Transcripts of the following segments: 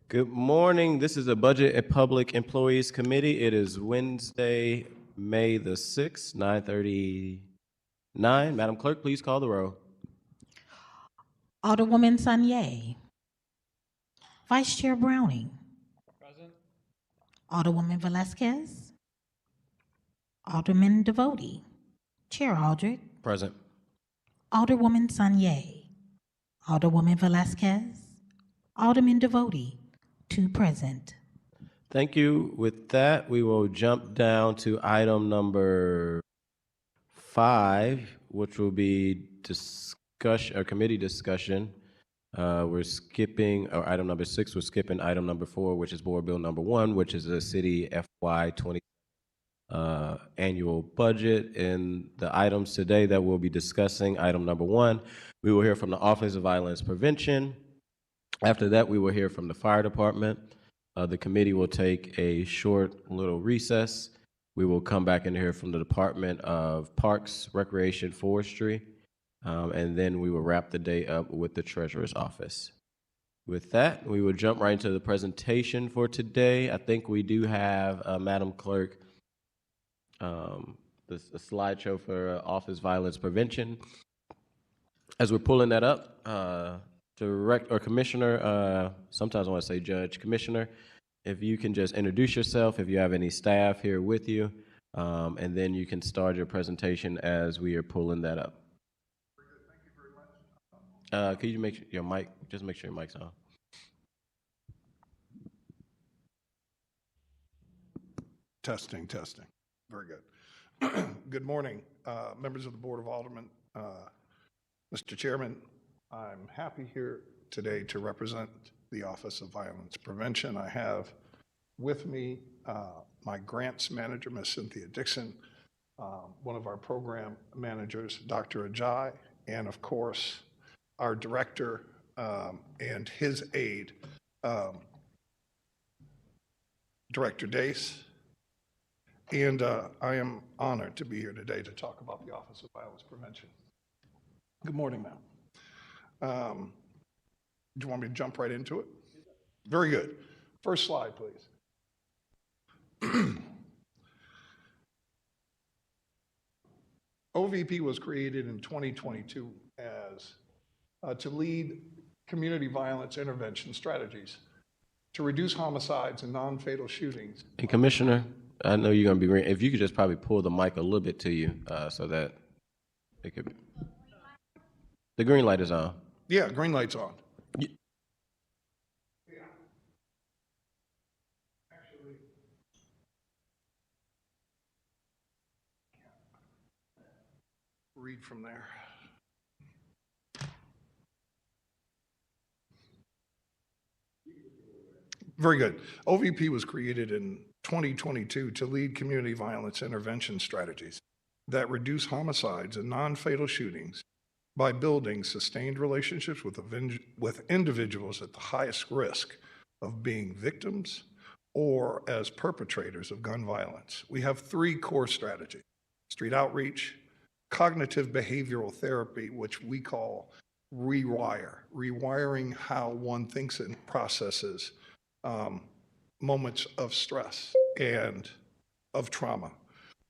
Good morning. This is the Budget and Public Employees Committee. It is Wednesday, May the 6th, 9:39. Madam Clerk, please call the roll. Alderwoman Sanye. Vice Chair Browning. Present. Alderwoman Velazquez. Alderman Devotie. Chair Aldred. Present. Alderwoman Sanye. Alderwoman Velazquez. Alderman Devotie. 2 present. Thank you. With that, we will jump down to item number 5, which will be committee discussion. We're skipping, or item number 6, we're skipping item number 4, which is Board Bill number 1, which is the city FY 20 annual budget. And the items today that we'll be discussing, item number 1, we will hear from the Office of Violence Prevention. After that, we will hear from the fire department. The committee will take a short little recess. We will come back and hear from the Department of Parks, Recreation, Forestry, and then we will wrap the day up with the Treasurer's Office. With that, we will jump right into the presentation for today. I think we do have, Madam Clerk, the slideshow for Office Violence Prevention. As we're pulling that up, Commissioner, sometimes I want to say Judge, Commissioner, if you can just introduce yourself, if you have any staff here with you, and then you can start your presentation as we are pulling that up. Very good. Thank you very much. Could you make sure your mic, just make sure your mic's on. Testing. Very good. Good morning, members of the Board of Aldermen. Mr. Chairman, I'm happy here today to represent the Office of Violence Prevention. I have with me my grants manager, Ms. Cynthia Dixon, one of our program managers, Dr. Ajay, and of course, our director and his aide, Director Dace. And I am honored to be here today to talk about the Office of Violence Prevention. Good morning, ma'am. Do you want me to jump right into it? Very good. First slide, please. OVP was created in 2022 as to lead community violence intervention strategies to reduce homicides and non-fatal shootings. And Commissioner, I know you're going to be, if you could just probably pull the mic a little bit to you so that it could be. The green light is on. Yeah, green light's on. Actually, read from there. Very good. OVP was created in 2022 to lead community violence intervention strategies that reduce homicides and non-fatal shootings by building sustained relationships with individuals at the highest risk of being victims or as perpetrators of gun violence. We have 3 core strategies: street outreach, cognitive behavioral therapy, which we call rewiring how one thinks and processes moments of stress and of trauma,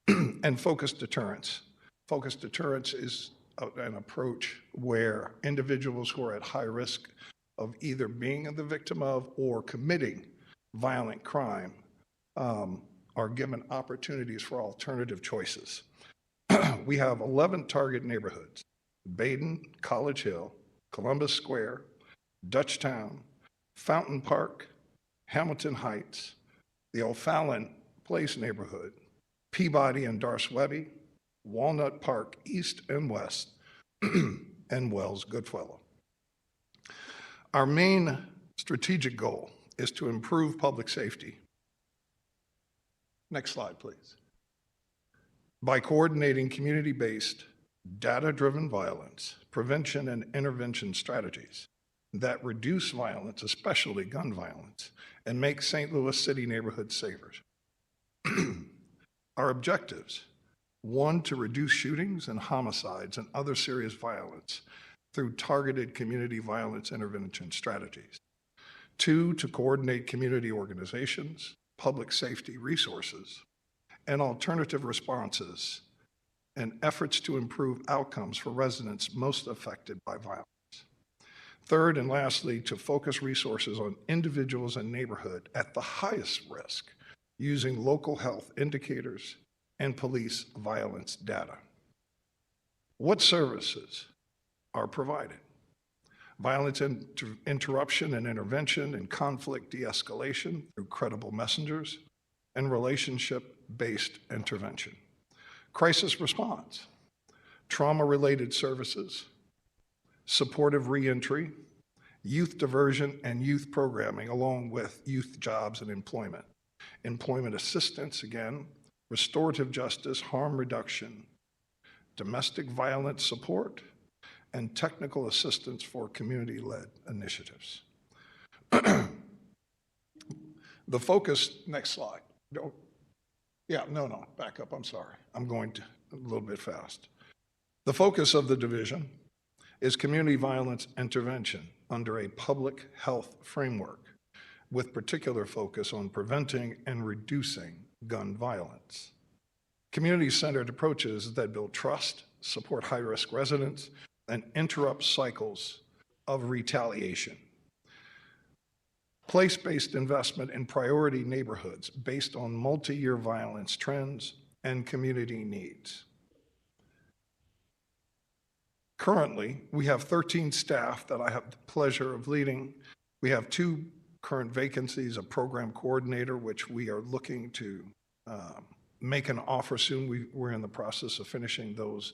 and focused deterrence. Focused deterrence is an approach where individuals who are at high risk of either being the victim of or committing violent crime are given opportunities for alternative choices. We have 11 target neighborhoods: Baden, College Hill, Columbus Square, Dutchtown, Fountain Park, Hamilton Heights, the O'Fallon Place neighborhood, Peabody and Darce Webby, Walnut Park East and West, and Wells Goodfellow. Our main strategic goal is to improve public safety. Next slide, please. By coordinating community-based, data-driven violence, prevention and intervention strategies that reduce violence, especially gun violence, and make St. Louis City neighborhoods safer. Our objectives: 1, to reduce shootings and homicides and other serious violence through targeted community violence intervention strategies. 2, to coordinate community organizations, public safety resources, and alternative responses and efforts to improve outcomes for residents most affected by violence. Third, and lastly, to focus resources on individuals and neighborhood at the highest risk using local health indicators and police violence data. What services are provided? Violence interruption and intervention and conflict de-escalation through credible messengers and relationship-based intervention. Crisis response, trauma-related services, supportive reentry, youth diversion and youth programming, along with youth jobs and employment. Employment assistance, again, restorative justice, harm reduction, domestic violence support, and technical assistance for community-led initiatives. The focus, next slide. Back up, I'm sorry. I'm going a little bit fast. The focus of the division is community violence intervention under a public health framework with particular focus on preventing and reducing gun violence. Community-centered approaches that build trust, support high-risk residents, and interrupt cycles of retaliation. Place-based investment in priority neighborhoods based on multi-year violence trends and community needs. Currently, we have 13 staff that I have the pleasure of leading. We have 2 current vacancies, a program coordinator, which we are looking to make an offer soon. We're in the process of finishing those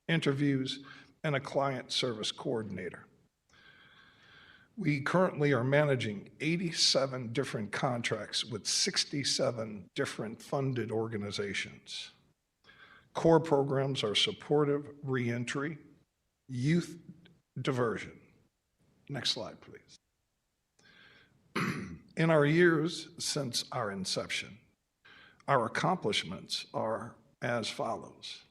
interviews, and a client service coordinator. We currently are managing 87 different contracts with 67 different funded organizations. Core programs are supportive reentry, youth diversion. Next slide, please. In our years since our inception, our accomplishments are as follows.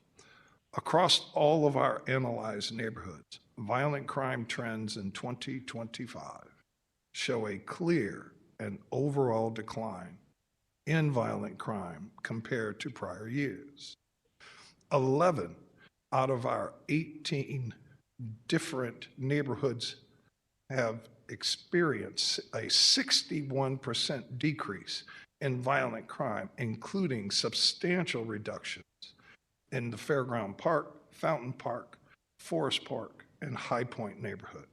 Across all of our analyzed neighborhoods, violent crime trends in 2025 show a clear and overall decline in violent crime compared to prior years. 11 out of our 18 different neighborhoods have experienced a 61% decrease in violent crime, including substantial reductions in the Fairground Park, Fountain Park, Forest Park, and High Point neighborhood.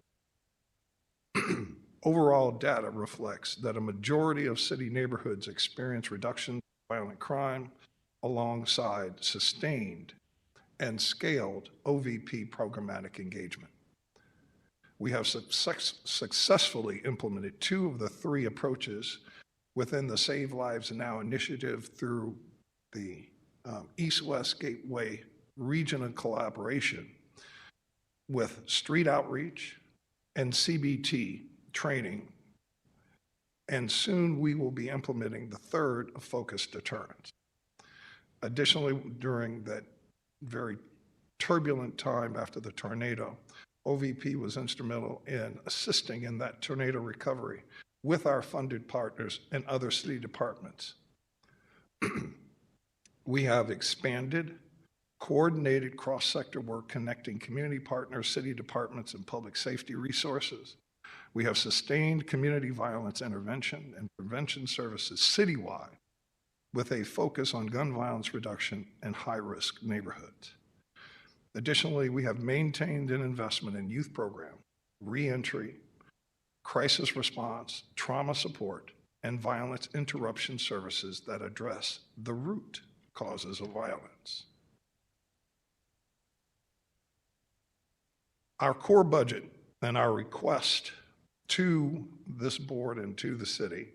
Overall data reflects that a majority of city neighborhoods experience reduction in violent crime alongside sustained and scaled OVP programmatic engagement. We have successfully implemented 2 of the 3 approaches within the Save Lives Now initiative through the East-West Gateway regional collaboration with street outreach and CBT training. And soon we will be implementing the 3rd of focused deterrence. Additionally, during that very turbulent time after the tornado, OVP was instrumental in assisting in that tornado recovery with our funded partners and other city departments. We have expanded, coordinated cross-sector work connecting community partners, city departments, and public safety resources. We have sustained community violence intervention and prevention services citywide with a focus on gun violence reduction in high-risk neighborhoods. Additionally, we have maintained an investment in youth program, reentry, crisis response, trauma support, and violence interruption services that address the root causes of violence. Our core budget and our request to this board and to the city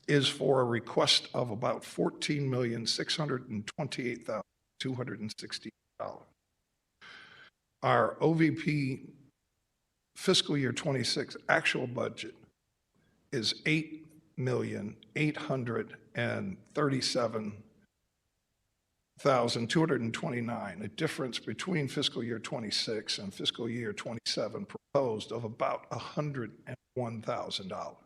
is for a request of about $14,628,260. Our OVP fiscal year 26 actual budget is $8,837,000 $1,229, a difference between fiscal year 26 and fiscal year 27 proposed of about $101,000.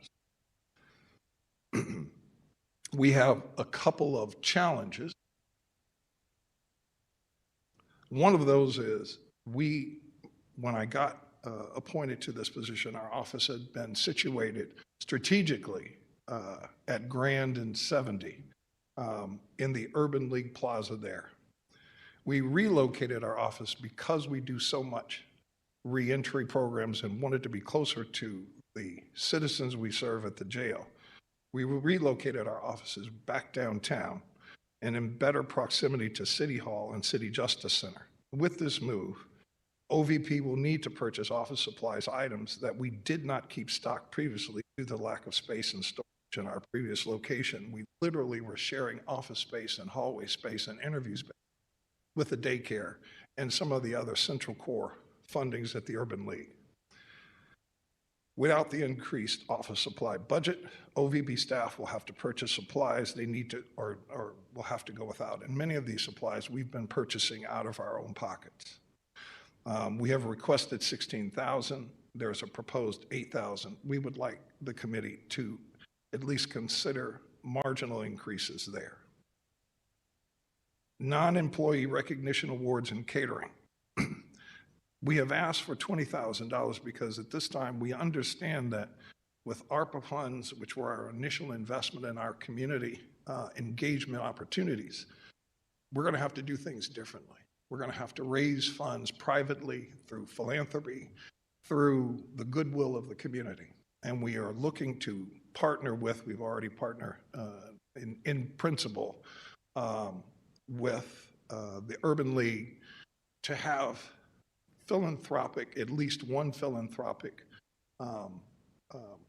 We have a couple of challenges. One of those is when I got appointed to this position, our office had been situated strategically at Grand and 70 in the Urban League Plaza there. We relocated our office because we do so much reentry programs and wanted to be closer to the citizens we serve at the jail. We relocated our offices back downtown and in better proximity to City Hall and City Justice Center. With this move, OVP will need to purchase office supplies items that we did not keep stocked previously due to the lack of space and storage in our previous location. We literally were sharing office space and hallway space and interview space with the daycare and some of the other central core fundings at the Urban League. Without the increased office supply budget, OVP staff will have to purchase supplies they need to, or will have to go without. And many of these supplies we've been purchasing out of our own pockets. We have requested $16,000. There's a proposed $8,000. We would like the committee to at least consider marginal increases there. Non-employee recognition awards and catering. We have asked for $20,000 because at this time we understand that with ARPA funds, which were our initial investment in our community engagement opportunities, we're going to have to do things differently. We're going to have to raise funds privately through philanthropy, through the goodwill of the community. And we are looking to partner with, we've already partnered in principle with the Urban League to have philanthropic, at least one philanthropic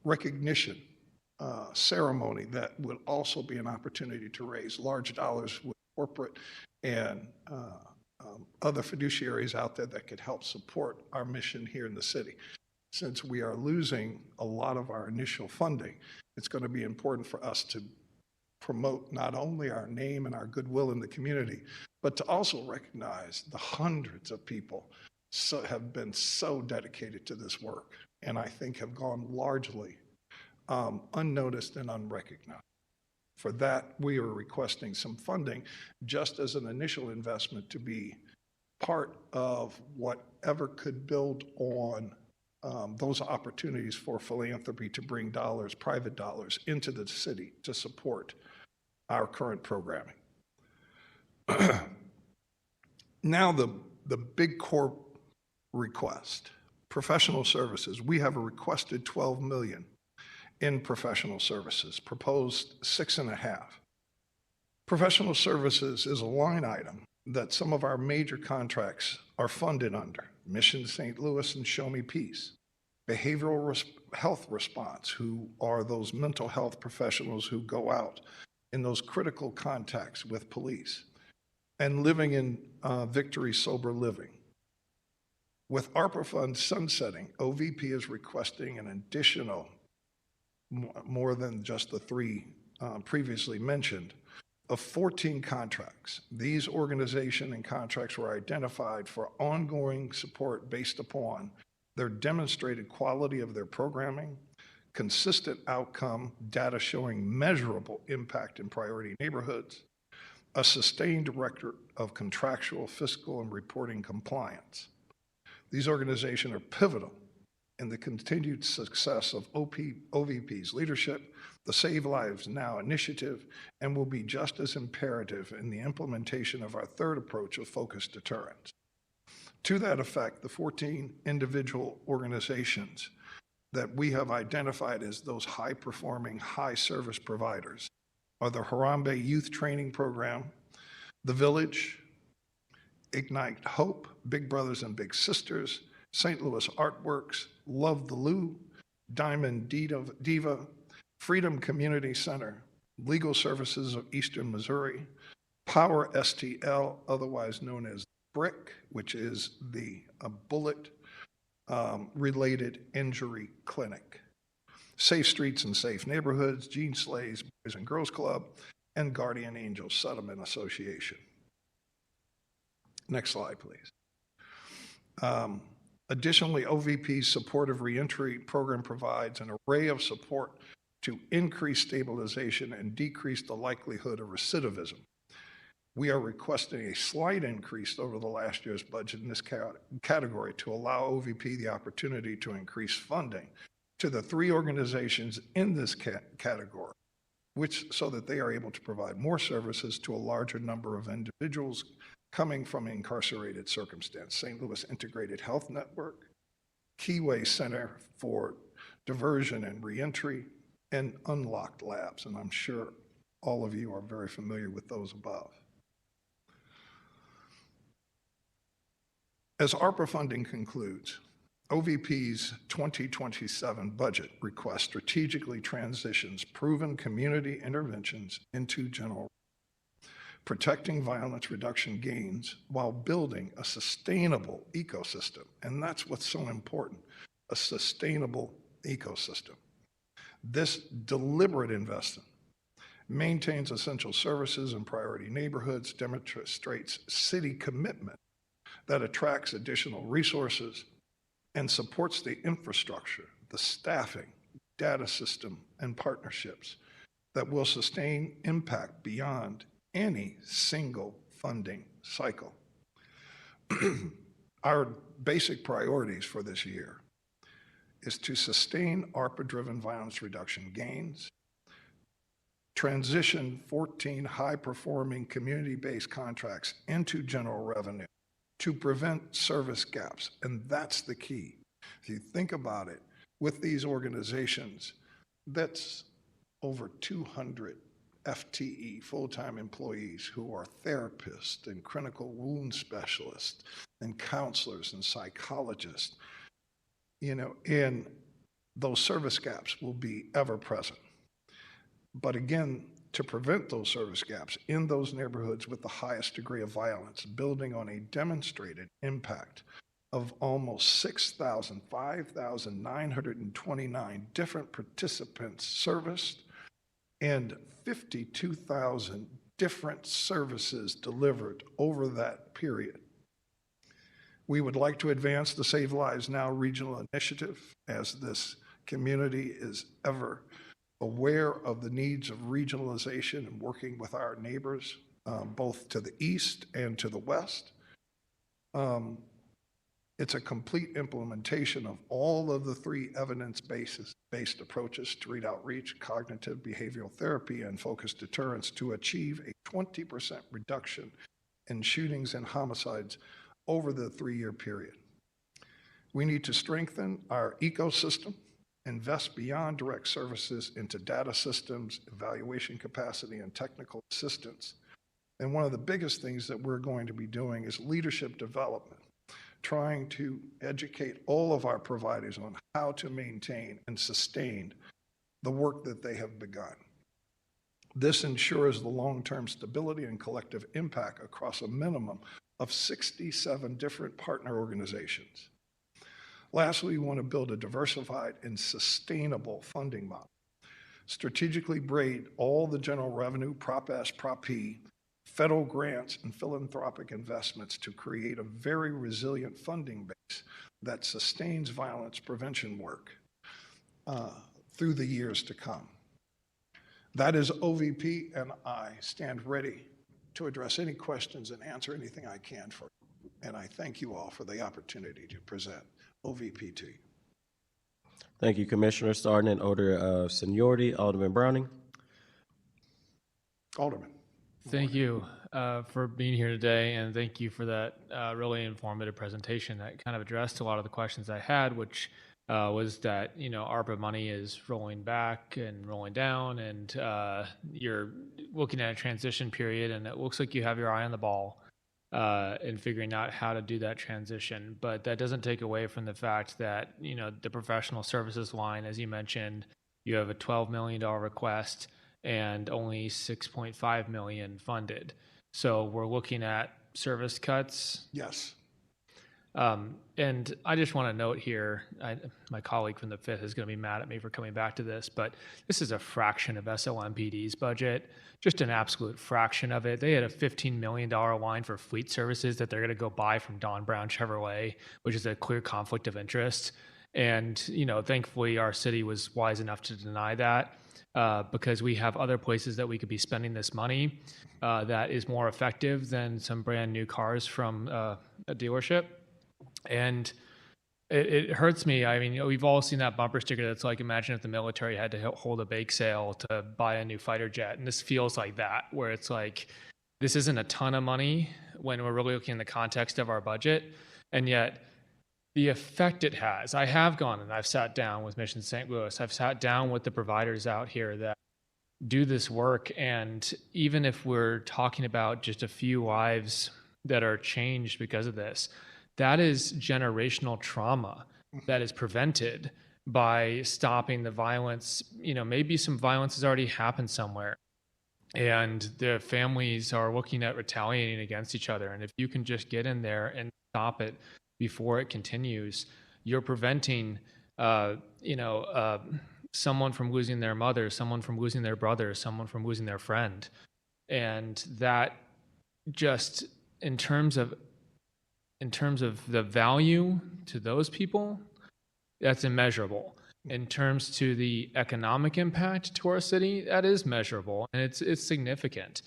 recognition ceremony that would also be an opportunity to raise large dollars with corporate and other fiduciaries out there that could help support our mission here in the city. Since we are losing a lot of our initial funding, it's going to be important for us to promote not only our name and our goodwill in the community, but to also recognize the hundreds of people have been so dedicated to this work, and I think have gone largely unnoticed and unrecognized. For that, we are requesting some funding just as an initial investment to be part of whatever could build on those opportunities for philanthropy to bring dollars, private dollars, into the city to support our current programming. Now the big core request, professional services. We have a requested $12 million in professional services, proposed $6.5 million. Professional services is a line item that some of our major contracts are funded under. Mission St. Louis and Show Me Peace. Behavioral health response, who are those mental health professionals who go out in those critical contacts with police. And living in Victory Sober Living. With ARPA funds sunsetting, OVP is requesting an additional, more than just the three previously mentioned, of 14 contracts. These organizations and contracts were identified for ongoing support based upon their demonstrated quality of their programming, consistent outcome data showing measurable impact in priority neighborhoods, a sustained record of contractual, fiscal, and reporting compliance. These organizations are pivotal in the continued success of OVP's leadership, the Save Lives Now initiative, and will be just as imperative in the implementation of our third approach of focused deterrence. To that effect, the 14 individual organizations that we have identified as those high-performing, high-service providers are the Harambe Youth Training Program, The Village, Ignite Hope, Big Brothers and Big Sisters, St. Louis Artworks, Love the Lou, Diamond Diva, Freedom Community Center, Legal Services of Eastern Missouri, Power STL, otherwise known as BRIC, which is the bullet-related injury clinic, Safe Streets and Safe Neighborhoods, Gene Slay's Boys and Girls Club, and Guardian Angels Settlement Association. Next slide, please. Additionally, OVP's supportive reentry program provides an array of support to increase stabilization and decrease the likelihood of recidivism. We are requesting a slight increase over the last year's budget in this category to allow OVP the opportunity to increase funding to the 3 organizations in this category, so that they are able to provide more services to a larger number of individuals coming from incarcerated circumstance. St. Louis Integrated Health Network, Keyway Center for Diversion and Reentry, and Unlocked Labs, and I'm sure all of you are very familiar with those above. As ARPA funding concludes, OVP's 2027 budget request strategically transitions proven community interventions into general, protecting violence reduction gains while building a sustainable ecosystem. And that's what's so important, a sustainable ecosystem. This deliberate investment maintains essential services in priority neighborhoods, demonstrates city commitment that attracts additional resources, and supports the infrastructure, the staffing, data system, and partnerships that will sustain impact beyond any single funding cycle. Our basic priorities for this year is to sustain ARPA-driven violence reduction gains, transition 14 high-performing community-based contracts into general revenue to prevent service gaps, and that's the key. If you think about it, with these organizations, that's over 200 FTE, full-time employees, who are therapists and critical wound specialists and counselors and psychologists, and those service gaps will be ever present. But again, to prevent those service gaps in those neighborhoods with the highest degree of violence, building on a demonstrated impact of almost 5,929 different participants serviced and 52,000 different services delivered over that period. We would like to advance the Save Lives Now regional initiative, as this community is ever aware of the needs of regionalization and working with our neighbors, both to the east and to the west. It's a complete implementation of all of the 3 evidence-based approaches: street outreach, cognitive behavioral therapy, and focused deterrence, to achieve a 20% reduction in shootings and homicides over the 3-year period. We need to strengthen our ecosystem, invest beyond direct services into data systems, evaluation capacity, and technical assistance. And one of the biggest things that we're going to be doing is leadership development, trying to educate all of our providers on how to maintain and sustain the work that they have begun. This ensures the long-term stability and collective impact across a minimum of 67 different partner organizations. Lastly, we want to build a diversified and sustainable funding model. Strategically braid all the general revenue, Prop S, Prop P, federal grants, and philanthropic investments to create a very resilient funding base that sustains violence prevention work through the years to come. That is OVP, and I stand ready to address any questions and answer anything I can for you. And I thank you all for the opportunity to present OVP to you. Thank you, Commissioner. Starting in order of seniority, Alderman Browning. Alderman. Thank you for being here today, and thank you for that really informative presentation that kind of addressed a lot of the questions I had, which was that, ARPA money is rolling back and rolling down, and you're looking at a transition period, and it looks like you have your eye on the ball in figuring out how to do that transition. But that doesn't take away from the fact that, the professional services line, as you mentioned, you have a $12 million request and only $6.5 million funded. So we're looking at service cuts. Yes. And I just want to note here, my colleague from the 5th is going to be mad at me for coming back to this, but this is a fraction of SLMPD's budget, just an absolute fraction of it. They had a $15 million line for fleet services that they're going to go buy from Don Brown Chevrolet, which is a clear conflict of interest. And, thankfully our city was wise enough to deny that because we have other places that we could be spending this money that is more effective than some brand new cars from a dealership. And it hurts me. I mean, we've all seen that bumper sticker that's like, imagine if the military had to hold a bake sale to buy a new fighter jet. And this feels like that, where it's like, this isn't a ton of money when we're really looking in the context of our budget. And yet the effect it has, I have gone and I've sat down with Mission St. Louis. I've sat down with the providers out here that do this work. And even if we're talking about just a few lives that are changed because of this, that is generational trauma that is prevented by stopping the violence. Maybe some violence has already happened somewhere and the families are looking at retaliating against each other. And if you can just get in there and stop it before it continues, you're preventing, someone from losing their mother, someone from losing their brother, someone from losing their friend. And that just in terms of the value to those people, that's immeasurable. In terms to the economic impact to our city, that is measurable and it's significant.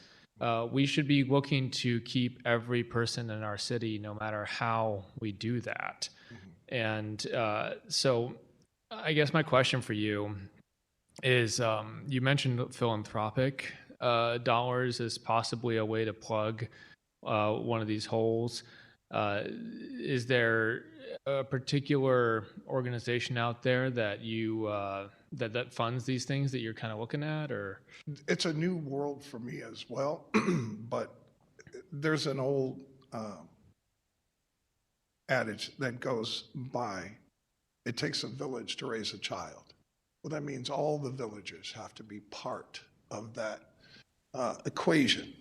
We should be looking to keep every person in our city, no matter how we do that. And so I guess my question for you is, you mentioned philanthropic dollars as possibly a way to plug one of these holes. Is there a particular organization out there that you that funds these things that you're kind of looking at, or? It's a new world for me as well, but there's an old adage that goes by, it takes a village to raise a child. Well, that means all the villagers have to be part of that equation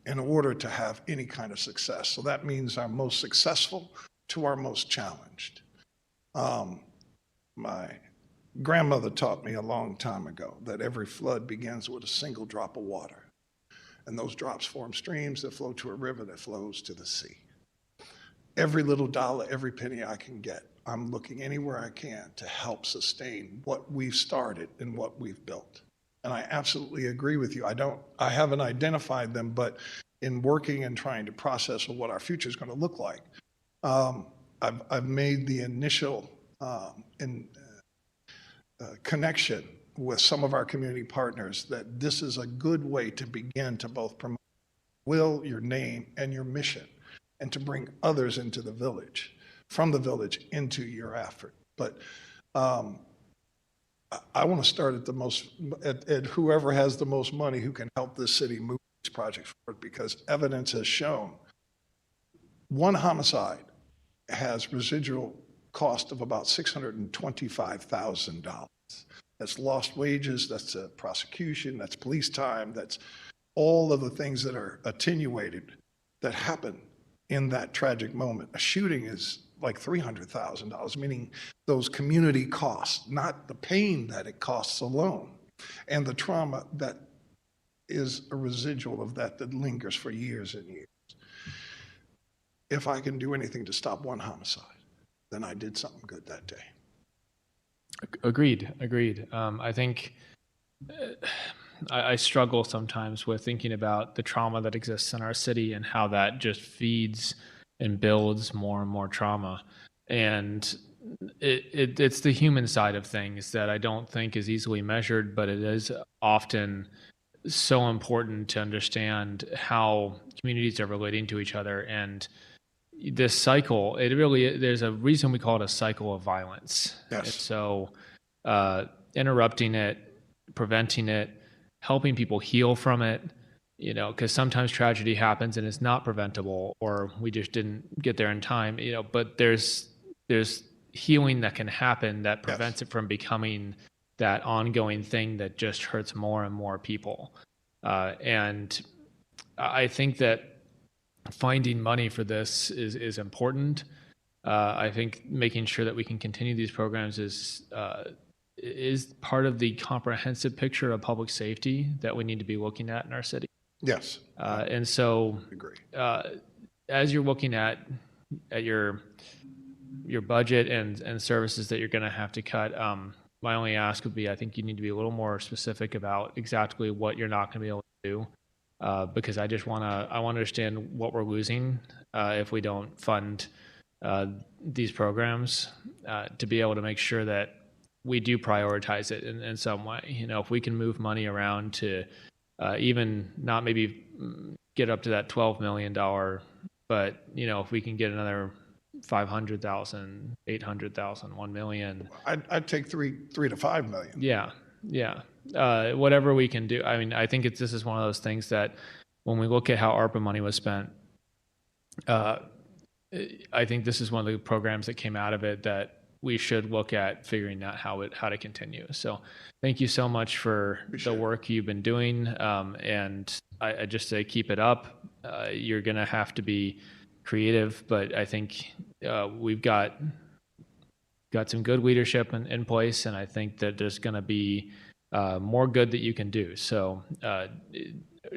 in order to have any kind of success. So that means our most successful to our most challenged. My grandmother taught me a long time ago that every flood begins with a single drop of water. And those drops form streams that flow to a river that flows to the sea. Every little dollar, every penny I can get, I'm looking anywhere I can to help sustain what we've started and what we've built. And I absolutely agree with you. I haven't identified them, but in working and trying to process what our future is going to look like, I've made the initial connection with some of our community partners that this is a good way to begin to both promote your name, and your mission, and to bring others into the village, from the village into your effort. But I want to start at whoever has the most money who can help this city move these projects forward, because evidence has shown one homicide has residual cost of about $625,000. That's lost wages, that's a prosecution, that's police time, that's all of the things that are attenuated that happen in that tragic moment. A shooting is like $300,000, meaning those community costs, not the pain that it costs alone, and the trauma that is a residual of that lingers for years and years. If I can do anything to stop one homicide, then I did something good that day. Agreed. I think I struggle sometimes with thinking about the trauma that exists in our city and how that just feeds and builds more and more trauma. And it's the human side of things that I don't think is easily measured, but it is often so important to understand how communities are relating to each other. And this cycle, there's a reason we call it a cycle of violence. Yes. And so interrupting it, preventing it, helping people heal from it, because sometimes tragedy happens and it's not preventable, or we just didn't get there in time, but there's healing that can happen that prevents it from becoming that ongoing thing that just hurts more and more people. And I think that finding money for this is important. I think making sure that we can continue these programs is part of the comprehensive picture of public safety that we need to be looking at in our city. Yes, And so, agree. as you're looking at your budget and services that you're going to have to cut, my only ask would be, I think you need to be a little more specific about exactly what you're not going to be able to do, because I want to understand what we're losing if we don't fund these programs, to be able to make sure that we do prioritize it in some way. You know, if we can move money around to even not maybe get up to that $12 million, but, you know, if we can get another 500,000, 800,000, 1 million. I'd take 3 to 5 million. Yeah. Whatever we can do. I mean, I think this is one of those things that when we look at how ARPA money was spent, I think this is one of the programs that came out of it that we should look at figuring out how to continue. So thank you so much for the work you've been doing. And I just say, keep it up. You're going to have to be creative, but I think we've got some good leadership in place, and I think that there's going to be more good that you can do. So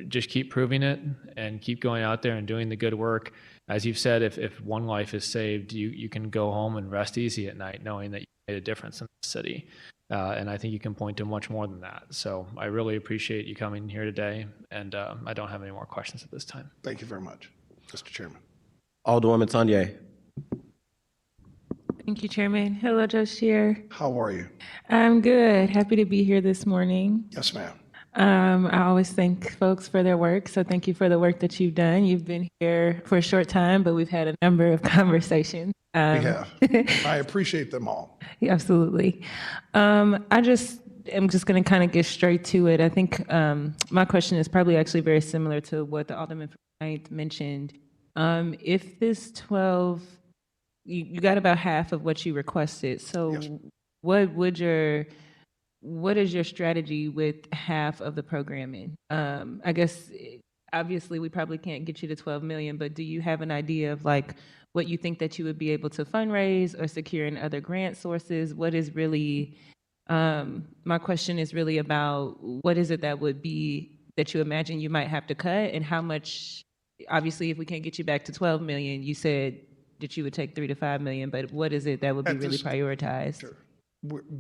just keep proving it and keep going out there and doing the good work. As you've said, if one life is saved, you can go home and rest easy at night knowing that you made a difference in the city. And I think you can point to much more than that. So I really appreciate you coming here today, and I don't have any more questions at this time. Thank you very much, Mr. Chairman. Alderwoman Sanye. Thank you, Chairman. Hello, Judge Chair. How are you? I'm good. Happy to be here this morning. Yes, ma'am. I always thank folks for their work, so thank you for the work that you've done. You've been here for a short time, but we've had a number of conversations. We have. I appreciate them all. Yeah, absolutely. I'm just going to kind of get straight to it. I think my question is probably actually very similar to what the Alderman from Ninth mentioned. If this 12, you got about half of what you requested. So Yes. what is your strategy with half of the programming? I guess obviously we probably can't get you to 12 million, but do you have an idea of like what you think that you would be able to fundraise or secure in other grant sources? What is really, my question is really about what is it that would be that you imagine you might have to cut, and how much, obviously if we can't get you back to 12 million, you said that you would take 3 to 5 million, but what is it that would be At really this- prioritized? Sure.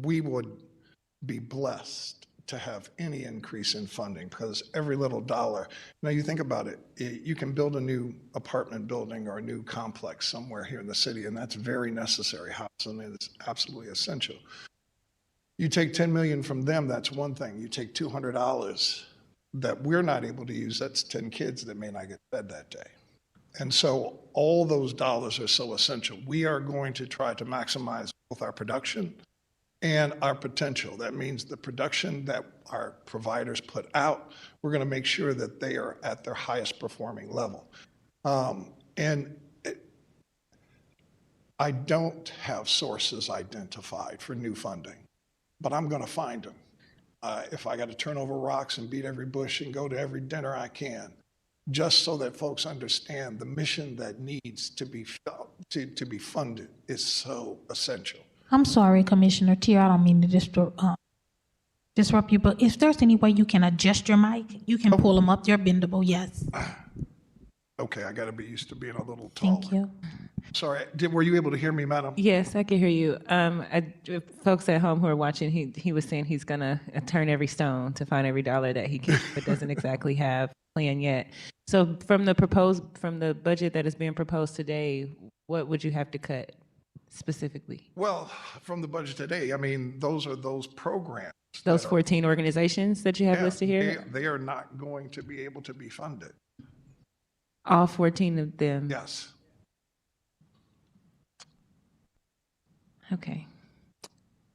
We would be blessed to have any increase in funding, because every little dollar, now you think about it, you can build a new apartment building or a new complex somewhere here in the city, and that's very necessary. Housing is absolutely essential. You take 10 million from them, that's one thing. You take $200 that we're not able to use, that's 10 kids that may not get fed that day. And so all those dollars are so essential. We are going to try to maximize both our production and our potential. That means the production that our providers put out, we're going to make sure that they are at their highest performing level. I don't have sources identified for new funding, but I'm going to find them. If I got to turn over rocks and beat every bush and go to every dinner I can, just so that folks understand the mission that needs to be to be funded is so essential. I'm sorry, Commissioner Tier, I don't mean to disrupt you, but if there's any way you can adjust your mic, you can pull them up. They're bendable, yes. Okay, I got to be used to being a little taller. Thank you. Sorry, were you able to hear me, madam? Yes, I can hear you. Folks at home who are watching, he was saying he's gonna turn every stone to find every dollar that he can, but doesn't exactly have a plan yet. So from the budget that is being proposed today, what would you have to cut specifically? Well, from the budget today, I mean, those are those programs. Those that are- 14 organizations that you have yeah, listed here? They are not going to be able to be funded. All 14 of them? Yes. Okay.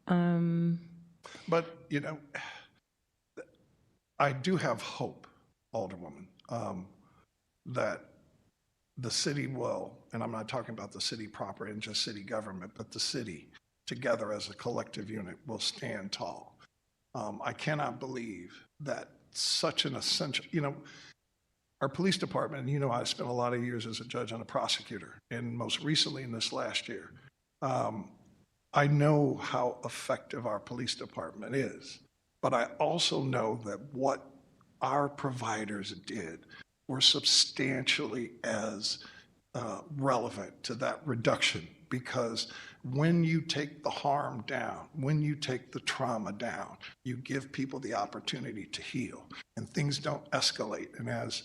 But, you know, I do have hope, Alderwoman, that the city will, and I'm not talking about the city proper and just city government, but the city together as a collective unit will stand tall. I cannot believe that such an essential, you know, Our police department, and you know, I spent a lot of years as a judge and a prosecutor, and most recently in this last year, I know how effective our police department is, but I also know that what our providers did were substantially as relevant to that reduction, because when you take the harm down, when you take the trauma down, you give people the opportunity to heal and things don't escalate. And as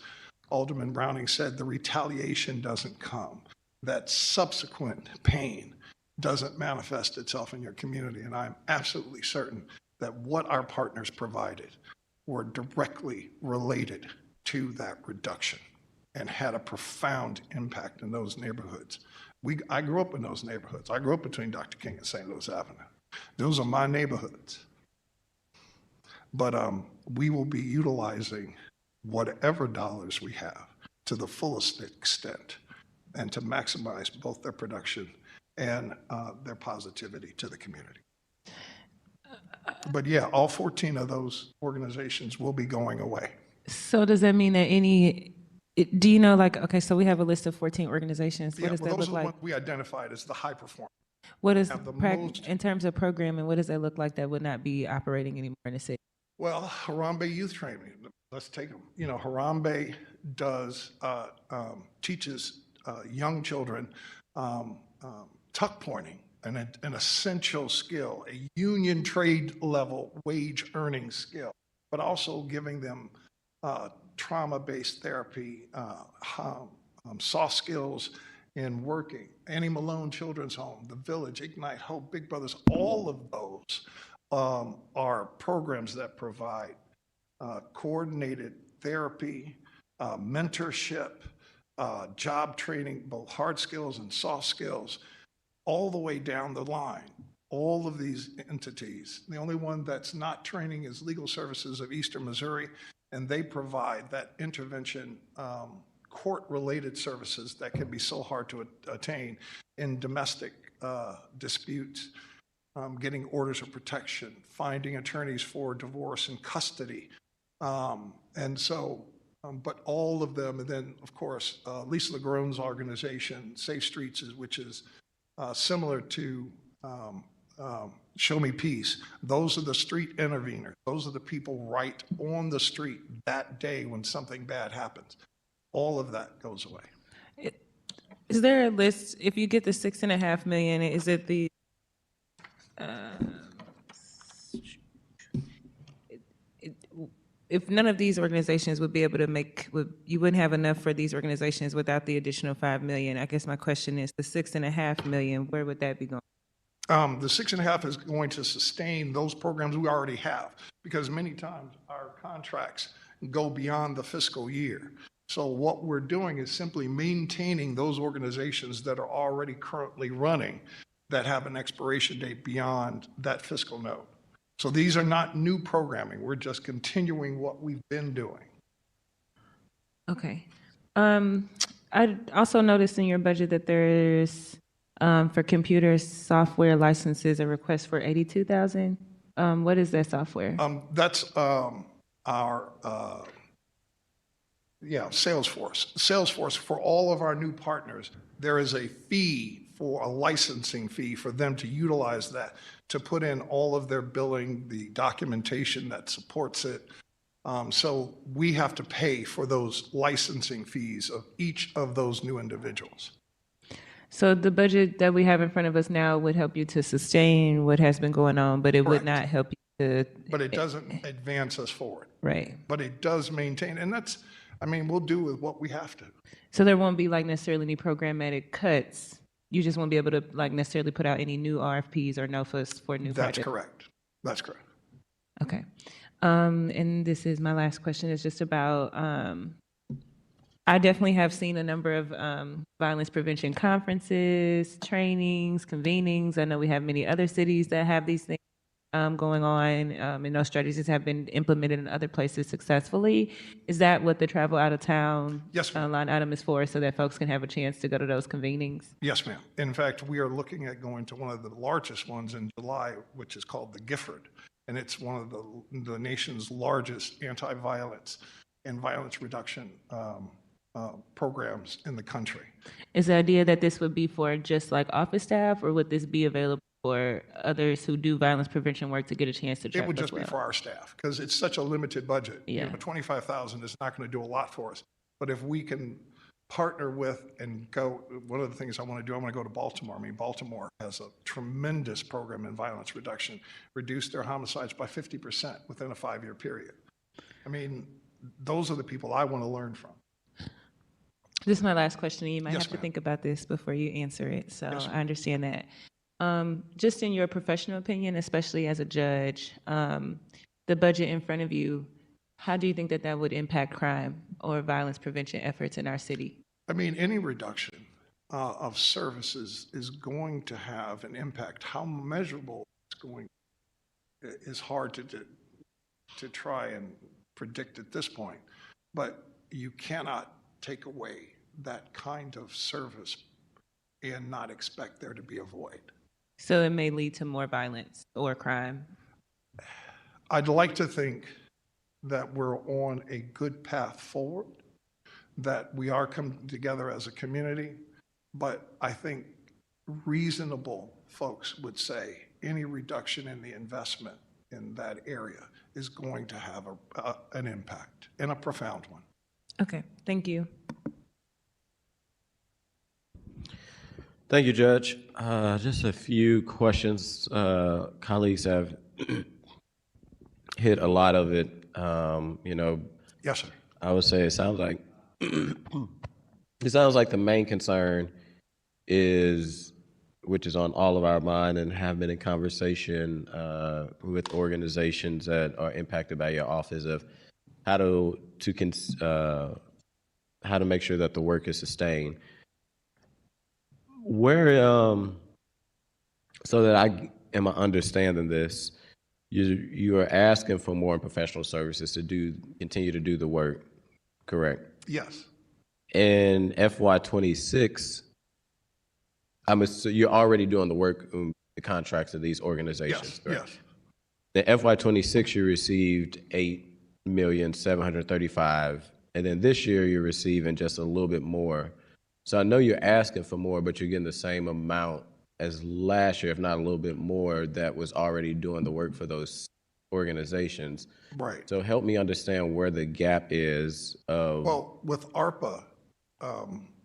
Alderman Browning said, the retaliation doesn't come. That subsequent pain doesn't manifest itself in your community. And I'm absolutely certain that what our partners provided were directly related to that reduction and had a profound impact in those neighborhoods. I grew up in those neighborhoods. I grew up between Dr. King and St. Louis Avenue. Those are my neighborhoods. But we will be utilizing whatever dollars we have to the fullest extent and to maximize both their production and their positivity to the community. But yeah, all 14 of those organizations will be going away. So does that mean that do you know, like, okay, so we have a list of 14 organizations. What Yeah, does well, that those look are the like? ones we identified as the high performers. What is, have the most- in terms of programming, what does that look like that would not be operating anymore in the city? Well, Harambe Youth Training, let's take them. You know, Harambe does, teaches young children tuck pointing, an essential skill, a union trade level wage earning skill, but also giving them trauma-based therapy, soft skills in working. Annie Malone Children's Home, The Village, Ignite Hope, Big Brothers, all of those are programs that provide coordinated therapy, mentorship, job training, both hard skills and soft skills, all the way down the line. All of these entities. The only one that's not training is Legal Services of Eastern Missouri, and they provide that intervention court-related services that can be so hard to attain in domestic disputes, getting orders of protection, finding attorneys for divorce and custody. And so, but all of them, and then of course, Lisa LeGrone's organization, Safe Streets, which is similar to Show Me Peace. Those are the street interveners. Those are the people right on the street that day when something bad happens. All of that goes away. Is there a list, if you get the 6.5 million, is it the, if none of these organizations would be able to you wouldn't have enough for these organizations without the additional 5 million. I guess my question is, the 6.5 million, where would that be going? The 6.5 is going to sustain those programs we already have, because many times our contracts go beyond the fiscal year. So what we're doing is simply maintaining those organizations that are already currently running that have an expiration date beyond that fiscal note. So these are not new programming. We're just continuing what we've been doing. Okay. I also noticed in your budget that there's, for computer software licenses, a request for $82,000. What is that software? That's our Salesforce. Salesforce, for all of our new partners, there is a fee, for a licensing fee for them to utilize that, to put in all of their billing, the documentation that supports it. So we have to pay for those licensing fees of each of those new individuals. So the budget that we have in front of us now would help you to sustain what has been going on, but it would Correct. not help you to. But it doesn't advance us forward. Right. But it does maintain, and that's, I mean, we'll do with what we have to. So there won't be like necessarily any programmatic cuts. You just won't be able to like necessarily put out any new RFPs or NOFAs for new projects. That's correct. That's correct. Okay. And this is my last question. It's just about, I definitely have seen a number of violence prevention conferences, trainings, convenings. I know we have many other cities that have these things going on, and those strategies have been implemented in other places successfully. Is that what the travel out of town Yes, ma'am. line item is for, so that folks can have a chance to go to those convenings? Yes, ma'am. In fact, we are looking at going to one of the largest ones in July, which is called the Gifford. And it's one of the nation's largest anti-violence and violence reduction programs in the country. Is the idea that this would be for just like office staff, or would this be available for others who do violence prevention work to get a chance to try It would as just be well? for our staff, because it's such a limited budget. You Yeah. know, 25,000 is not going to do a lot for us. But if we can partner with and go, one of the things I want to do, I want to go to Baltimore. I mean, Baltimore has a tremendous program in violence reduction, reduced their homicides by 50% within a 5-year period. I mean, those are the people I want to learn from. This is my last question, and you might Yes, have to ma'am. think about this before you answer it, so Yes, ma'am. I understand that. Just in your professional opinion, especially as a judge, the budget in front of you, how do you think that that would impact crime or violence prevention efforts in our city? I mean, any reduction of services is going to have an impact. How measurable it's going is hard to try and predict at this point. But you cannot take away that kind of service and not expect there to be a void. So it may lead to more violence or crime. I'd like to think that we're on a good path forward, that we are coming together as a community, but I think reasonable folks would say any reduction in the investment in that area is going to have an impact, and a profound one. Okay, thank you. Thank you, Judge. Just a few questions. Colleagues have hit a lot of it. You know, Yes, sir. I would say it sounds like the main concern is, which is on all of our mind and have been in conversation with organizations that are impacted by your office, of how to make sure that the work is sustained. Where, so that I am understanding this, you are asking for more professional services to continue to do the work, correct? Yes. In FY26, you're already doing the work, the contracts of these organizations, Yes, correct? yes. In FY26, you received $8,735,000, and then this year you're receiving just a little bit more. So I know you're asking for more, but you're getting the same amount as last year, if not a little bit more, that was already doing the work for those organizations. Right. So help me understand where the gap is of. Well, with ARPA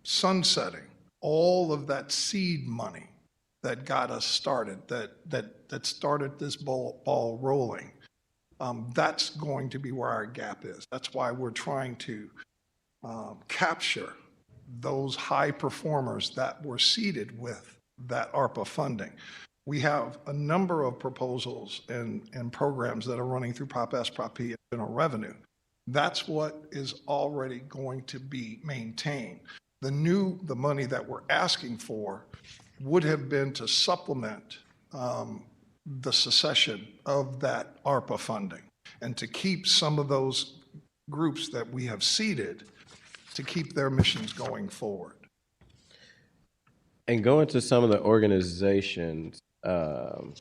sunsetting, all of that seed money that got us started, that started this ball rolling, that's going to be where our gap is. That's why we're trying to capture those high performers that were seeded with that ARPA funding. We have a number of proposals and programs that are running through Prop S, Prop P, and general revenue. That's what is already going to be maintained. The money that we're asking for would have been to supplement the cessation of that ARPA funding, and to keep some of those groups that we have seeded, to keep their missions going forward. And going to some of the organizations, and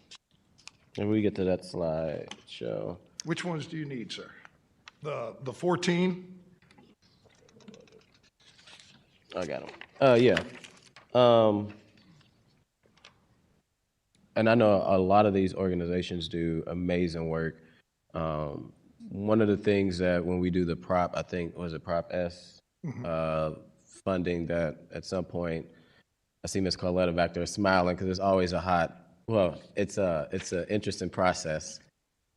we get to that slide show. Which ones do you need, sir? The 14? I got them. Yeah. And I know a lot of these organizations do amazing work. One of the things that when we do the prop, I think, was it Prop S funding, that at some point, I see Ms. Coletta back there smiling because it's always it's an interesting process.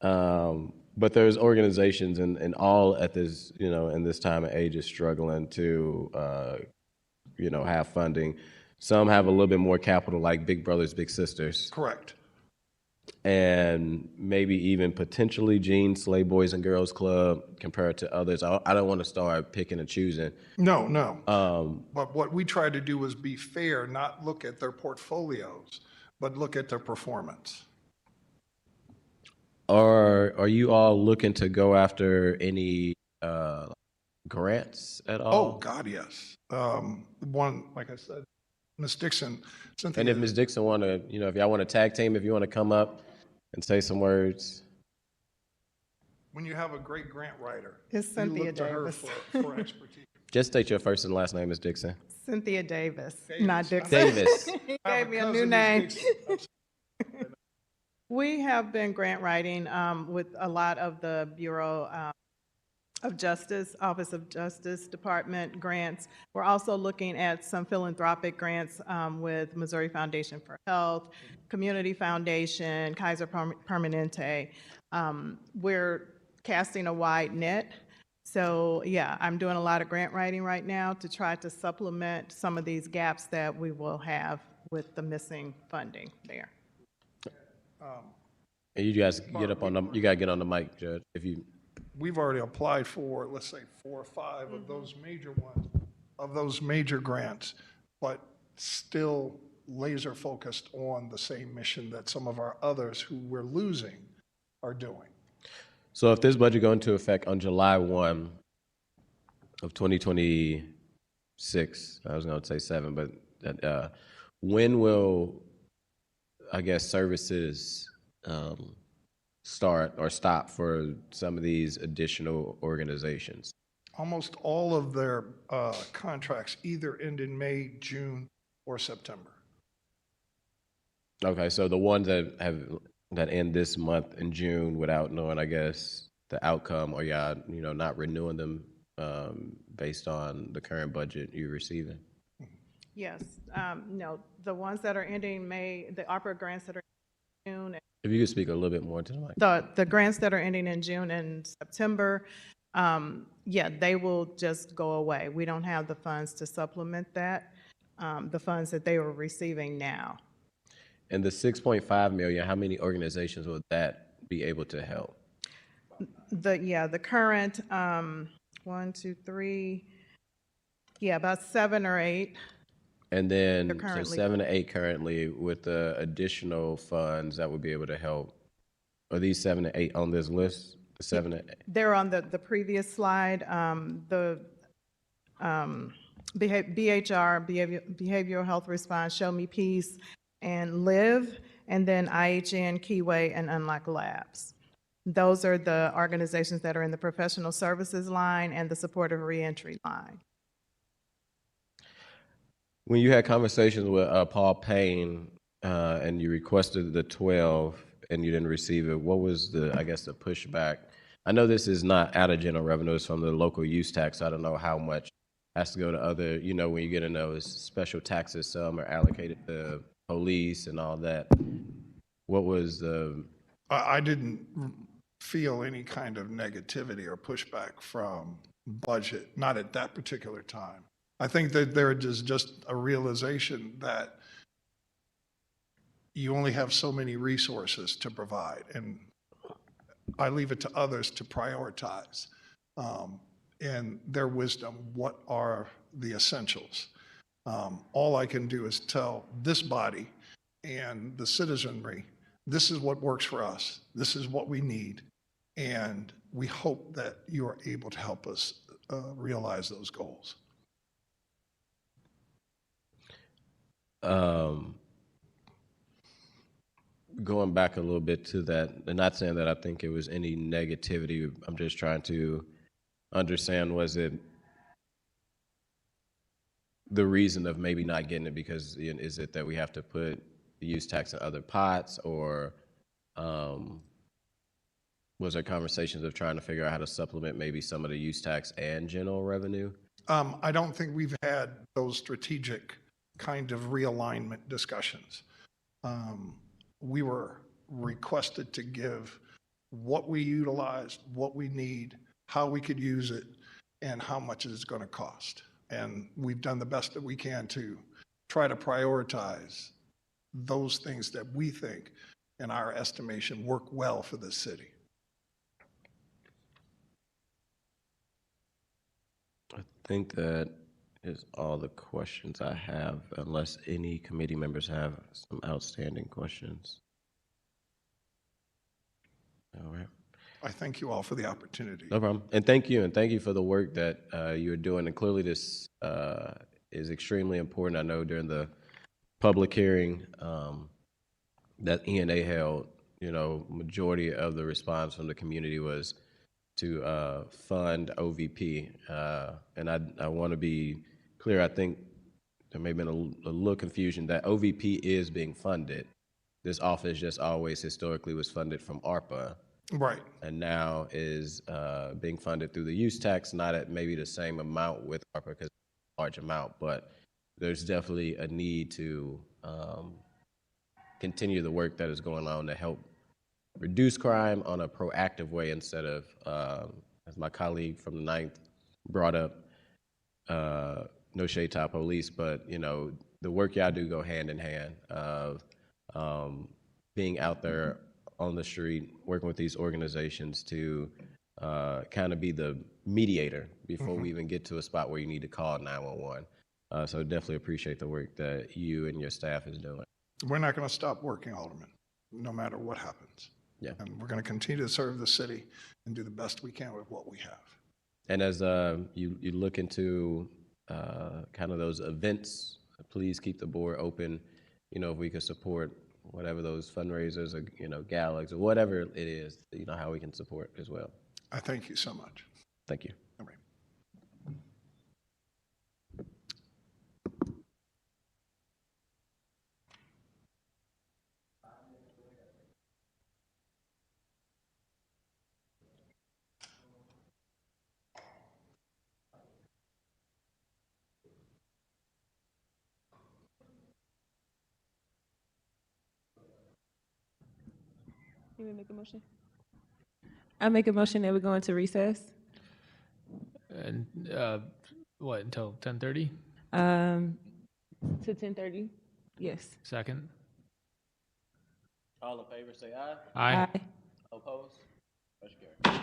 But there's organizations and all at this, in this time and age is struggling to, have funding. Some have a little bit more capital, like Big Brothers Big Sisters, Correct. and maybe even potentially Gene Slay Boys and Girls Club compared to others. I don't want to start picking and choosing. No. But what we try to do is be fair, not look at their portfolios, but look at their performance. Are you all looking to go after any grants at all? Oh, God, yes. One, like I said, Ms. Dixon, Cynthia. And if Ms. Dixon want to, if y'all want to tag team, if you want to come up and say some words. When you have a great grant writer, It's you Cynthia look to her Davis. for expertise. Just state your first and last name, Ms. Dixon. Cynthia Davis, Davis. not Dixon. Davis. He I have gave me a cousin new who's name. Dixon. We have been grant writing with a lot of the Bureau of Justice, Office of Justice Department grants. We're also looking at some philanthropic grants with Missouri Foundation for Health, Community Foundation, Kaiser Permanente. We're casting a wide net. So yeah, I'm doing a lot of grant writing right now to try to supplement some of these gaps that we will have with the missing funding there. And you guys get up on the, you gotta get on the mic, Judge, if you, We've already applied for, let's say, 4 or 5 of those major ones, of those major grants, but still laser focused on the same mission that some of our others who we're losing are doing. so if this budget go into effect on July 1 of 2026, I was gonna say 7, but when will, I guess, services start or stop for some of these additional organizations? Almost all of their contracts either end in May, June, or September. Okay, so the ones that end this month in June without knowing, I guess, the outcome, or not renewing them based on the current budget you're receiving? Yes, no, the ones that are ending May, the opera grants that are in June, If you could speak a little bit more to the mic. the grants that are ending in June and September, yeah, they will just go away. We don't have the funds to supplement that, the funds that they were receiving now. And the 6.5 million, how many organizations will that be able to help? The current, 1, 2, 3, yeah, about 7 or 8. And then, They're so currently- 7 to 8 currently, with the additional funds that would be able to help. Are these 7 to 8 on this list? The 7 to 8? They're on the previous slide, the BHR, Behavioral Health Response, Show Me Peace, and Live, and then IHN, Keyway, and Unlock Labs. Those are the organizations that are in the professional services line and the supportive reentry line. When you had conversations with Paul Payne and you requested the 12 and you didn't receive it, what was the pushback? I know this is not out of general revenue, it's from the local use tax. I don't know how much has to go to other, when you get in those special taxes, some are allocated to police and all that. What was the... I didn't feel any kind of negativity or pushback from budget, not at that particular time. I think that there is just a realization that you only have so many resources to provide, and I leave it to others to prioritize in their wisdom what are the essentials. All I can do is tell this body and the citizenry, this is what works for us, this is what we need, and we hope that you are able to help us realize those goals. Going back a little bit to that, and not saying that I think it was any negativity, I'm just trying to understand, was it the reason of maybe not getting it because is it that we have to put the use tax in other pots, or was there conversations of trying to figure out how to supplement maybe some of the use tax and general revenue? I don't think we've had those strategic kind of realignment discussions. We were requested to give what we utilized, what we need, how we could use it, and how much it is going to cost. And we've done the best that we can to try to prioritize those things that we think, in our estimation, work well for the city. I think that is all the questions I have, unless any committee members have some outstanding questions. All right. I thank you all for the opportunity. No problem. And thank you for the work that you're doing. And clearly this is extremely important. I know during the public hearing that ENA held, majority of the response from the community was to fund OVP. And I want to be clear, I think there may have been a little confusion that OVP is being funded. This office just always historically was funded from ARPA, Right. and now is being funded through the use tax, not at maybe the same amount with ARPA because it's a large amount, but there's definitely a need to continue the work that is going on to help reduce crime on a proactive way instead of, as my colleague from the Ninth brought up, no shade to our police, but the work y'all do go hand in hand of being out there on the street, working with these organizations to kind of be the mediator before we even get to a spot where you need to call 911. So definitely appreciate the work that you and your staff is doing. We're not going to stop working, Alderman, no matter what happens. Yeah. And we're going to continue to serve the city and do the best we can with what we have. And as you look into kind of those events, please keep the board open. If we could support whatever those fundraisers or galas or whatever it is, how we can support as well. I thank you so much. Thank you. All right. You want to make a motion? I make a motion that we go into recess. And what, until 10:30? To 10:30. Yes. Second? All in favor, say aye. Aye. Opposed? Motion carries.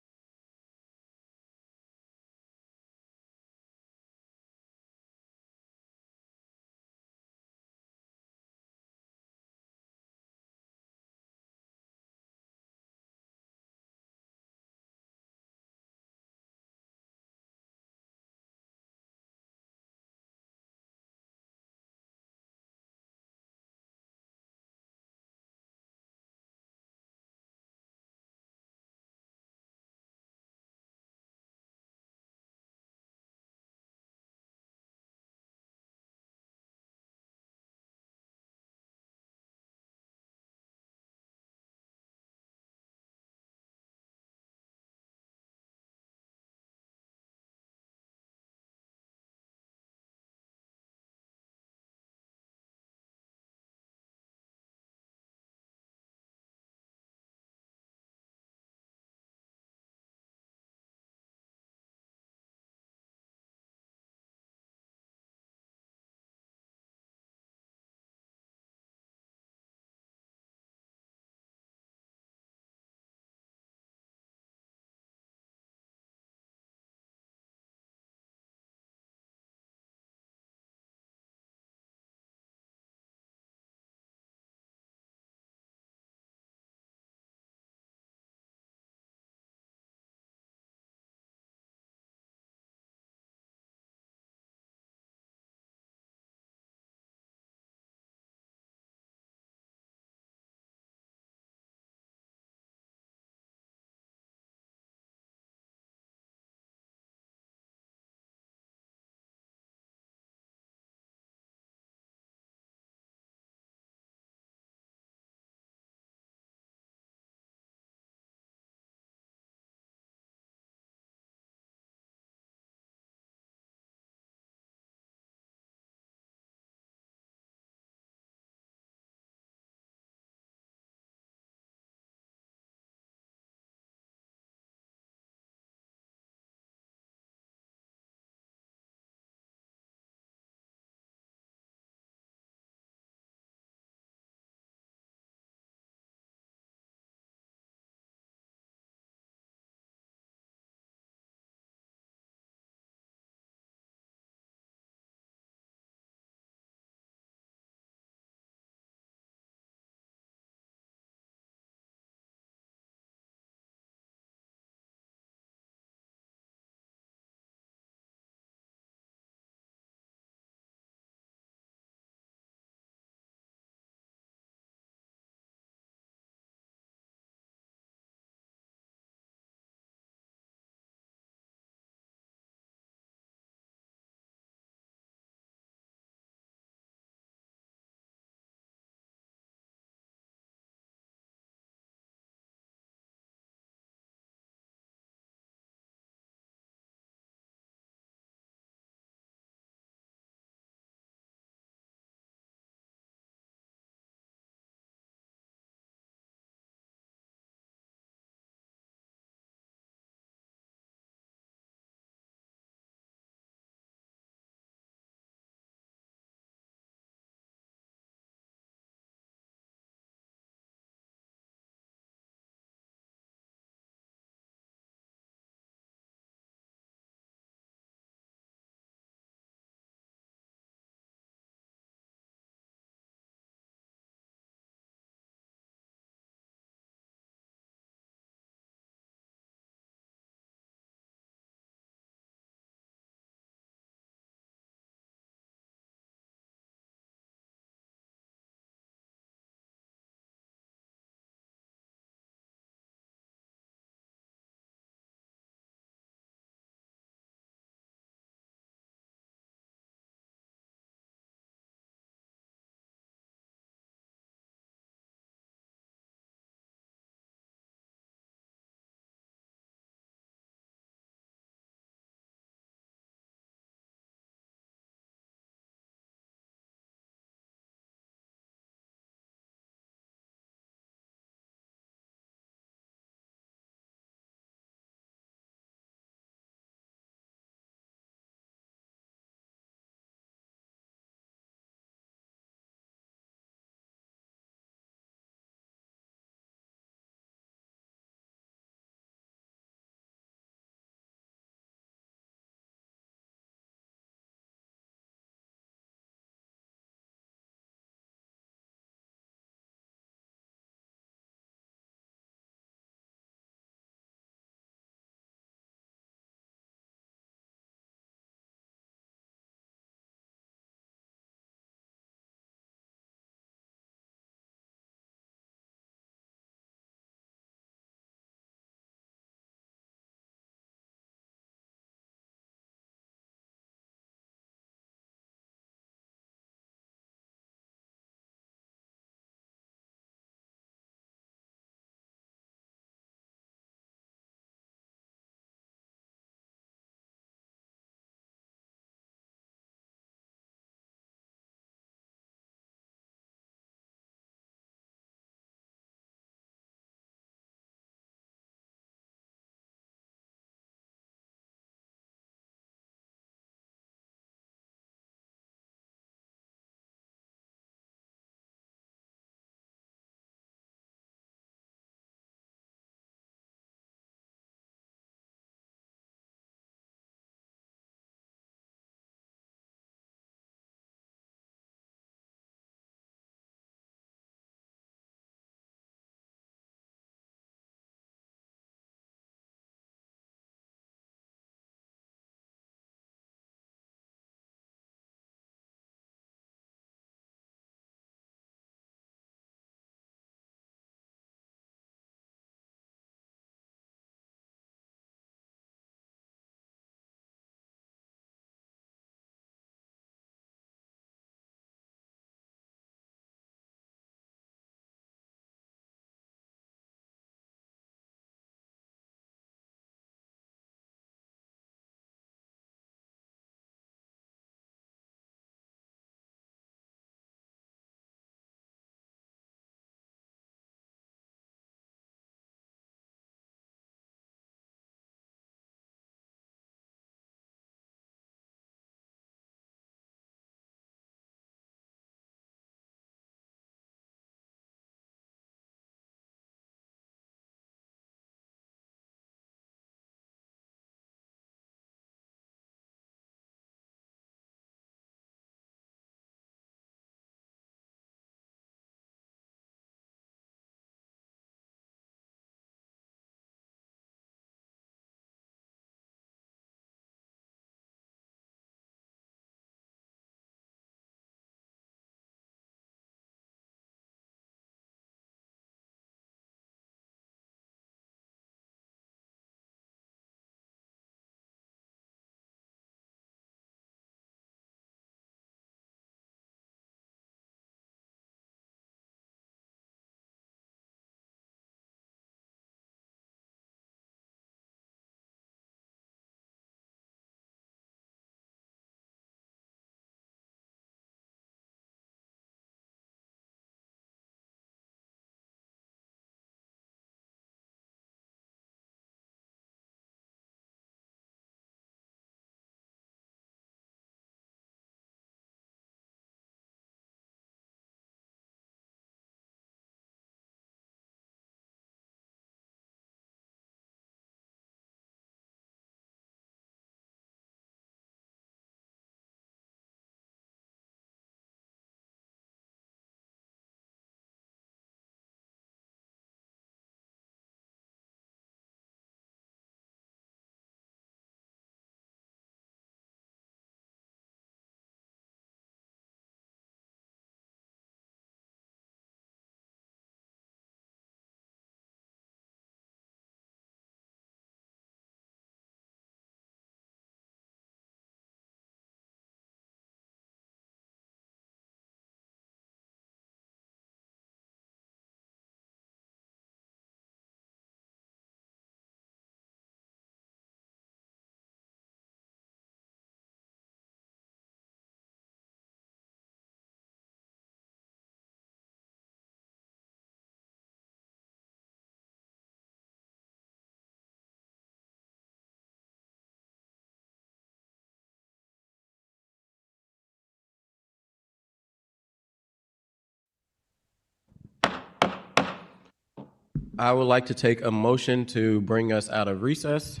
I would like to take a motion to bring us out of recess.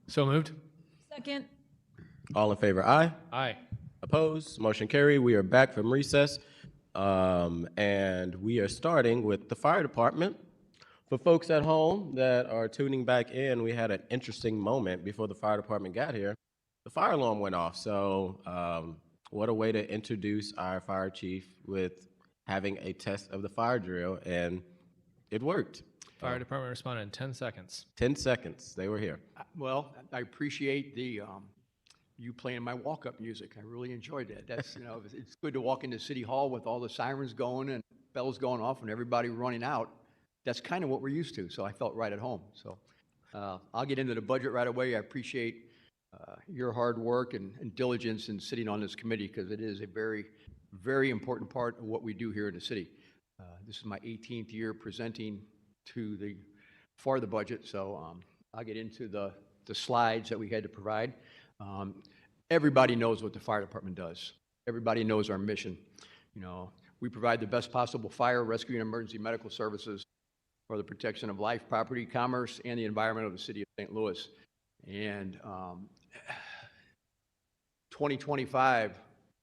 So moved. Second. All in favor, aye. Aye. Opposed? Motion carried. We are back from recess. And we are starting with the fire department. For folks at home that are tuning back in, we had an interesting moment before the fire department got here. The fire alarm went off. So what a way to introduce our fire chief with having a test of the fire drill, and it worked. Fire department responded in 10 seconds. 10 seconds, they were here. Well, I appreciate the, you playing my walk-up music. I really enjoyed that. That's, you know, it's good to walk into City Hall with all the sirens going and bells going off and everybody running out. That's kind of what we're used to, so I felt right at home. So I'll get into the budget right away. I appreciate your hard work and diligence in sitting on this committee, because it is a very, very important part of what we do here in the city. This is my 18th year presenting for the budget, so I'll get into the slides that we had to provide. Everybody knows what the fire department does. Everybody knows our mission. You know, we provide the best possible fire, rescue, and emergency medical services for the protection of life, property, commerce, and the environment of the city of St. Louis. And 2025,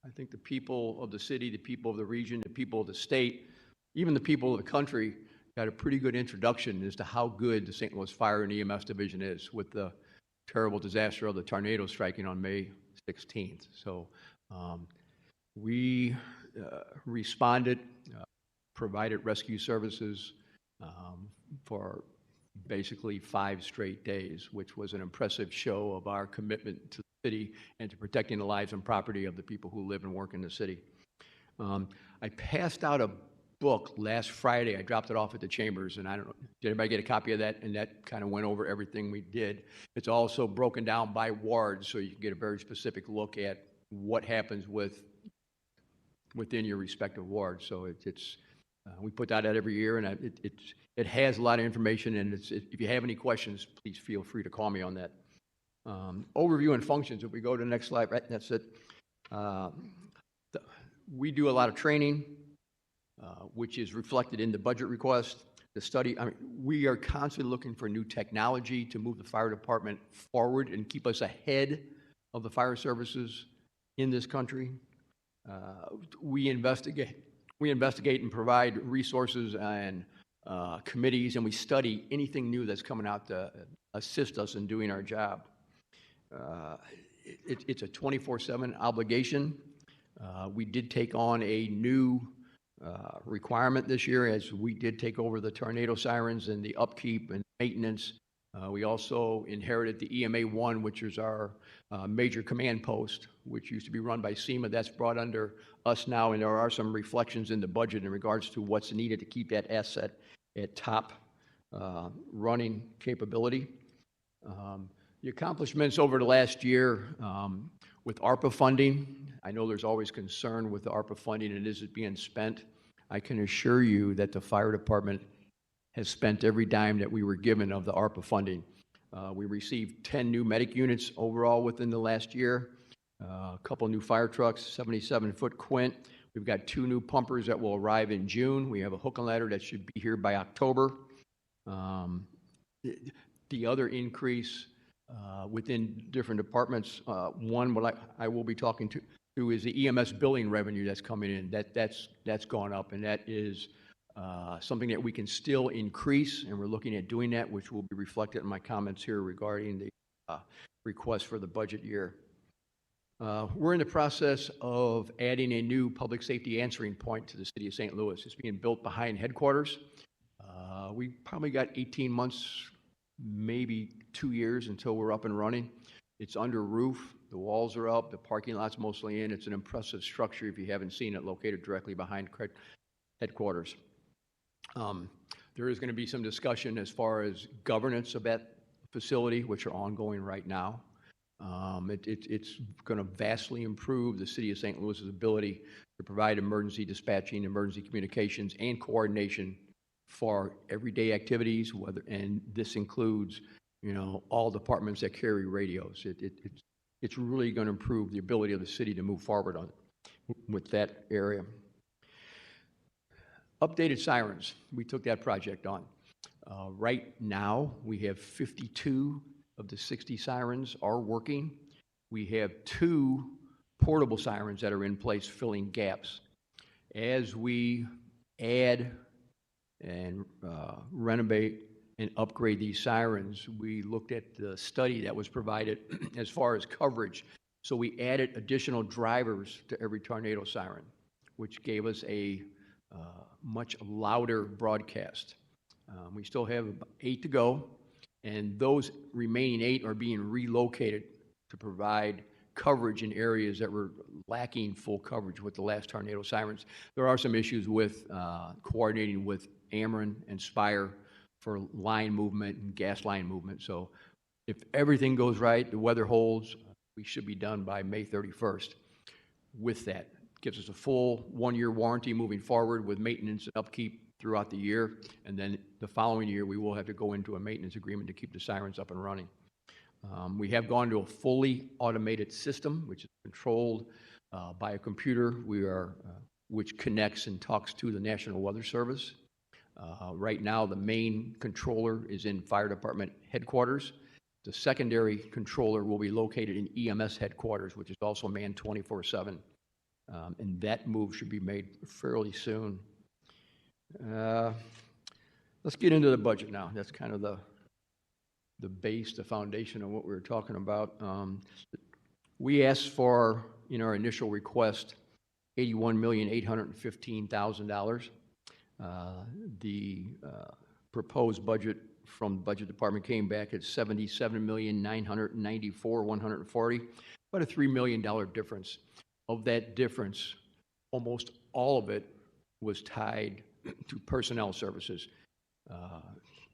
I think the people of the city, the people of the region, the people of the state, even the people of the country got a pretty good introduction as to how good the St. Louis Fire and EMS Division is, with the terrible disaster of the tornado striking on May 16th. So we responded, provided rescue services for basically 5 straight days, which was an impressive show of our commitment to the city and to protecting the lives and property of the people who live and work in the city. I passed out a book last Friday. I dropped it off at the Chambers, and I don't know, did everybody get a copy of that? And that kind of went over everything we did. It's also broken down by wards, so you can get a very specific look at what happens within your respective wards. So we put that out every year, and it has a lot of information, and if you have any questions, please feel free to call me on that. Overview and functions, if we go to the next slide, right, that's it. We do a lot of training, which is reflected in the budget request. The study, I mean, we are constantly looking for new technology to move the fire department forward and keep us ahead of the fire services in this country. We investigate and provide resources and committees, and we study anything new that's coming out to assist us in doing our job. It's a 24/7 obligation. We did take on a new requirement this year, as we did take over the tornado sirens and the upkeep and maintenance. We also inherited the EMA 1, which is our major command post, which used to be run by SEMA. That's brought under us now, and there are some reflections in the budget in regards to what's needed to keep that asset at top running capability. The accomplishments over the last year with ARPA funding, I know there's always concern with the ARPA funding and is it being spent. I can assure you that the fire department has spent every dime that we were given of the ARPA funding. We received 10 new medic units overall within the last year, a couple new fire trucks, 77-foot Quint. We've got 2 new pumpers that will arrive in June. We have a hook and ladder that should be here by October. The other increase within different departments, one what I will be talking to is the EMS billing revenue that's coming in. That's gone up, and that is something that we can still increase, and we're looking at doing that, which will be reflected in my comments here regarding the request for the budget year. We're in the process of adding a new public safety answering point to the city of St. Louis. It's being built behind headquarters. We probably got 18 months, maybe 2 years until we're up and running. It's under roof. The walls are up. The parking lot's mostly in. It's an impressive structure if you haven't seen it, located directly behind headquarters. There is going to be some discussion as far as governance of that facility, which are ongoing right now. It's going to vastly improve the city of St. Louis's ability to provide emergency dispatching, emergency communications, and coordination for everyday activities, and this includes, you know, all departments that carry radios. It's really going to improve the ability of the city to move forward with that area. Updated sirens. We took that project on. Right now, we have 52 of the 60 sirens are working. We have 2 portable sirens that are in place filling gaps. As we add and renovate and upgrade these sirens, we looked at the study that was provided as far as coverage. So we added additional drivers to every tornado siren, which gave us a much louder broadcast. We still have 8 to go, and those remaining 8 are being relocated to provide coverage in areas that were lacking full coverage with the last tornado sirens. There are some issues with coordinating with Ameren and Spire for line movement and gas line movement. So if everything goes right, the weather holds, we should be done by May 31st. With that, gives us a full 1-year warranty moving forward with maintenance and upkeep throughout the year. And then the following year, we will have to go into a maintenance agreement to keep the sirens up and running. We have gone to a fully automated system, which is controlled by a computer. Which connects and talks to the National Weather Service. Right now, the main controller is in Fire Department headquarters. The secondary controller will be located in EMS headquarters, which is also manned 24/7. And that move should be made fairly soon. Let's get into the budget now. That's kind of the base, the foundation of what we were talking about. We asked for, in our initial request, $81,815,000. The proposed budget from the Budget Department came back at $77,994,140, about a $3 million difference. Of that difference, almost all of it was tied to personnel services,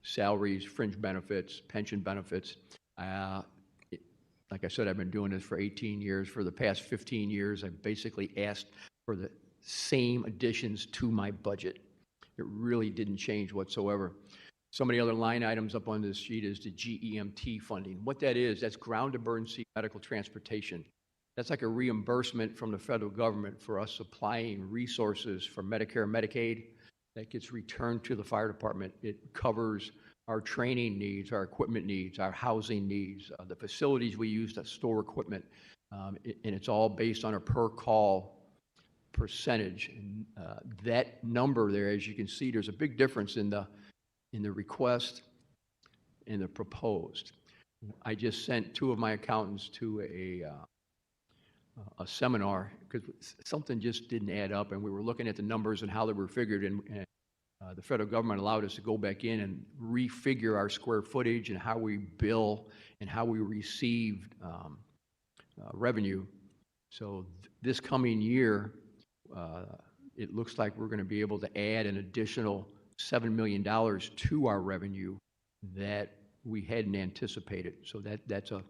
salaries, fringe benefits, pension benefits. Like I said, I've been doing this for 18 years. For the past 15 years, I've basically asked for the same additions to my budget. It really didn't change whatsoever. Some of the other line items up on this sheet is the GEMT funding. What that is, that's ground emergency medical transportation. That's like a reimbursement from the federal government for us supplying resources for Medicare and Medicaid that gets returned to the fire department. It covers our training needs, our equipment needs, our housing needs, the facilities we use to store equipment, and it's all based on a per call percentage. And, that number there, as you can see, there's a big difference in the request and the proposed. I just sent 2 of my accountants to a seminar because something just didn't add up, and we were looking at the numbers and how they were figured, and the federal government allowed us to go back in and refigure our square footage and how we bill and how we received revenue. So this coming year, it looks like we're going to be able to add an additional $7 million to our revenue that we hadn't anticipated. So that's a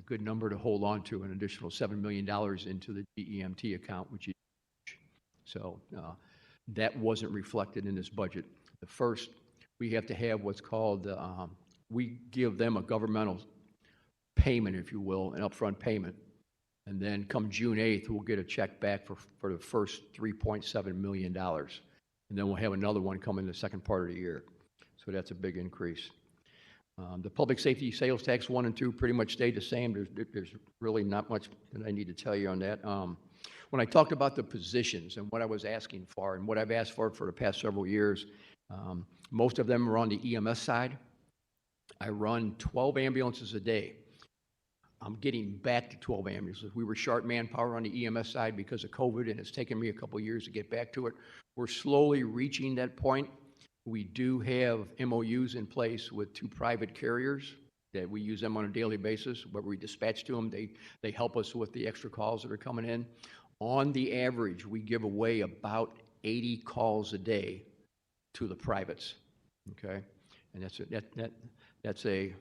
good number to hold on to, an additional $7 million into the GEMT account, which is huge. So that wasn't reflected in this budget. The first, we have to have what's called, we give them a governmental payment, if you will, an upfront payment. And then come June 8th, we'll get a check back for the first $3.7 million. And then we'll have another one come in the second part of the year. So that's a big increase. The public safety sales tax 1 and 2 pretty much stayed the same. There's really not much that I need to tell you on that. When I talked about the positions and what I was asking for and what I've asked for the past several years, most of them are on the EMS side. I run 12 ambulances a day. I'm getting back to 12 ambulances. We were short manpower on the EMS side because of COVID, and it's taken me a couple of years to get back to it. We're slowly reaching that point. We do have MOUs in place with 2 private carriers that we use them on a daily basis, but we dispatch to them. They help us with the extra calls that are coming in. On the average, we give away about 80 calls a day to the privates, okay? And that's a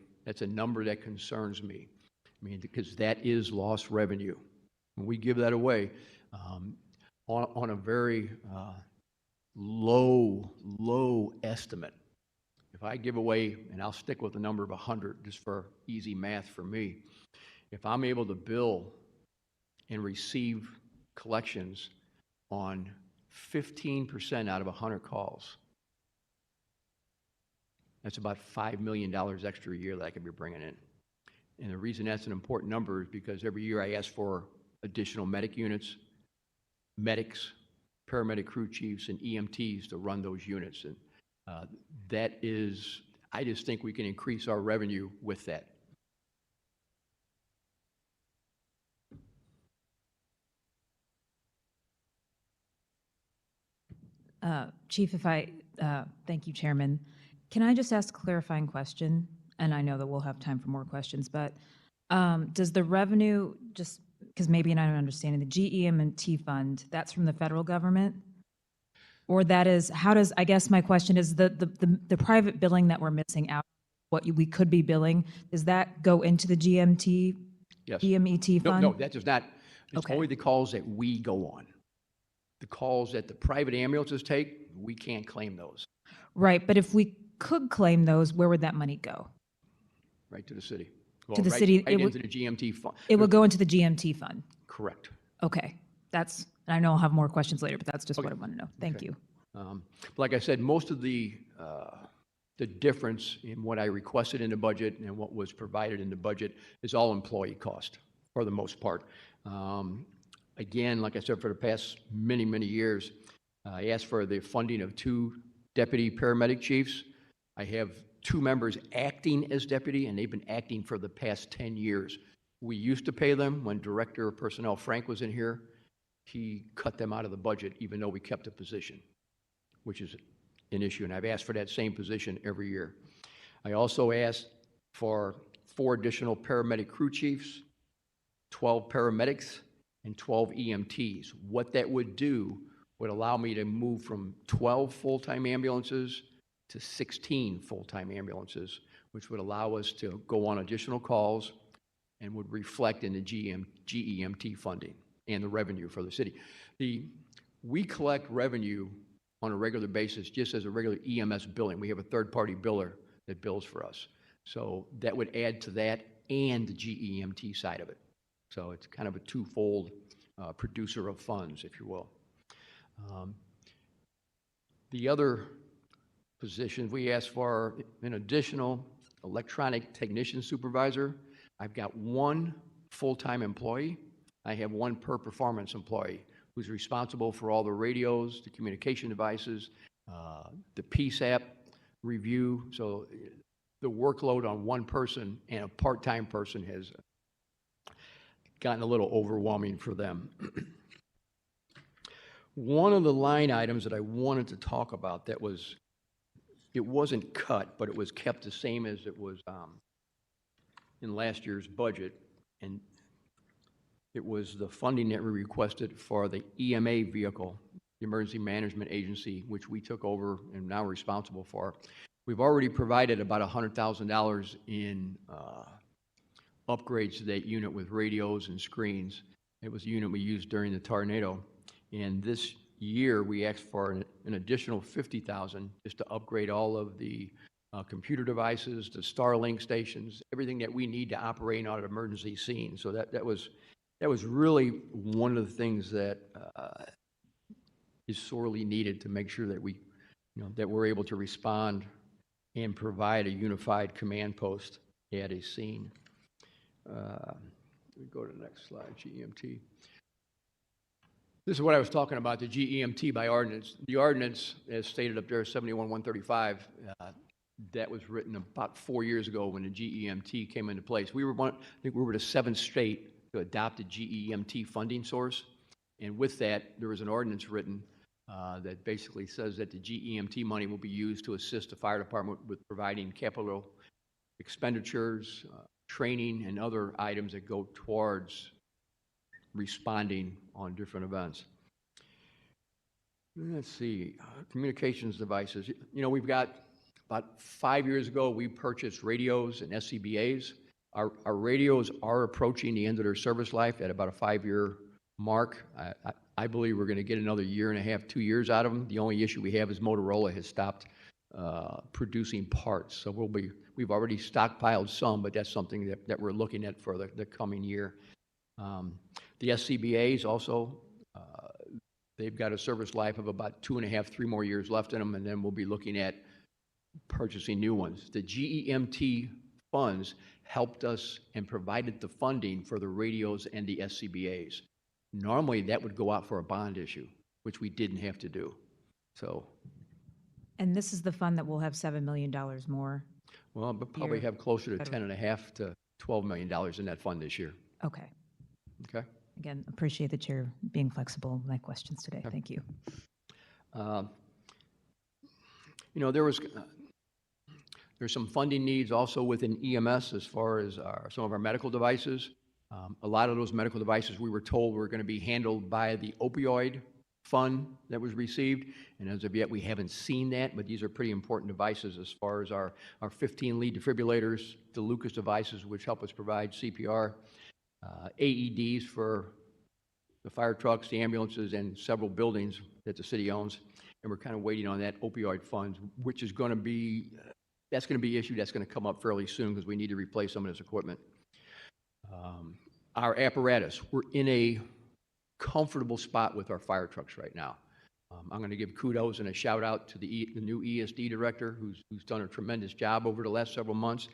number that concerns me. I mean, because that is lost revenue. When we give that away on a very low estimate. If I give away, and I'll stick with the number of 100 just for easy math for me, if I'm able to bill and receive collections on 15% out of 100 calls, That's about $5 million extra a year that I could be bringing in. And the reason that's an important number is because every year I ask for additional medic units, medics, paramedic crew chiefs, and EMTs to run those units. And that is, I just think we can increase our revenue with that. Chief, thank you, Chairman. Can I just ask a clarifying question? And I know that we'll have time for more questions, but does the revenue, just because maybe I'm not understanding, the GEM&T fund, that's from the federal government? Or that is, how does, I guess my question is, the private billing that we're missing out, what we could be billing, does that go into the Yes. GEM&T fund? No, that does not. It's Okay. only the calls that we go on. The calls that the private ambulances take, we can't claim those. Right, but if we could claim those, where would that money go? Right to the city. To the right- city, Right it would- into the GMT fund. It would go into the GMT fund. Correct. Okay, I know I'll have more questions later, but that's just what Okay. I want to know. Thank Okay. you. Like I said, most of the difference in what I requested in the budget and what was provided in the budget is all employee cost, for the most part. Again, like I said, for the past many, many years, I asked for the funding of 2 deputy paramedic chiefs. I have 2 members acting as deputy, and they've been acting for the past 10 years. We used to pay them when Director of Personnel Frank was in here. He cut them out of the budget, even though we kept the position, which is an issue, and I've asked for that same position every year. I also asked for 4 additional paramedic crew chiefs, 12 paramedics, and 12 EMTs. What that would do would allow me to move from 12 full-time ambulances to 16 full-time ambulances, which would allow us to go on additional calls and would reflect in the GEMT funding and the revenue for the city. We collect revenue on a regular basis, just as a regular EMS billing. We have a third-party biller that bills for us. So that would add to that and the GEMT side of it. So it's kind of a twofold producer of funds, if you will. The other positions, we asked for an additional electronic technician supervisor. I've got 1 full-time employee. I have 1 per performance employee who's responsible for all the radios, the communication devices, the PSAP review. So the workload on 1 person and a part-time person has gotten a little overwhelming for them. One of the line items that I wanted to talk about that it wasn't cut, but it was kept the same as it was in last year's budget, and it was the funding that we requested for the EMA vehicle, the Emergency Management Agency, which we took over and now responsible for. We've already provided about $100,000 in upgrades to that unit with radios and screens. It was a unit we used during the tornado. And this year, we asked for an additional $50,000 just to upgrade all of the computer devices, the Starlink stations, everything that we need to operate on an emergency scene. So that was really one of the things that is sorely needed to make sure that that we're able to respond and provide a unified command post at a scene. We go to the next slide, GEMT. This is what I was talking about, the GEMT by ordinance. The ordinance, as stated up there, 71-135, that was written about 4 years ago when the GEMT came into place. I think we were the 7th state to adopt a GEMT funding source. And with that, there was an ordinance written that basically says that the GEMT money will be used to assist the fire department with providing capital expenditures, training, and other items that go towards responding on different events. Let's see, communications devices. We've got about 5 years ago, we purchased radios and SCBAs. Our radios are approaching the end of their service life at about a 5-year mark. I believe we're going to get another 1.5, 2 years out of them. The only issue we have is Motorola has stopped producing parts. So we've already stockpiled some, but that's something that we're looking at for the coming year. The SCBAs also, they've got a service life of about 2.5, 3 more years left in them, and then we'll be looking at purchasing new ones. The GEMT funds helped us and provided the funding for the radios and the SCBA's. Normally, that would go out for a bond issue, which we didn't have to do. So, And this is the fund that will have $7 million more? well, but probably Year. have closer to Federal. $10.5 to $12 million in that fund this year. Okay. Okay? Again, appreciate the chair being flexible with my questions today. Thank you. You know, there's some funding needs also within EMS as far as some of our medical devices. A lot of those medical devices we were told were going to be handled by the opioid fund that was received, and as of yet we haven't seen that, but these are pretty important devices as far as our 15 lead defibrillators, the Lucas devices which help us provide CPR, AEDs for the fire trucks, the ambulances, and several buildings that the city owns, and we're kind of waiting on that opioid fund, which is going to be, that's going to be an issue that's going to come up fairly soon because we need to replace some of this equipment. Our apparatus, we're in a comfortable spot with our fire trucks right now. I'm going to give kudos and a shout out to the new ESD director who's done a tremendous job over the last several months.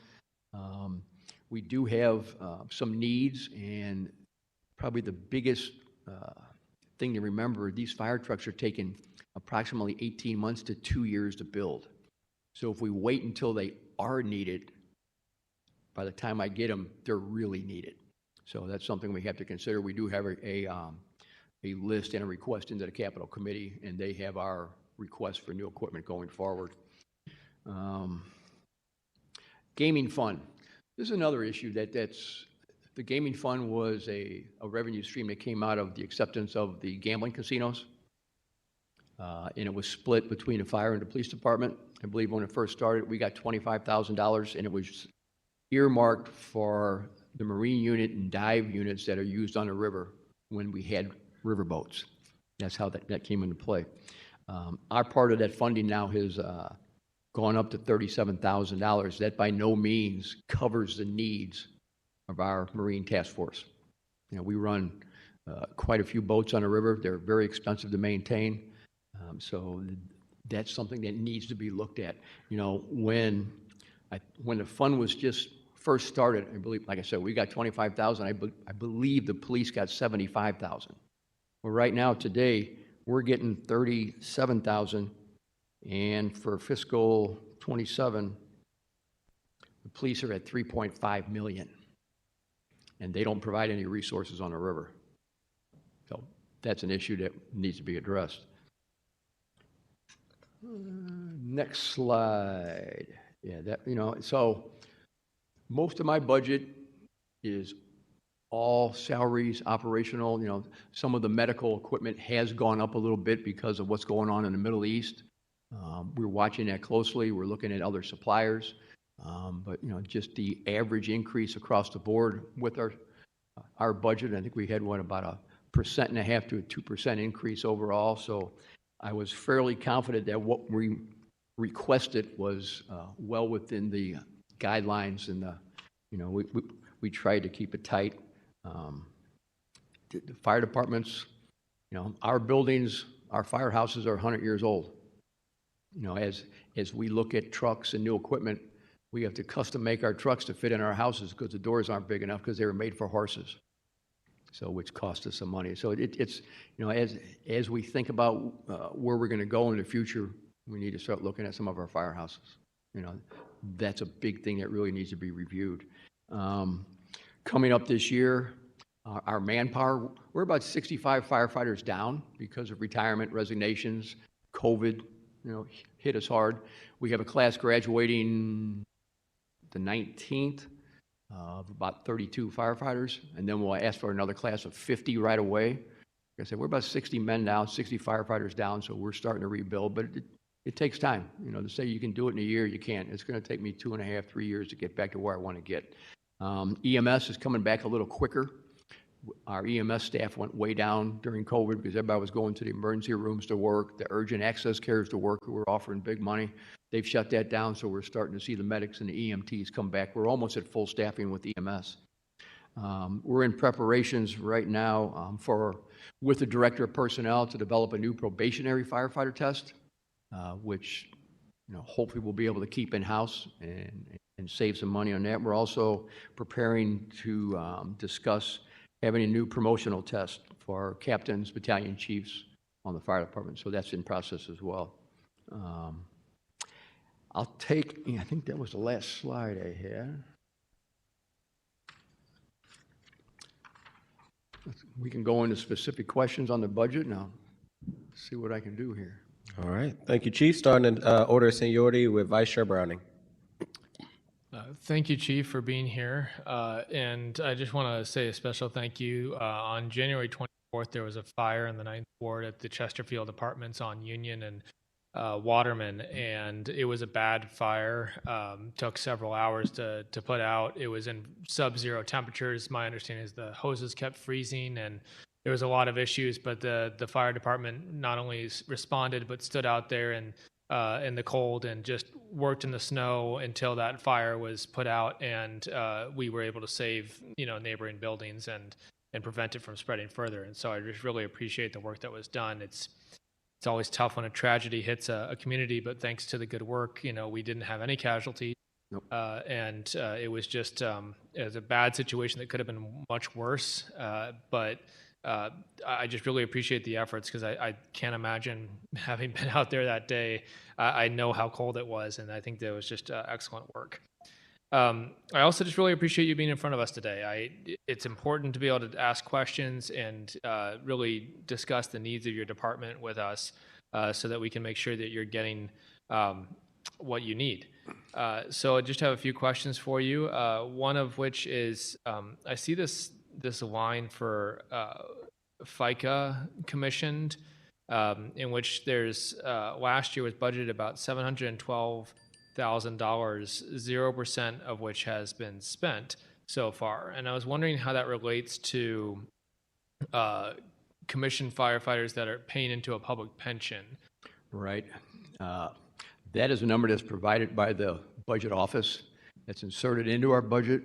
We do have some needs, and probably the biggest thing to remember, these fire trucks are taking approximately 18 months to 2 years to build. So if we wait until they are needed, by the time I get them, they're really needed. So that's something we have to consider. We do have a list and a request into the Capital Committee, and they have our request for new equipment going forward. Gaming fund. This is another issue that's, the gaming fund was a revenue stream that came out of the acceptance of the gambling casinos. And it was split between the fire and the police department. I believe when it first started, we got $25,000, and it was earmarked for the marine unit and dive units that are used on the river when we had river boats. That's how that came into play. Our part of that funding now has gone up to $37,000. That by no means covers the needs of our Marine Task Force. You know, we run quite a few boats on the river. They're very expensive to maintain. So that's something that needs to be looked at. You know, when the fund was just first started, I believe, like I said, we got 25,000. I believe the police got 75,000. Well, right now, today, we're getting 37,000, and for fiscal 27, the police are at 3.5 million, and they don't provide any resources on the river. So that's an issue that needs to be addressed. Next slide. Yeah, that, you know, so most of my budget is all salaries, operational. You know, some of the medical equipment has gone up a little bit because of what's going on in the Middle East. We're watching that closely. We're looking at other suppliers. But, you know, just the average increase across the board with our budget, I think we had about 1.5% to a 2% increase overall. So I was fairly confident that what we requested was well within the guidelines, and you know, we tried to keep it tight. The fire departments, you know, our buildings, our firehouses are 100 years old. You know, as we look at trucks and new equipment, we have to custom make our trucks to fit in our houses because the doors aren't big enough because they were made for horses. So which cost us some money. So it's, you know, as we think about where we're going to go in the future, we need to start looking at some of our firehouses. You know, that's a big thing that really needs to be reviewed. Coming up this year, our manpower, we're about 65 firefighters down because of retirement, resignations, COVID, you know, hit us hard. We have a class graduating the 19th of about 32 firefighters, and then we'll ask for another class of 50 right away. Like I said, we're about 60 men down, 60 firefighters down, so we're starting to rebuild, but it takes time. You know, to say you can do it in a year, you can't. It's going to take me 2.5, 3 years to get back to where I want to get. EMS is coming back a little quicker. Our EMS staff went way down during COVID because everybody was going to the emergency rooms to work, the urgent access cares to work, who were offering big money. They've shut that down, so we're starting to see the medics and the EMTs come back. We're almost at full staffing with EMS. We're in preparations right now with the Director of Personnel to develop a new probationary firefighter test, which hopefully we'll be able to keep in-house and save some money on that. We're also preparing to discuss having a new promotional test for our captains, battalion chiefs on the fire department. So that's in process as well. I think that was the last slide I had. We can go into specific questions on the budget now. See what I can do here. All right. Thank you, Chief. Starting in order of seniority with Vice Chair Browning. Thank you, Chief, for being here. And I just want to say a special thank you. On January 24th, there was a fire in the 9th Ward at the Chesterfield Apartments on Union and Waterman, and it was a bad fire. Took several hours to put out. It was in sub-zero temperatures. My understanding is the hoses kept freezing, and there was a lot of issues. But the fire department not only responded but stood out there and in the cold and just worked in the snow until that fire was put out, and we were able to save neighboring buildings and prevent it from spreading further. And so I just really appreciate the work that was done. It's always tough when a tragedy hits a community, but thanks to the good work, we didn't have any casualties. Nope. And it was just it was a bad situation that could have been much worse. But I just really appreciate the efforts, because I can't imagine having been out there that day. I know how cold it was, and I think that was just excellent work. I also just really appreciate you being in front of us today. It's important to be able to ask questions and really discuss the needs of your department with us, so that we can make sure that you're getting what you need. So I just have a few questions for you. One of which is, I see this line for FICA commissioned, in which there's last year was budgeted about $712,000, 0% of which has been spent so far. And I was wondering how that relates to commissioned firefighters that are paying into a public pension. Right. That is a number that's provided by the budget office that's inserted into our budget.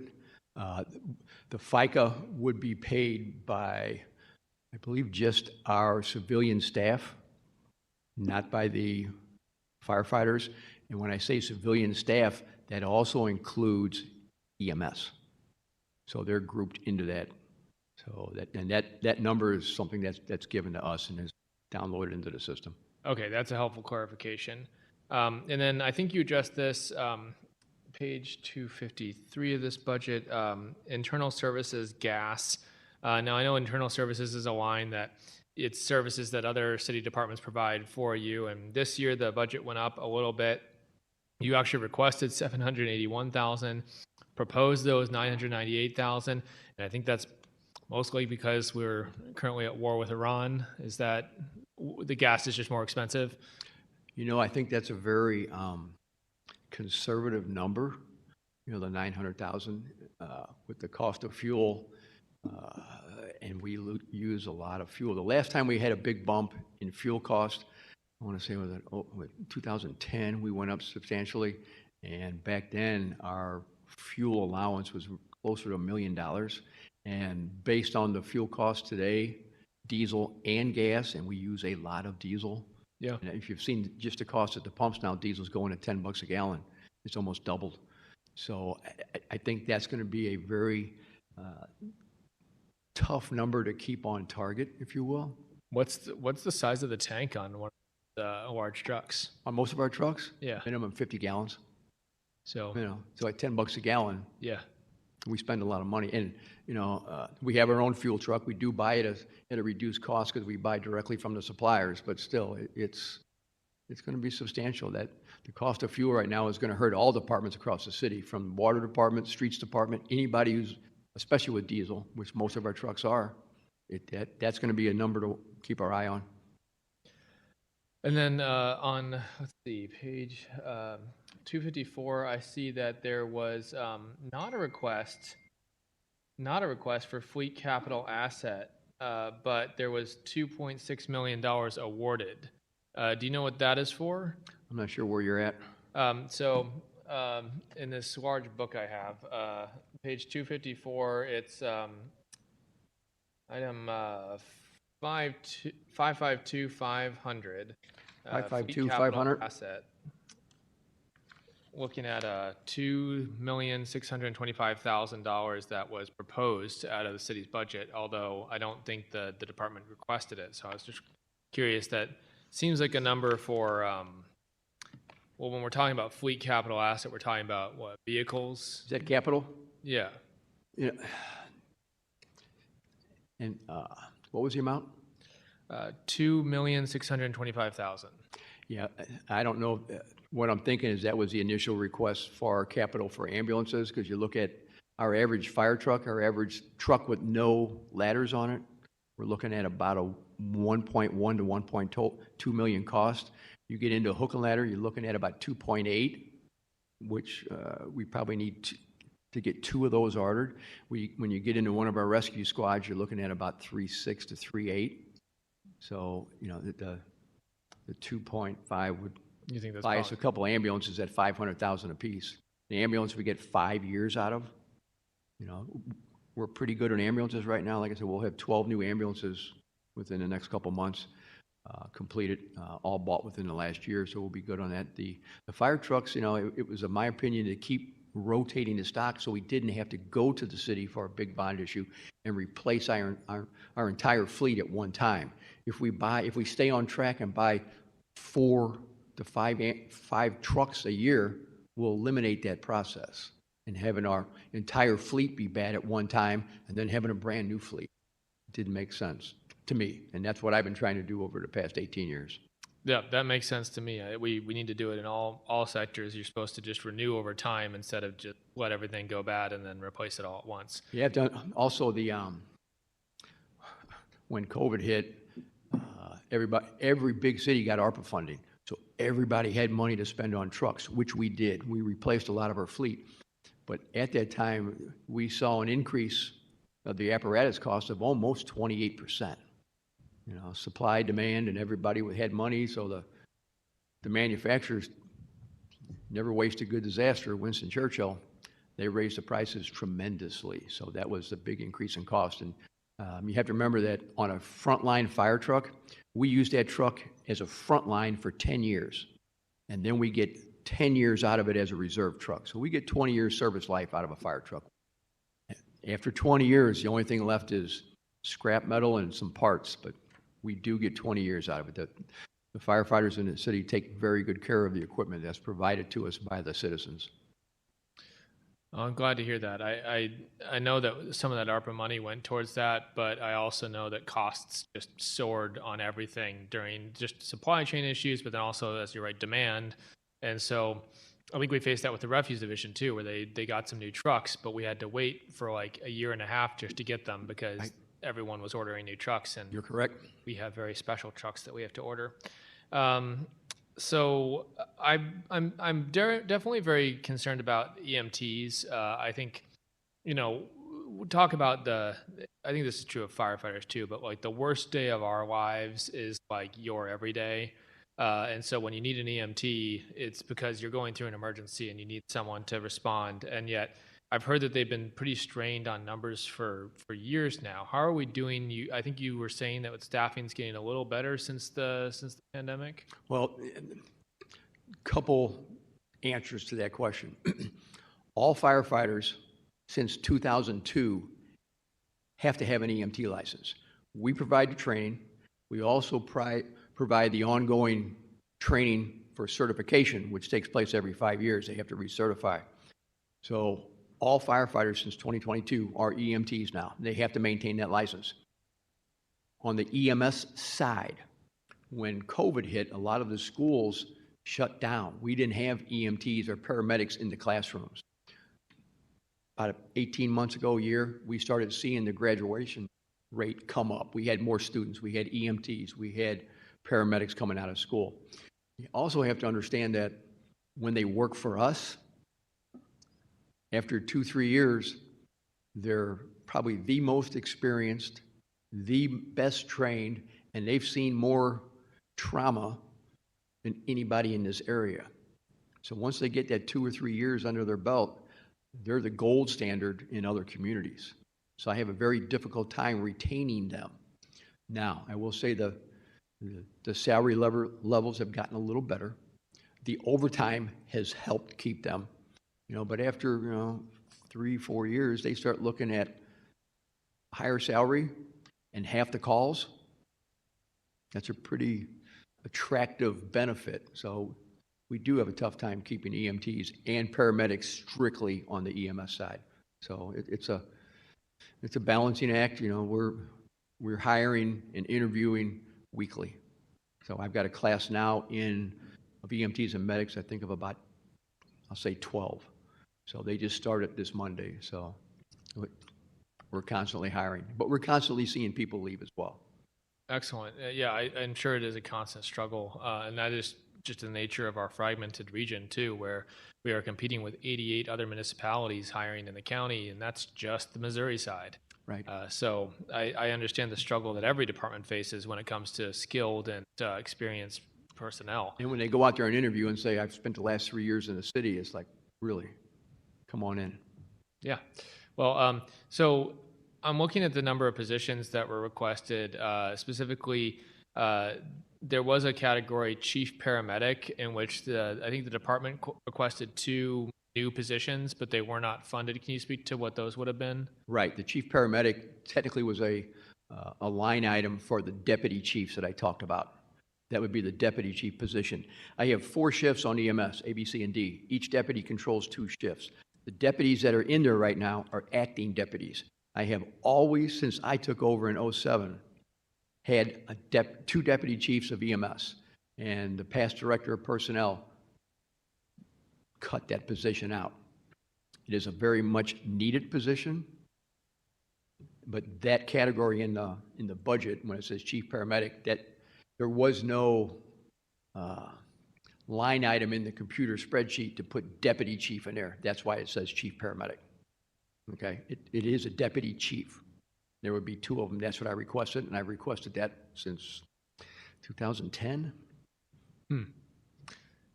The FICA would be paid by, I believe, just our civilian staff, not by the firefighters. And when I say civilian staff, that also includes EMS. So they're grouped into that. So that number is something that's given to us and is downloaded into the system. Okay, that's a helpful clarification. And then I think you addressed this, page 253 of this budget, internal services gas. Now I know internal services is a line that it's services that other city departments provide for you. And this year the budget went up a little bit. You actually requested $781,000, proposed those $998,000, and I think that's mostly because we're currently at war with Iran. Is that the gas is just more expensive? I think that's a very conservative number. The 900,000 with the cost of fuel, and we use a lot of fuel. The last time we had a big bump in fuel cost, I want to say was 2010, we went up substantially, and back then our fuel allowance was closer to $1 million. And based on the fuel cost today, diesel and gas, and we use a lot of diesel. Yeah. And if you've seen just the cost at the pumps now, diesel's going at $10 a gallon. It's almost doubled. So I think that's going to be a very tough number to keep on target, if you will. What's the size of the tank on one of the large trucks? On most of our trucks, Yeah. minimum 50 gallons. So So at $10 a gallon, yeah. we spend a lot of money. And we have our own fuel truck. We do buy it at a reduced cost because we buy directly from the suppliers. But still, it's going to be substantial. That the cost of fuel right now is going to hurt all departments across the city, from water department, streets department, anybody who's, especially with diesel, which most of our trucks are. That's going to be a number to keep our eye on. And then on, let's see, page 254, I see that there was not a request for fleet capital asset, but there was $2.6 million awarded. Do you know what that is for? I'm not sure where you're at. In this large book I have, page 254, it's item 552-500. 552-500? Asset. looking at $2,625,000 that was proposed out of the city's budget, although I don't think the department requested it. So I was just curious, that seems like a number for, well, when we're talking about fleet capital asset, we're talking about what, vehicles? Is that capital? Yeah. Yeah. And what was the amount? $2,625,000. Yeah, I don't know. What I'm thinking is that was the initial request for capital for ambulances, because you look at our average fire truck, our average truck with no ladders on it, we're looking at about a 1.1 to 1.2 million cost. You get into a hook and ladder, you're looking at about 2.8, which we probably need to get 2 of those ordered. When you get into one of our rescue squads, you're looking at about 3.6 to 3.8. So, you know, the 2.5 would You think that's buy us a possible? couple ambulances at 500,000 apiece. The ambulance we get 5 years out of. You know, we're pretty good on ambulances right now. Like I said, we'll have 12 new ambulances within the next couple months, completed, all bought within the last year, so we'll be good on that. The fire trucks, you know, it was, in my opinion, to keep rotating the stock so we didn't have to go to the city for a big bond issue and replace our entire fleet at one time. If we stay on track and buy 4 to 5 trucks a year, we'll eliminate that process and having our entire fleet be bad at one time and then having a brand new fleet. Didn't make sense to me, and that's what I've been trying to do over the past 18 years. Yeah, that makes sense to me. We need to do it in all sectors. You're supposed to just renew over time instead of just let everything go bad and then replace it all at once. You have to also when COVID hit, every big city got ARPA funding, so everybody had money to spend on trucks, which we did. We replaced a lot of our fleet, but at that time we saw an increase of the apparatus cost of almost 28%. You know, supply, demand, and everybody had money, so the manufacturers never waste a good disaster. Winston Churchill, they raised the prices tremendously, so that was a big increase in cost. And you have to remember that on a frontline fire truck, we use that truck as a frontline for 10 years, and then we get 10 years out of it as a reserve truck. So we get 20 years service life out of a fire truck. After 20 years, the only thing left is scrap metal and some parts, but we do get 20 years out of it. The firefighters in the city take very good care of the equipment that's provided to us by the citizens. Oh, I'm glad to hear that. I know that some of that ARPA money went towards that, but I also know that costs just soared on everything during just supply chain issues, but then also, as you're right, demand. And so I think we faced that with the refuse division too, where they got some new trucks, but we had to wait for like a year and a half just to get them because everyone was ordering new trucks, and You're correct. we have very special trucks that we have to order. So I'm definitely very concerned about EMTs. I think, you know, we talk about I think this is true of firefighters too, but like the worst day of our lives is like your everyday. And so when you need an EMT, it's because you're going through an emergency and you need someone to respond. And yet I've heard that they've been pretty strained on numbers for years now. How are we doing? I think you were saying that with staffing's getting a little better since the pandemic. Well, a couple answers to that question. All firefighters since 2002 have to have an EMT license. We provide the training. We also provide the ongoing training for certification, which takes place every 5 years. They have to recertify. So all firefighters since 2022 are EMTs now. They have to maintain that license. On the EMS side, when COVID hit, a lot of the schools shut down. We didn't have EMTs or paramedics in the classrooms. About 18 months ago, a year, we started seeing the graduation rate come up. We had more students. We had EMTs. We had paramedics coming out of school. You also have to understand that when they work for us, after 2-3 years, they're probably the most experienced, the best trained, and they've seen more trauma than anybody in this area. So once they get that 2 or 3 years under their belt, they're the gold standard in other communities. So I have a very difficult time retaining them. Now, I will say the salary levels have gotten a little better. The overtime has helped keep them, but after, 3, 4 years, they start looking at higher salary and half the calls. That's a pretty attractive benefit. So we do have a tough time keeping EMTs and paramedics strictly on the EMS side. So it's a balancing act. We're hiring and interviewing weekly. So I've got a class now of EMTs and medics, I think of about, I'll say 12. So they just started this Monday. So we're constantly hiring, but we're constantly seeing people leave as well. Excellent. Yeah, I'm sure it is a constant struggle, and that is just the nature of our fragmented region too, where we are competing with 88 other municipalities hiring in the county, and that's just the Missouri side. Right. So I understand the struggle that every department faces when it comes to skilled and experienced personnel. And when they go out there and interview and say, I've spent the last 3 years in the city, it's like, really, come on in. Yeah. Well, so I'm looking at the number of positions that were requested. Specifically, there was a category chief paramedic in which I think the department requested 2 new positions, but they were not funded. Can you speak to what those would have been? Right. The chief paramedic technically was a line item for the deputy chiefs that I talked about. That would be the deputy chief position. I have 4 shifts on EMS, A, B, C, and D. Each deputy controls 2 shifts. The deputies that are in there right now are acting deputies. I have always, since I took over in 2007, had 2 deputy chiefs of EMS. And the past director of personnel cut that position out. It is a very much needed position, but that category in the budget, when it says chief paramedic, that there was no line item in the computer spreadsheet to put deputy chief in there. That's why it says chief paramedic. Okay, it is a deputy chief. There would be 2 of them. That's what I requested, and I've requested that since 2010.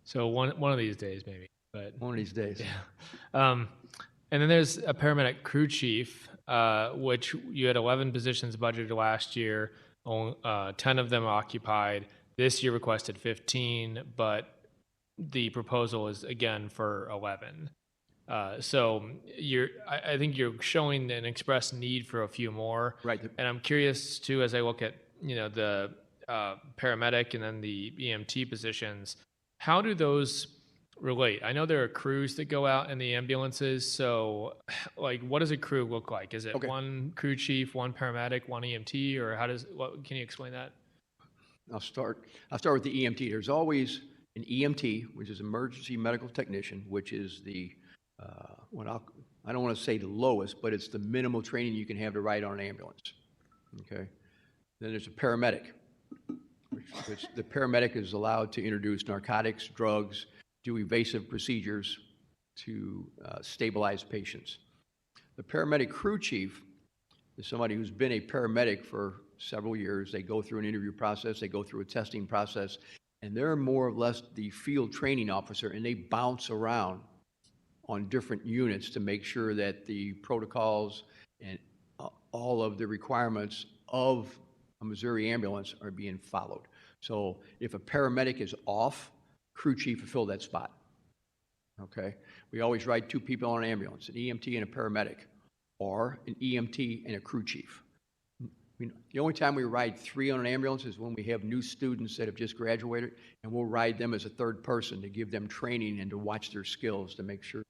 So one of these days, maybe. But one of these days. Yeah. And then there's a paramedic crew chief, which you had 11 positions budgeted last year. 10 of them occupied. This year requested 15, but the proposal is again for 11. So I think you're showing an express need for a few more. Right. And I'm curious too, as I look at the paramedic and then the EMT positions, how do those relate? I know there are crews that go out in the ambulances. So, like, what does a crew look like? Is it one crew chief, one paramedic, one EMT, or can you explain that? I'll start with the EMT. There's always an EMT, which is emergency medical technician, which is the I don't want to say the lowest, but it's the minimal training you can have to ride on an ambulance. Okay. Then there's a paramedic, which the paramedic is allowed to introduce narcotics, drugs, do evasive procedures to stabilize patients. The paramedic crew chief is somebody who's been a paramedic for several years. They go through an interview process, they go through a testing process, and they're more or less the field training officer, and they bounce around on different units to make sure that the protocols and all of the requirements of a Missouri ambulance are being followed. So if a paramedic is off, crew chief will fill that spot. Okay? We always ride 2 people on an ambulance, an EMT and a paramedic, or an EMT and a crew chief. The only time we ride 3 on an ambulance is when we have new students that have just graduated, and we'll ride them as a third person to give them training and to watch their skills to make sure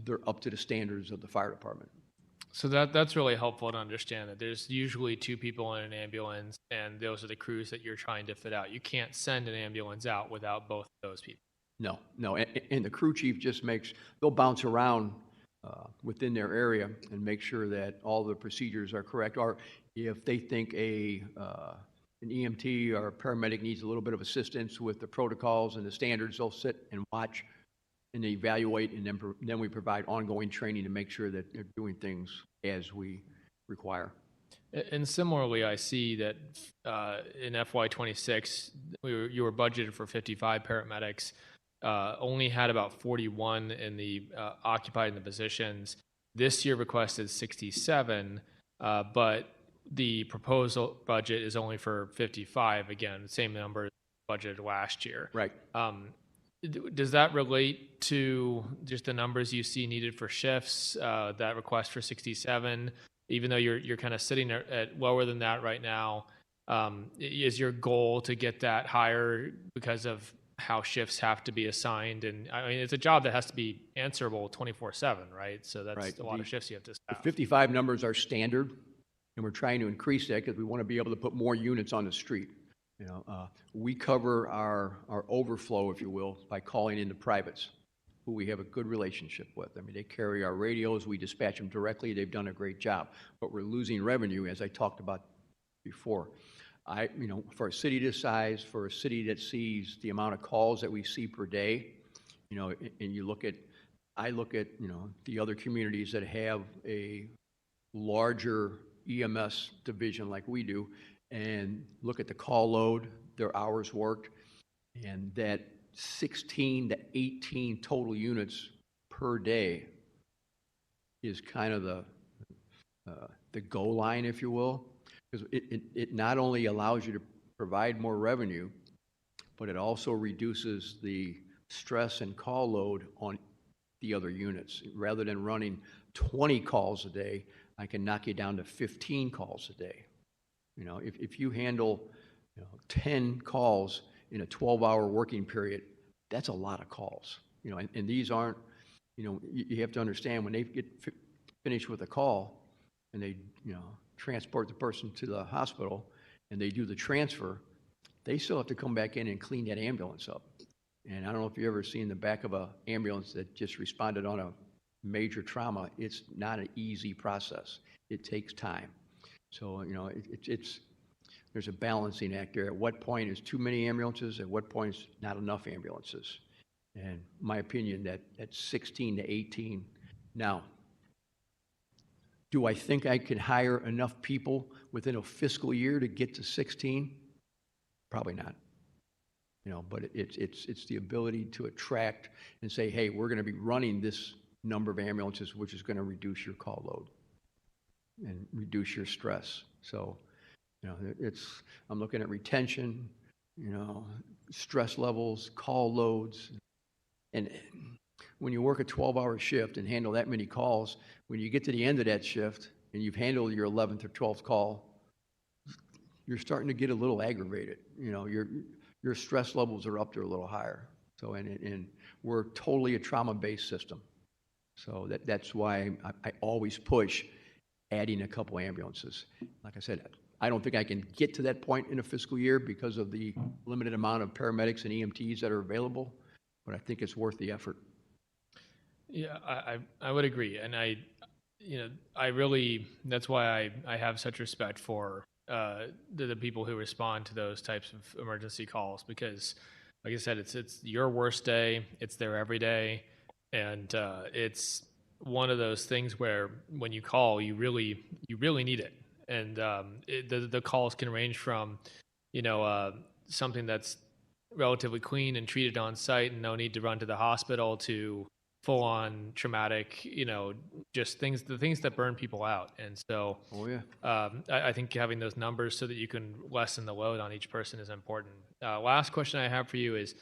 they're up to the standards of the fire department. So that's really helpful to understand that there's usually 2 people in an ambulance, and those are the crews that you're trying to fit out. You can't send an ambulance out without both of those people. No, and the crew chief they'll bounce around within their area and make sure that all the procedures are correct. Or if they think an EMT or a paramedic needs a little bit of assistance with the protocols and the standards, they'll sit and watch and evaluate, and then we provide ongoing training to make sure that they're doing things as we require. And similarly, I see that in FY26, you were budgeted for 55 paramedics, only had about 41 in the occupied in the positions. This year requested 67, but the proposal budget is only for 55. Again, the same number budgeted last year. Right. Does that relate to just the numbers you see needed for shifts, that request for 67? Even though you're kind of sitting at lower than that right now, is your goal to get that higher because of how shifts have to be assigned? And I mean, it's a job that has to be answerable 24/7, right? So that's Right. a lot of shifts you have to The staff. 55 numbers are standard, and we're trying to increase that because we want to be able to put more units on the street. You know, we cover our overflow, if you will, by calling in the privates, who we have a good relationship with. I mean, they carry our radios, we dispatch them directly, they've done a great job. But we're losing revenue, as I talked about before. You know, for a city this size, for a city that sees the amount of calls that we see per day, you know, and I look at, you know, the other communities that have a larger EMS division like we do, and look at the call load, their hours worked, and that 16 to 18 total units per day is kind of the goal line, if you will, because it not only allows you to provide more revenue, but it also reduces the stress and call load on the other units. Rather than running 20 calls a day, I can knock you down to 15 calls a day. You know, if you handle, you know, 10 calls in a 12-hour working period, that's a lot of calls. You know, and these aren't, you know, you have to understand when they get finished with a call and they, you know, transport the person to the hospital and they do the transfer, they still have to come back in and clean that ambulance up. And I don't know if you've ever seen the back of an ambulance that just responded on a major trauma. It's not an easy process. It takes time. So, you know, there's a balancing act there. At what point is too many ambulances? At what point is not enough ambulances? And my opinion, that 16 to 18. Now, do I think I can hire enough people within a fiscal year to get to 16? Probably not. You know, but it's the ability to attract and say, hey, we're going to be running this number of ambulances, which is going to reduce your call load and reduce your stress. So, you know, I'm looking at retention, you know, stress levels, call loads. And when you work a 12-hour shift and handle that many calls, when you get to the end of that shift and you've handled your 11th or 12th call, you're starting to get a little aggravated. You know, your stress levels are up there a little higher. So, and we're totally a trauma-based system. So that's why I always push adding a couple ambulances. Like I said, I don't think I can get to that point in a fiscal year because of the limited amount of paramedics and EMTs that are available, but I think it's worth the effort. Yeah, I would agree. And I really, that's why I have such respect for the people who respond to those types of emergency calls, because like I said, it's your worst day, it's there every day. And it's one of those things where when you call, you really need it. And the calls can range from, you know, something that's relatively clean and treated on site and no need to run to the hospital, to full on traumatic, you know, just the things that burn people out. And so, I think having those numbers so that you can lessen the load on each person is important. Last question I have for you is,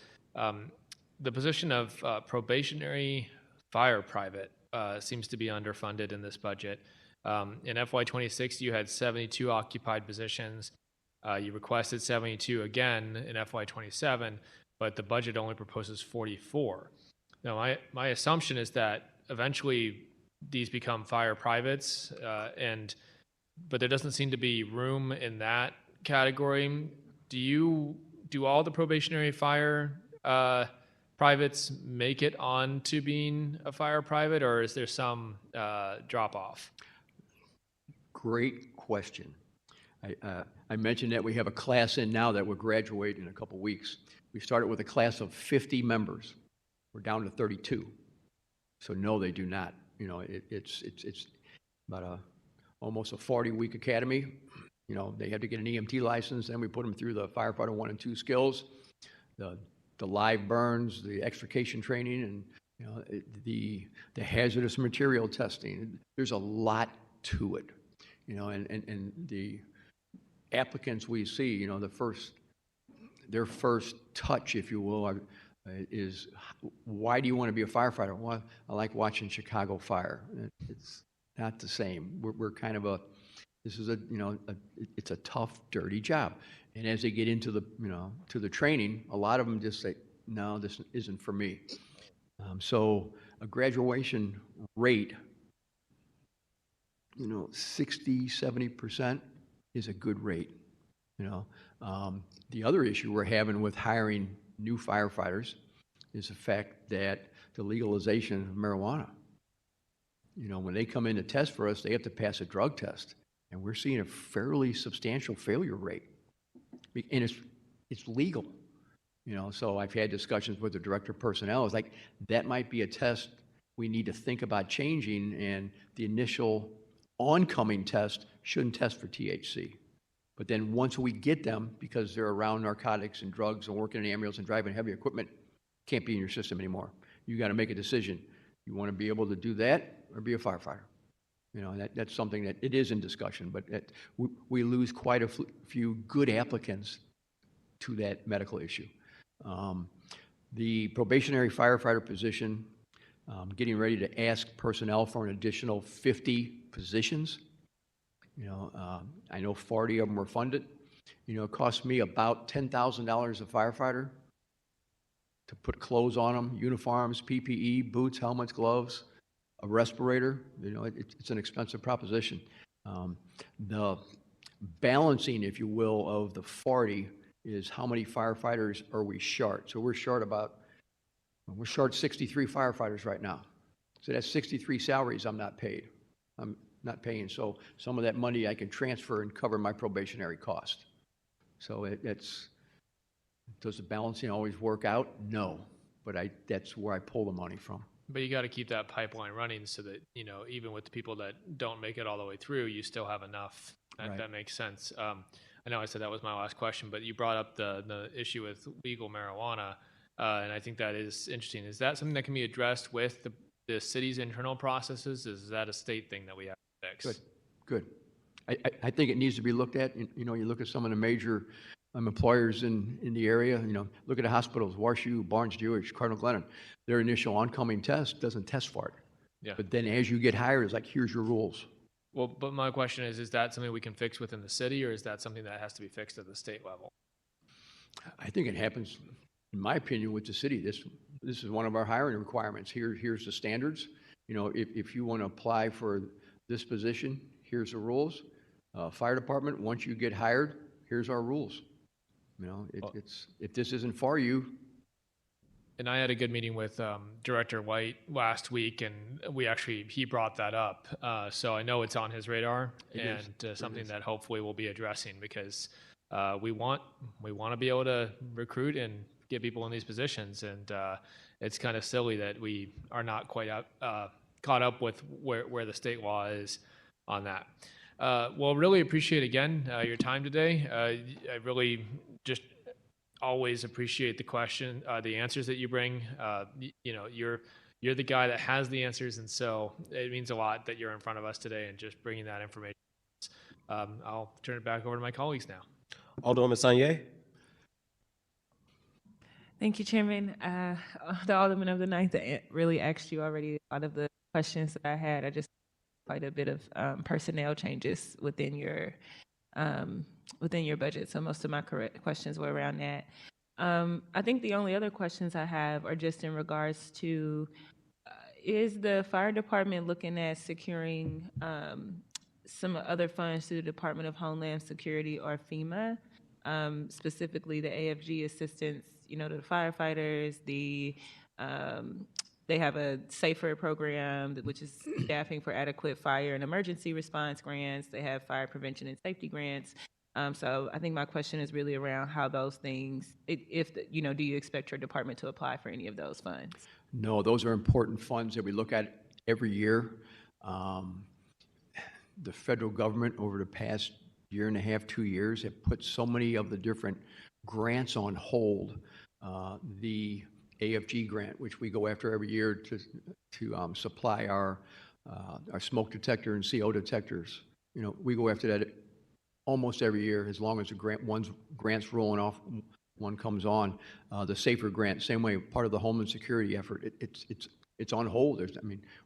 the position of probationary fire private seems to be underfunded in this budget. In FY26, you had 72 occupied positions. You requested 72 again in FY27, but the budget only proposes 44. Now, my assumption is that eventually these become fire privates, but there doesn't seem to be room in that category. Do all the probationary fire privates make it on to being a fire private, or is there some drop off? Great question. I mentioned that we have a class in now that will graduate in a couple weeks. We started with a class of 50 members. We're down to 32. So no, they do not. You know, it's about almost a 40-week academy. You know, they have to get an EMT license, then we put them through the firefighter 1 and 2 skills, the live burns, the extrication training, and, you know, the hazardous material testing. There's a lot to it, you know, and the applicants we see, you know, their first touch, if you will, is why do you want to be a firefighter? Well, I like watching Chicago Fire. It's not the same. We're kind of this is it's a tough, dirty job. And as they get into to the training, a lot of them just say, no, this isn't for me. So a graduation rate, 60, 70% is a good rate. The other issue we're having with hiring new firefighters is the fact that the legalization of marijuana. When they come in to test for us, they have to pass a drug test, and we're seeing a fairly substantial failure rate. And it's legal. So I've had discussions with the director of personnel. It's like, that might be a test we need to think about changing, and the initial oncoming test shouldn't test for THC. But then once we get them, because they're around narcotics and drugs and working in ambulance and driving heavy equipment, can't be in your system anymore. You got to make a decision. You want to be able to do that or be a firefighter. That's something that it is in discussion, but we lose quite a few good applicants to that medical issue. The probationary firefighter position, getting ready to ask personnel for an additional 50 positions. I know 40 of them were funded. It cost me about $10,000 a firefighter to put clothes on them, uniforms, PPE, boots, helmets, gloves, a respirator. It's an expensive proposition. The balancing, if you will, of the 40 is how many firefighters are we short. So we're short 63 firefighters right now. So that's 63 salaries I'm not paid. I'm not paying. So some of that money I can transfer and cover my probationary cost. So does the balancing always work out? No, but that's where I pull the money from. But you got to keep that pipeline running so that, even with the people that don't make it all the way through, you still have enough. Right. That makes sense. I know I said that was my last question, but you brought up the issue with legal marijuana, and I think that is interesting. Is that something that can be addressed with the city's internal processes? Is that a state thing that we have to fix? Good. I think it needs to be looked at. You look at some of the major employers in the area. Look at the hospitals: WashU, Barnes-Jewish, Cardinal Glennon. Their initial oncoming test doesn't test for it. Yeah. But then as you get hired, it's like, here's your rules. Well, but my question is that something we can fix within the city, or is that something that has to be fixed at the state level? I think it happens, in my opinion, with the city. This is one of our hiring requirements. Here's the standards. If you want to apply for this position, here's the rules. Fire department, once you get hired, here's our rules. If this isn't for you. And I had a good meeting with Director White last week, and he brought that up. So I know it's on his radar, something that hopefully we'll be addressing, because we want to be able to recruit and get people in these positions, and it's kind of silly that we are not quite caught up with where the state law is on that. Well, really appreciate again your time today. I really just always appreciate the answers that you bring. You're the guy that has the answers, and so it means a lot that you're in front of us today and just bringing that information. I'll turn it back over to my colleagues now. Alderwoman Sanye? Thank you, Chairman. The Alderman of the Ninth really asked you already a lot of the questions that I had. I just quite a bit of personnel changes within your budget. So most of my correct questions were around that. I think the only other questions I have are just in regards to, is the fire department looking at securing some other funds through the Department of Homeland Security or FEMA, specifically the AFG assistance, to the firefighters, they have a SAFER program, which is staffing for adequate fire and emergency response grants. They have fire prevention and safety grants. So I think my question is really around how those things, do you expect your department to apply for any of those funds? No, those are important funds that we look at every year. The federal government over the past year and a half, 2 years, have put so many of the different grants on hold. The AFG grant, which we go after every year to supply our smoke detector and CO detectors. We go after that almost every year, as long as the grant's rolling off. one comes on. The SAFER grant, same way, part of the Homeland Security effort, it's on hold.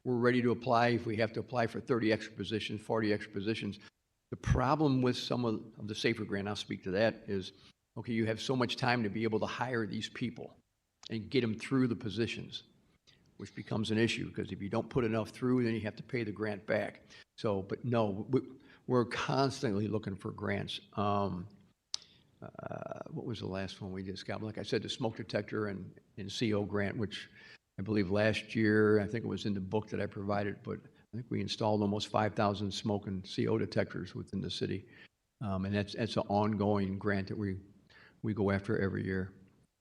We're ready to apply if we have to apply for 30 extra positions, 40 extra positions. The problem with some of the SAFER grant, I'll speak to that, is, okay, you have so much time to be able to hire these people and get them through the positions, which becomes an issue, because if you don't put enough through, then you have to pay the grant back. So, but no, we're constantly looking for grants. What was the last one we just got? Like I said, the smoke detector and CO grant, which I believe last year, I think it was in the book that I provided, but I think we installed almost 5,000 smoke and CO detectors within the city. And that's an ongoing grant that we go after every year.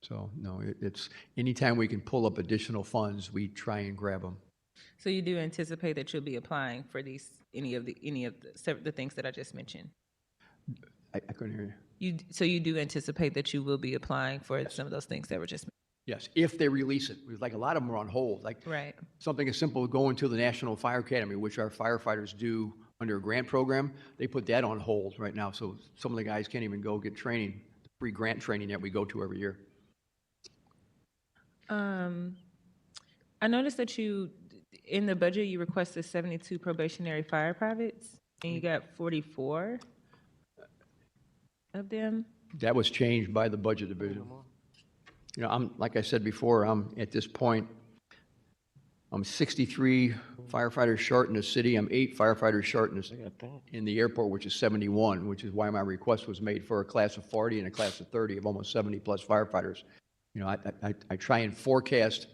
So no, it's anytime we can pull up additional funds, we try and grab them. So you do anticipate that you'll be applying for any of the things that I just mentioned? I couldn't hear you. So you do anticipate that you will be applying for some of those things that were just Yes, if they release it. Like a lot of them are on hold. Like right. something as simple as going to the National Fire Academy, which our firefighters do under a grant program. They put that on hold right now. So some of the guys can't even go get training, the free grant training that we go to every year. I noticed that in the budget, you requested 72 probationary fire privates, and you got 44 of them. That was changed by the budget division. You know, like I said before, at this point, I'm 63 firefighters short in the city. I'm 8 firefighters short in the airport, which is 71, which is why my request was made for a class of 40 and a class of 30 of almost 70 plus firefighters. You know, I try and forecast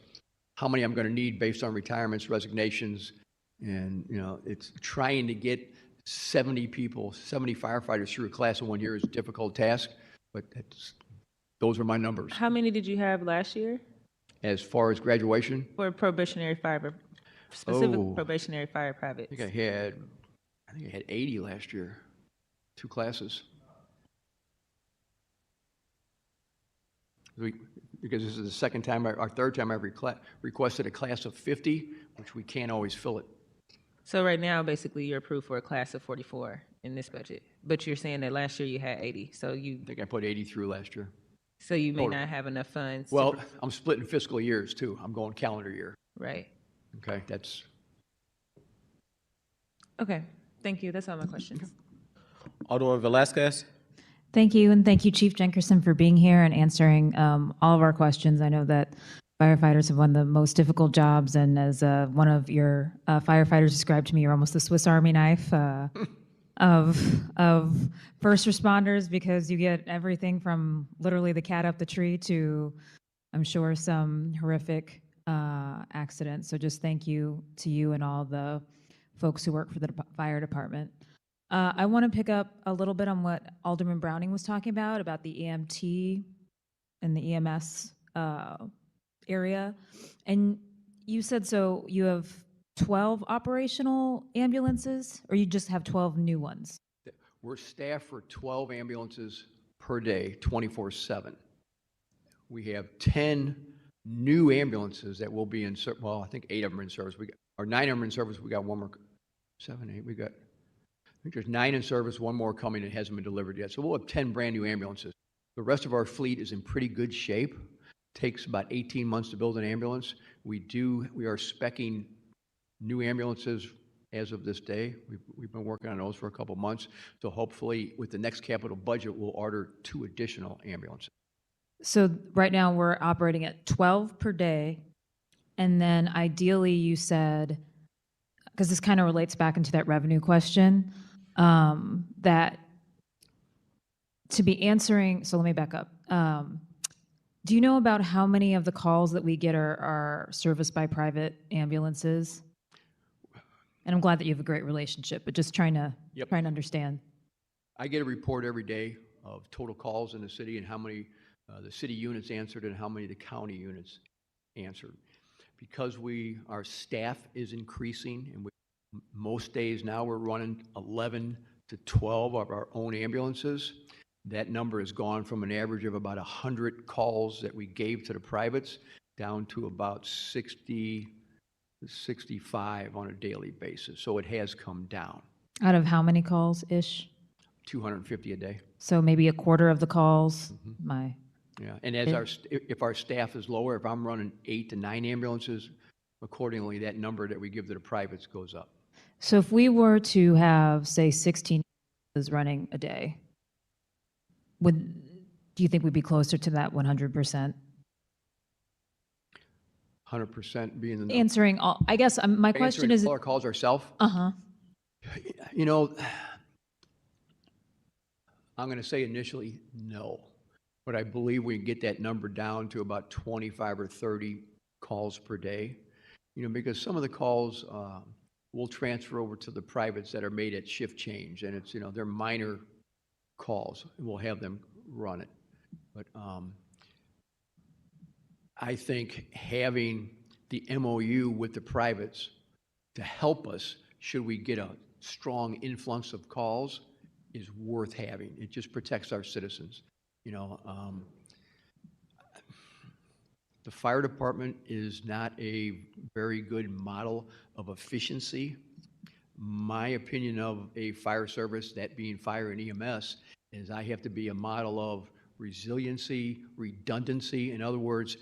how many I'm going to need based on retirements, resignations, and, you know, it's trying to get 70 firefighters through a class in 1 year is a difficult task, but those are my numbers. How many did you have last year? As far as graduation? For probationary fire, probationary fire privates. I think I had 80 last year, 2 classes. Because this is the second time, our third time I've requested a class of 50, which we can't always fill it. So right now, basically, you're approved for a class of 44 in this budget, but you're saying that last year you had 80, so I think I put 80 through last year. So you may not have enough funds. Well, I'm splitting fiscal years too. I'm going calendar year. Right. Okay, Okay, thank you. That's all my questions. Alderman Velasquez? Thank you, and thank you, Chief Jenkerson, for being here and answering all of our questions. I know that firefighters have one of the most difficult jobs, and as one of your firefighters described to me, you're almost the Swiss Army knife of first responders, because you get everything from literally the cat up the tree to, I'm sure, some horrific accidents. So just thank you to you and all the folks who work for the fire department. I want to pick up a little bit on what Alderman Browning was talking about the EMT and the EMS area. And you said, so you have 12 operational ambulances, or you just have 12 new ones? we're staffed for 12 ambulances per day, 24/7. We have 10 new ambulances that will be in, well, I think 8 of them are in service. Or 9 of them are in service. We got one more, 7, 8, I think there's 9 in service, one more coming that hasn't been delivered yet. So we'll have 10 brand new ambulances. The rest of our fleet is in pretty good shape. Takes about 18 months to build an ambulance. We are speccing new ambulances as of this day. We've been working on those for a couple months. So hopefully with the next capital budget, we'll order 2 additional ambulances. So right now we're operating at 12 per day. And then ideally you said, because this kind of relates back into that revenue question, that to be answering, so let me back up. Do you know about how many of the calls that we get are serviced by private ambulances? And I'm glad that you have a great relationship, but just trying to understand. I get a report every day of total calls in the city and how many the city units answered and how many the county units answered. Because our staff is increasing, and most days now we're running 11 to 12 of our own ambulances. That number has gone from an average of about 100 calls that we gave to the privates down to about 60 to 65 on a daily basis. So it has come down. Out of how many calls-ish? 250 a day. So maybe a quarter of the calls? Yeah, and as if our staff is lower, if I'm running 8 to 9 ambulances, accordingly, that number that we give to the privates goes up. So if we were to have, say, 16 is running a day, do you think we'd be closer to that 100%? 100% being the Answering all, I guess my question is, all our calls ourselves. uh-huh. You know, I'm going to say initially no, but I believe we can get that number down to about 25 or 30 calls per day. You know, because some of the calls will transfer over to the privates that are made at shift change, and it's, you know, they're minor calls, and we'll have them run it. But I think having the MOU with the privates to help us, should we get a strong influx of calls, is worth having. It just protects our citizens. You know, the fire department is not a very good model of efficiency. My opinion of a fire service, that being fire and EMS, is I have to be a model of resiliency, redundancy. In other words,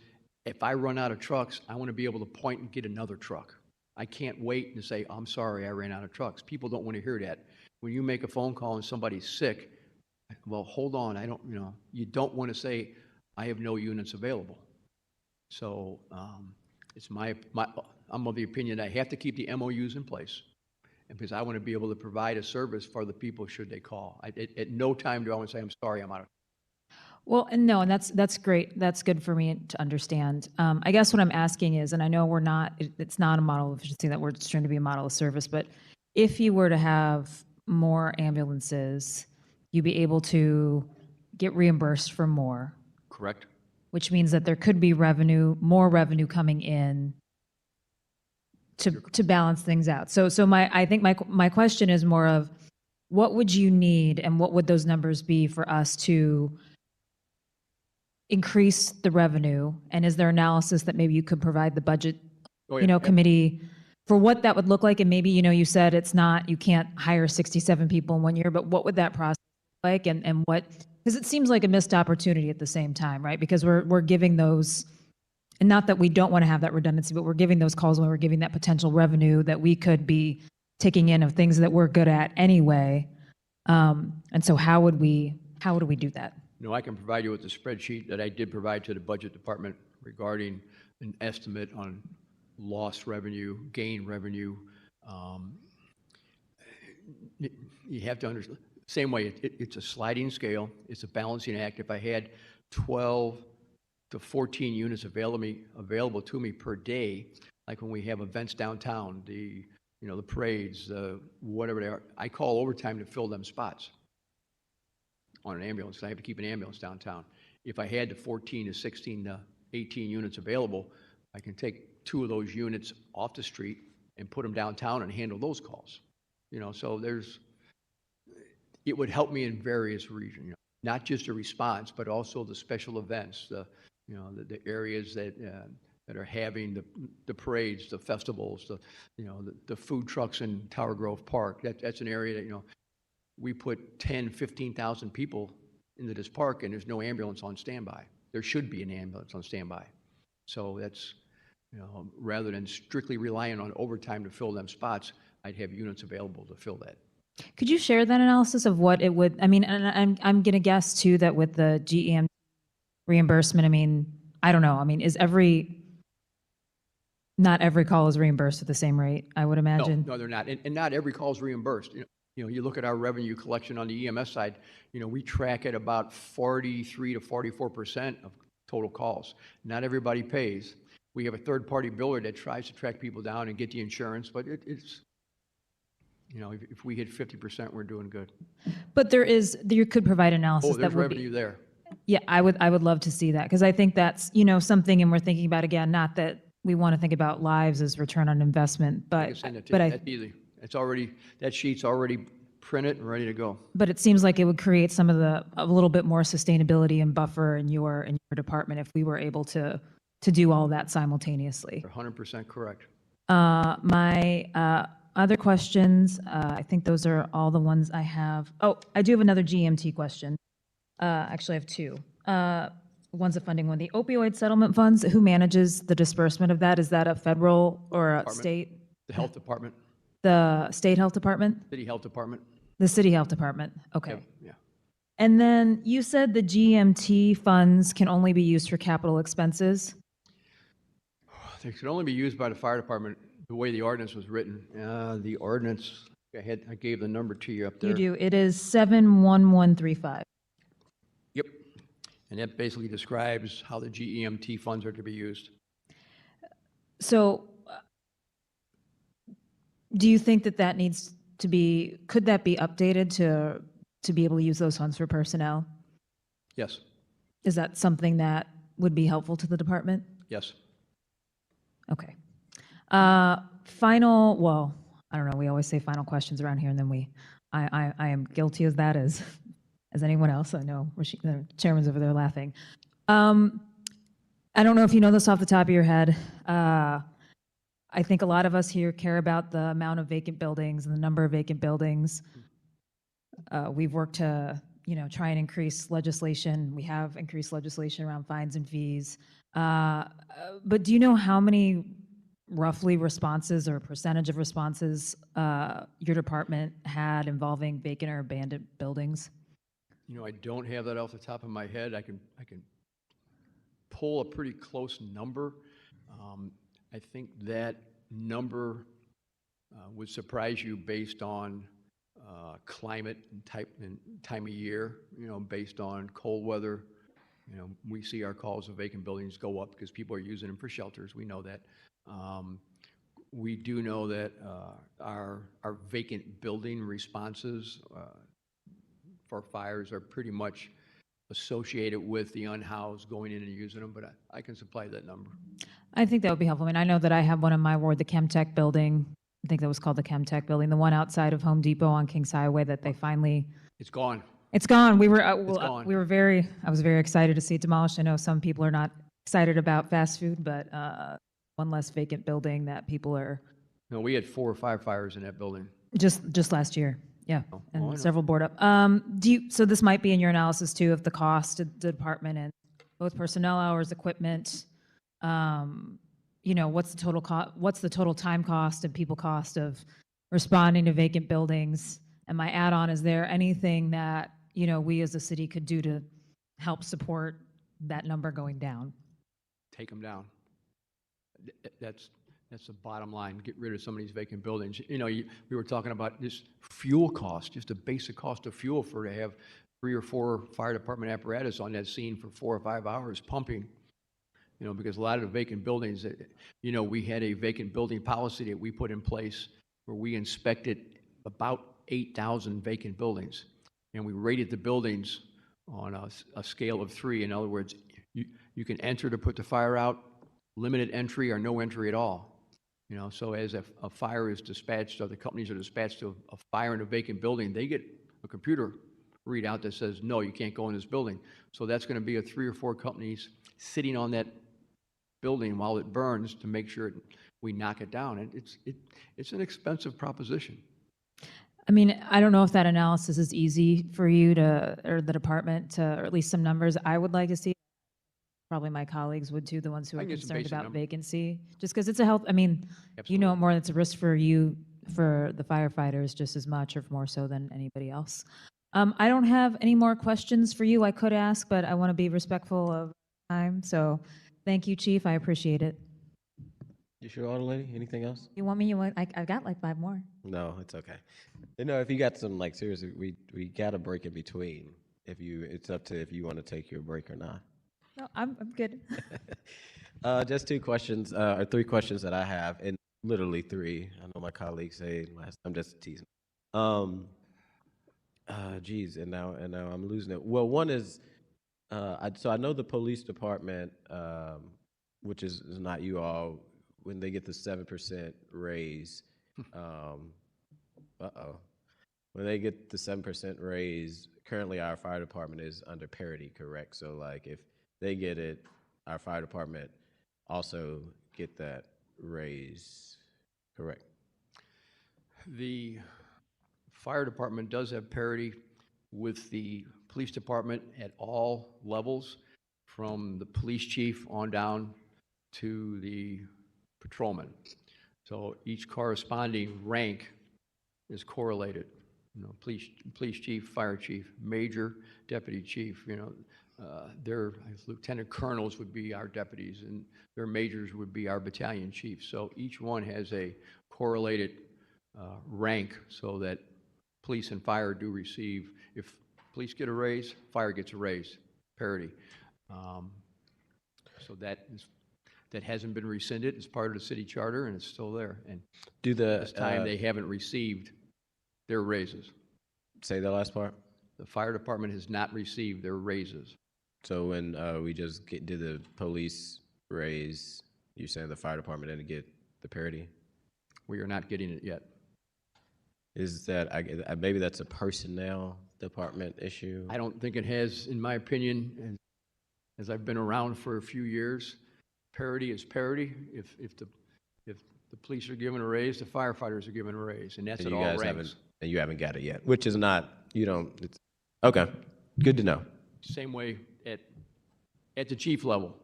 if I run out of trucks, I want to be able to point and get another truck. I can't wait and say, I'm sorry, I ran out of trucks. People don't want to hear that. When you make a phone call and somebody's sick, well, hold on, I don't, you know, you don't want to say, I have no units available. So it's I'm of the opinion I have to keep the MOUs in place, because I want to be able to provide a service for the people should they call. At no time do I want to say, I'm sorry, I'm out of. Well, and no, and that's great. That's good for me to understand. I guess what I'm asking is, and I know it's not a model of efficiency, that we're just trying to be a model of service, but if you were to have more ambulances, you'd be able to get reimbursed for more. Correct. Which means that there could be more revenue coming in to balance things out. So I think my question is more of, what would you need and what would those numbers be for us to increase the revenue? And is there analysis that maybe you could provide the budget, committee for what that would look like? And maybe, you said you can't hire 67 people in 1 year, but what would that process look like, and what, because it seems like a missed opportunity at the same time, right? Because we're giving those, and not that we don't want to have that redundancy, but we're giving those calls when we're giving that potential revenue that we could be taking in of things that we're good at anyway. And so how do we do that? I can provide you with the spreadsheet that I did provide to the budget department regarding an estimate on lost revenue, gain revenue. You have to understand, same way, it's a sliding scale. It's a balancing act. If I had 12 to 14 units available to me per day, like when we have events downtown, the parades, whatever they are, I call overtime to fill them spots on an ambulance. I have to keep an ambulance downtown. If I had the 14 to 16 to 18 units available, I can take 2 of those units off the street and put them downtown and handle those calls. So it would help me in various regions, not just a response, but also the special events, the areas that are having the parades, the festivals, the food trucks in Tower Grove Park. That's an area that, we put 10, 15,000 people into this park, and there's no ambulance on standby. There should be an ambulance on standby. So that's, rather than strictly relying on overtime to fill them spots, I'd have units available to fill that. Could you share that analysis of what it would, and I'm going to guess too that with the GEM reimbursement, I don't know, not every call is reimbursed at the same rate, I would imagine. No, they're not. And not every call is reimbursed. You look at our revenue collection on the EMS side, we track at about 43 to 44% of total calls. Not everybody pays. We have a third-party biller that tries to track people down and get the insurance, but it's, if we hit 50%, we're doing good. But you could provide analysis there's that would revenue there. Yeah, I would love to see that, because I think that's, something, and we're thinking about, again, not that we want to think about lives as return on investment, I can but send it to you. That's easy. That sheet's already printed and ready to go. But it seems like it would create a little bit more sustainability and buffer in your department if we were able to do all that simultaneously. You're 100% correct. My other questions, I think those are all the ones I have. Oh, I do have another GMT question. Actually, I have 2. one's a funding one. The opioid settlement funds, who manages the disbursement of that? Is that a federal or a Department. state? The Health Department, The state health department? City Health Department. The city health department, okay. Yep, yeah. And then you said the GMT funds can only be used for capital expenses? They could only be used by the fire department, the way the ordinance was written. The ordinance, I gave the number to you up there. You do, it is 71135. Yep. And that basically describes how the GEMT funds are to be used. So do you think that that needs to be, could that be updated to be able to use those funds for personnel? Yes, Is that something that would be helpful to the department? yes. Okay. Well, I don't know, we always say final questions around here, and then I am guilty of that as anyone else. I know the chairman's over there laughing. I don't know if you know this off the top of your head. I think a lot of us here care about the amount of vacant buildings and the number of vacant buildings. We've worked to, try and increase legislation. We have increased legislation around fines and fees. But do you know how many roughly responses or percentage of responses your department had involving vacant or abandoned buildings? I don't have that off the top of my head. I can pull a pretty close number. I think that number would surprise you based on climate and time of year, based on cold weather. We see our calls of vacant buildings go up because people are using them for shelters. We know that. We do know that our vacant building responses for fires are pretty much associated with the unhoused going in and using them, but I can supply that number. I think that would be helpful. I mean, I know that I have one in my ward, the Chemtech building. I think that was called the Chemtech building, the one outside of Home Depot on Kings Highway that they finally, It's gone. it's gone. We were, gone. I was very excited to see it demolished. I know some people are not excited about fast food, but one less vacant building that people are, No, we had 4 or 5 fires in that building. just last year. Yeah, Oh, I know. and several board up. So this might be in your analysis too, of the cost to the department and both personnel hours, equipment, what's the total time cost and people cost of responding to vacant buildings? And my add-on, is there anything that, we as a city could do to help support that number going down? Take them down. That's the bottom line. Get rid of some of these vacant buildings. We were talking about this fuel cost, just the basic cost of fuel to have 3 or 4 fire department apparatus on that scene for 4 or 5 hours pumping. Because a lot of the vacant buildings, we had a vacant building policy that we put in place where we inspected about 8,000 vacant buildings. And we rated the buildings on a scale of 3. In other words, you can enter to put the fire out, limited entry, or no entry at all. So as a fire is dispatched, or the companies are dispatched to a fire in a vacant building, they get a computer readout that says, no, you can't go in this building. So that's going to be 3 or 4 companies sitting on that building while it burns to make sure we knock it down. And it's an expensive proposition. I mean, I don't know if that analysis is easy for you or the department to, or at least some numbers I would like to see. Probably my colleagues would too, the ones who I are can get some concerned basic about numbers. vacancy. Just because it's a health, I mean, you know it more, it's a risk for you, for the firefighters just as much or more so than anybody else. I don't have any more questions for you I could ask, but I want to be respectful of time. So thank you, Chief. I appreciate it. You sure, Alder Lady? Anything else? You want me? I've got like 5 more. No, it's okay. If you got some, seriously, we got a break in between. It's up to if you want to take your break or not. No, I'm good. Just 2 questions, or 3 questions that I have, and literally 3. I know my colleagues say last. I'm just teasing. Geez, and now I'm losing it. Well, one is, so I know the police department, which is not you all, when they get the 7% raise. When they get the 7% raise, currently our fire department is under parity, correct? So if they get it, our fire department also get that raise, correct? The fire department does have parity with the police department at all levels. from the police chief on down to the patrolman. So each corresponding rank is correlated. You know, police chief, fire chief, major, deputy chief, you know, their lieutenant colonels would be our deputies, and their majors would be our battalion chiefs. So each one has a correlated rank so that police and fire do receive, if police get a raise, fire gets a raise, parity. So that hasn't been rescinded. It's part of the city charter, and it's still there. And Do the this time, they haven't received their raises. say the last part? The fire department has not received their raises. So when we just did the police raise, you saying the fire department didn't get the parity? We are not getting it yet. Is that maybe that's a personnel department issue? I don't think it has, in my opinion, and as I've been around for a few years, parity is parity. If the police are given a raise, the firefighters are given a raise, and that's And at you all guys ranks. haven't, and you haven't got it yet, which is not, you don't, it's, okay, good to know. Same way at the chief level.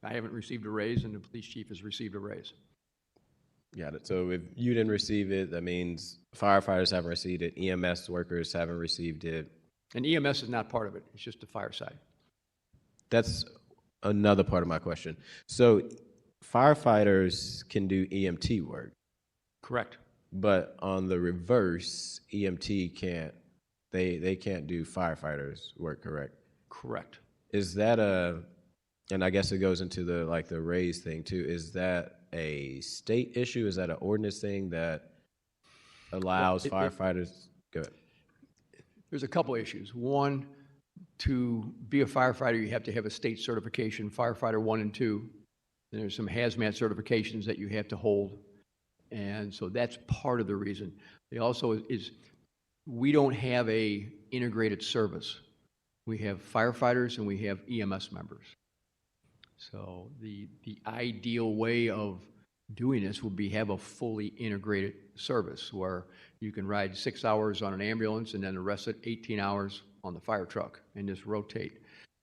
I haven't received a raise, and the police chief has received a raise. Got it. So if you didn't receive it, that means firefighters haven't received it, EMS workers haven't received it. And EMS is not part of it. It's just the fire side. That's another part of my question. So firefighters can do EMT work, Correct. but on the reverse, EMT can't, they can't do firefighters work, correct? Correct. Is that and I guess it goes into the, like, the raise thing too, is that a state issue? Is that an ordinance thing that allows firefighters, go ahead. There's a couple issues. One, to be a firefighter, you have to have a state certification, firefighter 1 and 2. And there's some hazmat certifications that you have to hold. And so that's part of the reason. They also is, we don't have a integrated service. We have firefighters and we have EMS members. So the ideal way of doing this would be have a fully integrated service where you can ride 6 hours on an ambulance and then the rest of 18 hours on the fire truck and just rotate.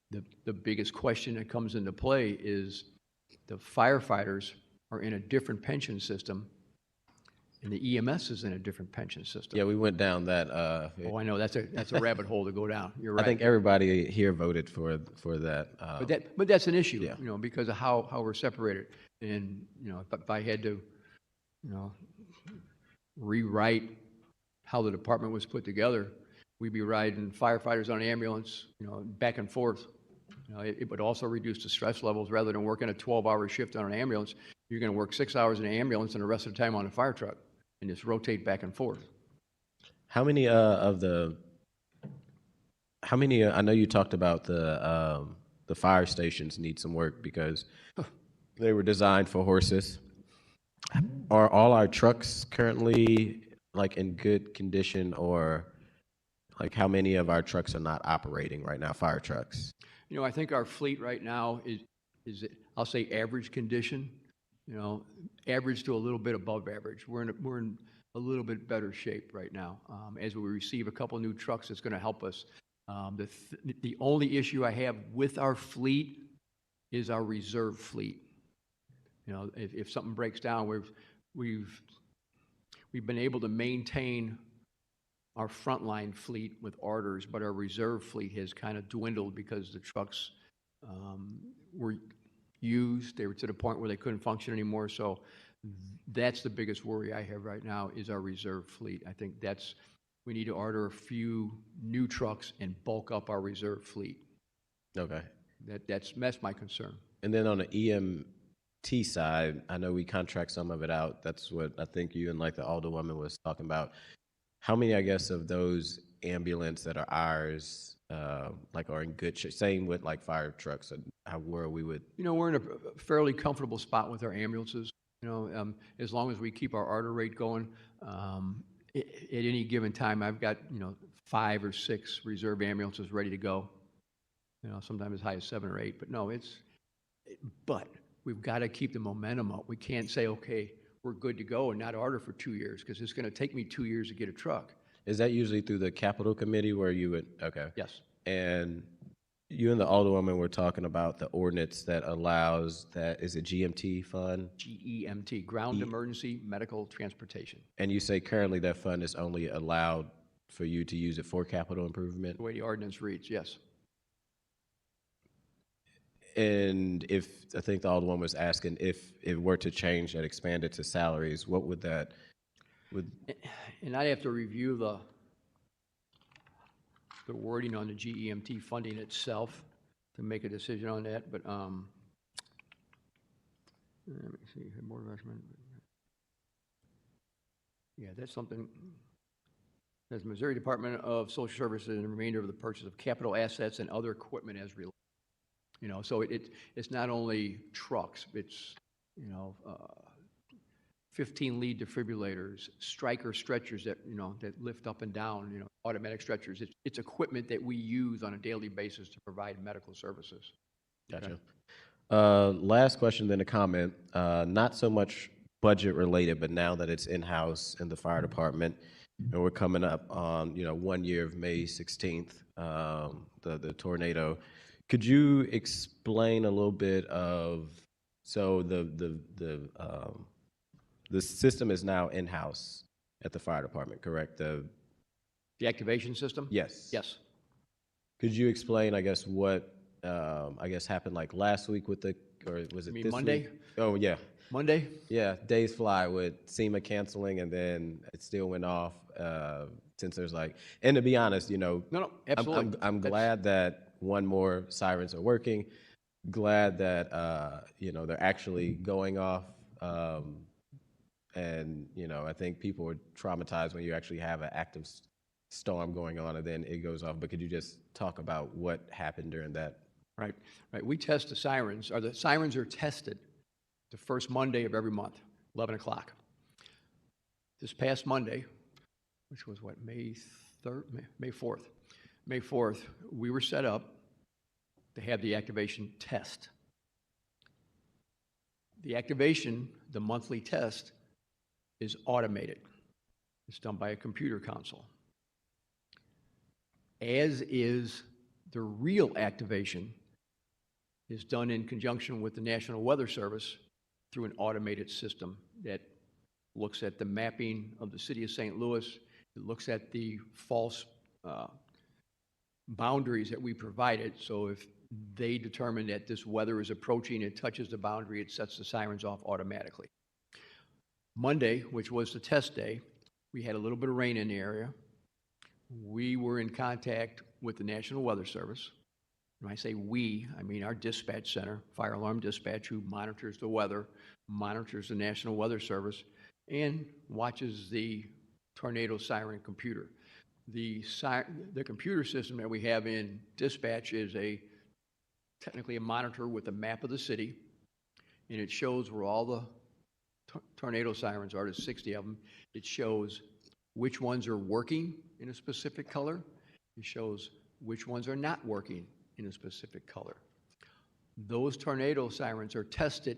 The biggest question that comes into play is the firefighters are in a different pension system and the EMS is in a different pension system. Yeah, we went down that. Oh, I know, that's a rabbit hole to go down. You're right. I think everybody here voted for that. But that's an issue, Yeah. you know, because of how we're separated. And, you know, if I had to, you know, rewrite how the department was put together, we'd be riding firefighters on an ambulance, you know, back and forth. You know, it would also reduce the stress levels. Rather than working a 12-hour shift on an ambulance, you're going to work 6 hours in an ambulance and the rest of the time on a fire truck and just rotate back and forth. How many I know you talked about the fire stations need some work because they were designed for horses. Are all our trucks currently, like, in good condition, or like how many of our trucks are not operating right now, fire trucks? You know, I think our fleet right now is I'll say average condition, you know, average to a little bit above average. We're in a little bit better shape right now. As we receive a couple new trucks, it's going to help us. The only issue I have with our fleet is our reserve fleet. You know, if something breaks down, we've been able to maintain our frontline fleet with orders, but our reserve fleet has kind of dwindled because the trucks were used. They were to the point where they couldn't function anymore. So that's the biggest worry I have right now is our reserve fleet. I think we need to order a few new trucks and bulk up our reserve fleet. Okay. That's my concern. And then on the EMT side, I know we contract some of it out. That's what I think you and, like, the alderwoman was talking about. How many, I guess, of those ambulance that are ours, like, are in good shape? Same with, like, fire trucks, and where we would. You know, we're in a fairly comfortable spot with our ambulances. You know, as long as we keep our order rate going, at any given time, I've got, you know, 5 or 6 reserve ambulances ready to go. You know, sometimes as high as 7 or 8. But no, but we've got to keep the momentum up. We can't say, okay, we're good to go and not order for 2 years because it's going to take me 2 years to get a truck. Is that usually through the capital committee where you would, okay. Yes. And You and the Alderwoman were talking about the ordinance that allows that, is it GMT fund? GEMT, Ground Emergency Medical Transportation. And you say currently that fund is only allowed for you to use it for capital improvement? The way the ordinance reads, yes. And if, I think the Alderwoman was asking, if it were to change and expand it to salaries, what would that, would, And I'd have to review the wording on the GEMT funding itself to make a decision on that, but, let me see, Board of Investment. Yeah, that's something, as Missouri Department of Social Services and the remainder of the purchase of capital assets and other equipment as related. You know, so it's not only trucks, it's, you know, 15 lead defibrillators, Stryker stretchers that, you know, that lift up and down, you know, automatic stretchers. It's equipment that we use on a daily basis to provide medical services. gotcha. Last question, then a comment. Not so much budget related, but now that it's in-house in the fire department, and we're coming up on, you know, 1 year of May 16th, the tornado. Could you explain a little bit of, so the system is now in-house at the fire department, correct? The activation system? Yes. Yes. Could you explain, I guess, what, I guess, happened like last week with the, or was it You mean this Monday? week? Oh, yeah. Monday? Yeah, days fly with SEMA canceling, and then it still went off, since there's like, and to be honest, you know, No, absolutely. I'm glad that one more sirens are working, glad that, you know, they're actually going off, and, you know, I think people are traumatized when you actually have an active storm going on and then it goes off. But could you just talk about what happened during that? Right. We test the sirens, or the sirens are tested the first Monday of every month, 11 o'clock. This past Monday, which was what, May 3rd, May 4th. May 4th, we were set up to have the activation test. The activation, the monthly test, is automated. It's done by a computer console. As is the real activation is done in conjunction with the National Weather Service through an automated system that looks at the mapping of the city of St. Louis. It looks at the false boundaries that we provided. So if they determine that this weather is approaching, it touches the boundary, it sets the sirens off automatically. Monday, which was the test day, we had a little bit of rain in the area. We were in contact with the National Weather Service. When I say we, I mean our dispatch center, fire alarm dispatch, who monitors the weather, monitors the National Weather Service, and watches the tornado siren computer. The computer system that we have in dispatch is technically a monitor with a map of the city, and it shows where all the tornado sirens are. There's 60 of them. It shows which ones are working in a specific color. It shows which ones are not working in a specific color. Those tornado sirens are tested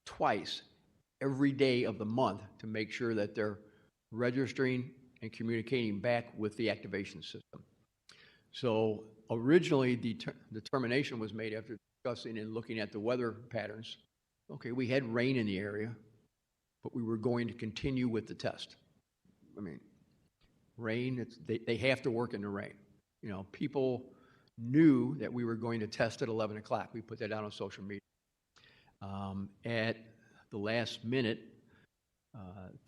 twice every day of the month to make sure that they're registering and communicating back with the activation system. So originally, the determination was made after discussing and looking at the weather patterns. Okay, we had rain in the area, but we were going to continue with the test. I mean, rain, they have to work in the rain. You know, people knew that we were going to test at 11 o'clock. We put that out on social media. At the last minute,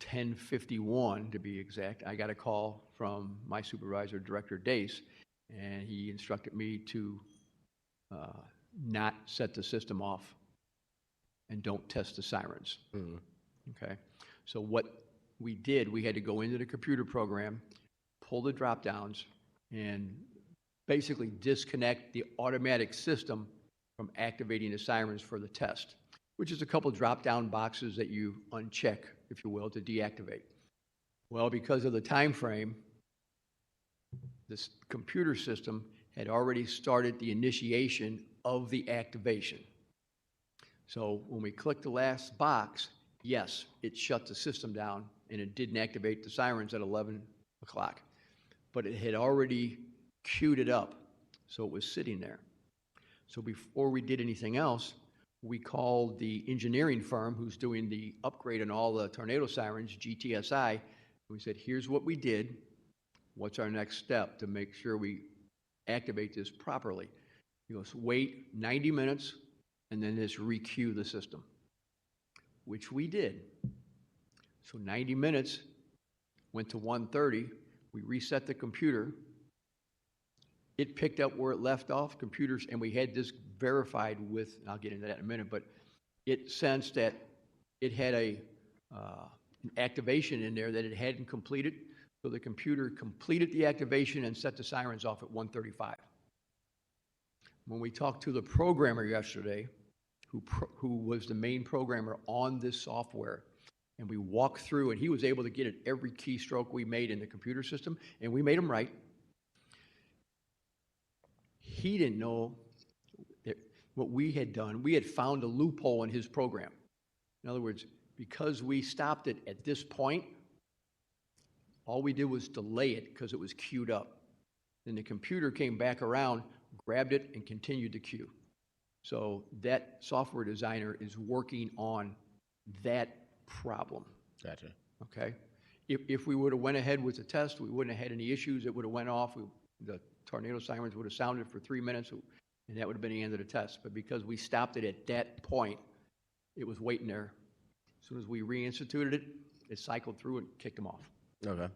10:51 to be exact, I got a call from my supervisor, Director Dace, and he instructed me to not set the system off and don't test the sirens. Mm. Okay, so what we did, we had to go into the computer program, pull the drop downs, and basically disconnect the automatic system from activating the sirens for the test, which is a couple drop down boxes that you uncheck, if you will, to deactivate. Well, because of the time frame, this computer system had already started the initiation of the activation. So when we clicked the last box, yes, it shut the system down and it didn't activate the sirens at 11 o'clock. But it had already queued it up, so it was sitting there. So before we did anything else, we called the engineering firm who's doing the upgrade on all the tornado sirens, GTSI. We said, here's what we did. What's our next step to make sure we activate this properly? He goes, wait 90 minutes and then just re-queue the system, which we did. So 90 minutes went to 1:30. We reset the computer. It picked up where it left off, computers, and we had this verified with, and I'll get into that in a minute, but it sensed that it had an activation in there that it hadn't completed. So the computer completed the activation and set the sirens off at 1:35. When we talked to the programmer yesterday, who was the main programmer on this software, and we walked through, and he was able to get at every keystroke we made in the computer system, and we made them right. He didn't know that what we had done. We had found a loophole in his program. In other words, because we stopped it at this point, all we did was delay it because it was queued up. Then the computer came back around, grabbed it, and continued to queue. So that software designer is working on that problem. Gotcha. Okay? If we would have went ahead with the test, we wouldn't have had any issues. It would have went off. The tornado sirens would have sounded for 3 minutes, and that would have been the end of the test. But because we stopped it at that point, it was waiting there. As soon as we reinstituted it, it cycled through and kicked them off. Okay.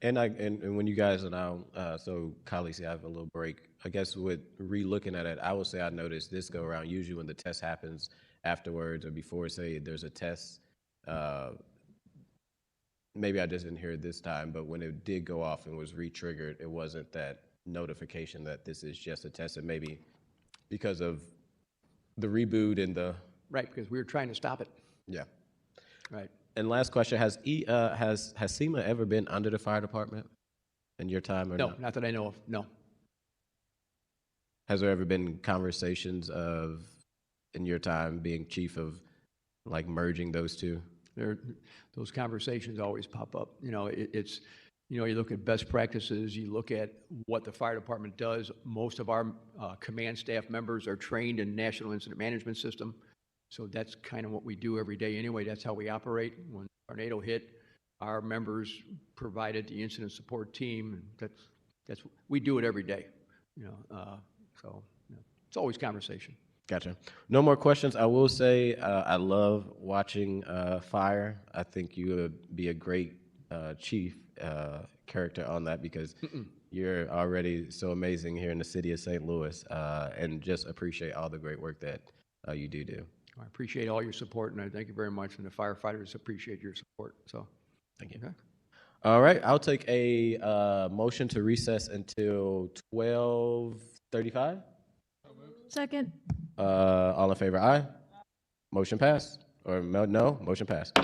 And when you guys are now, so colleagues have a little break, I guess with re-looking at it, I will say I noticed this go around, usually when the test happens afterwards or before, say there's a test, maybe I just didn't hear it this time, but when it did go off and was re-triggered, it wasn't that notification that this is just a test, and maybe because of the reboot and the... Right, because we were trying to stop it. Yeah. Right. And last question, has SEMA ever been under the fire department in your time or No, not? not that I know of, no. Has there ever been conversations of, in your time, being chief of, like, merging those two? Those conversations always pop up. You know, it's, you know, you look at best practices, you look at what the fire department does. Most of our command staff members are trained in National Incident Management System. So that's kind of what we do every day anyway. That's how we operate. When tornado hit, our members provided the incident support team. That's we do it every day. You know, so you know, it's always conversation. Gotcha. No more questions. I will say I love watching fire. I think you would be a great chief character on that because you're already so amazing here in the city of St. Louis, and just appreciate all the great work that you do. I appreciate all your support, and I thank you very much. And the firefighters appreciate your support. So, Thank you. okay. All right, I'll take a motion to recess until 12:35. Second. All in favor, aye. Motion passed. Or no, motion passed.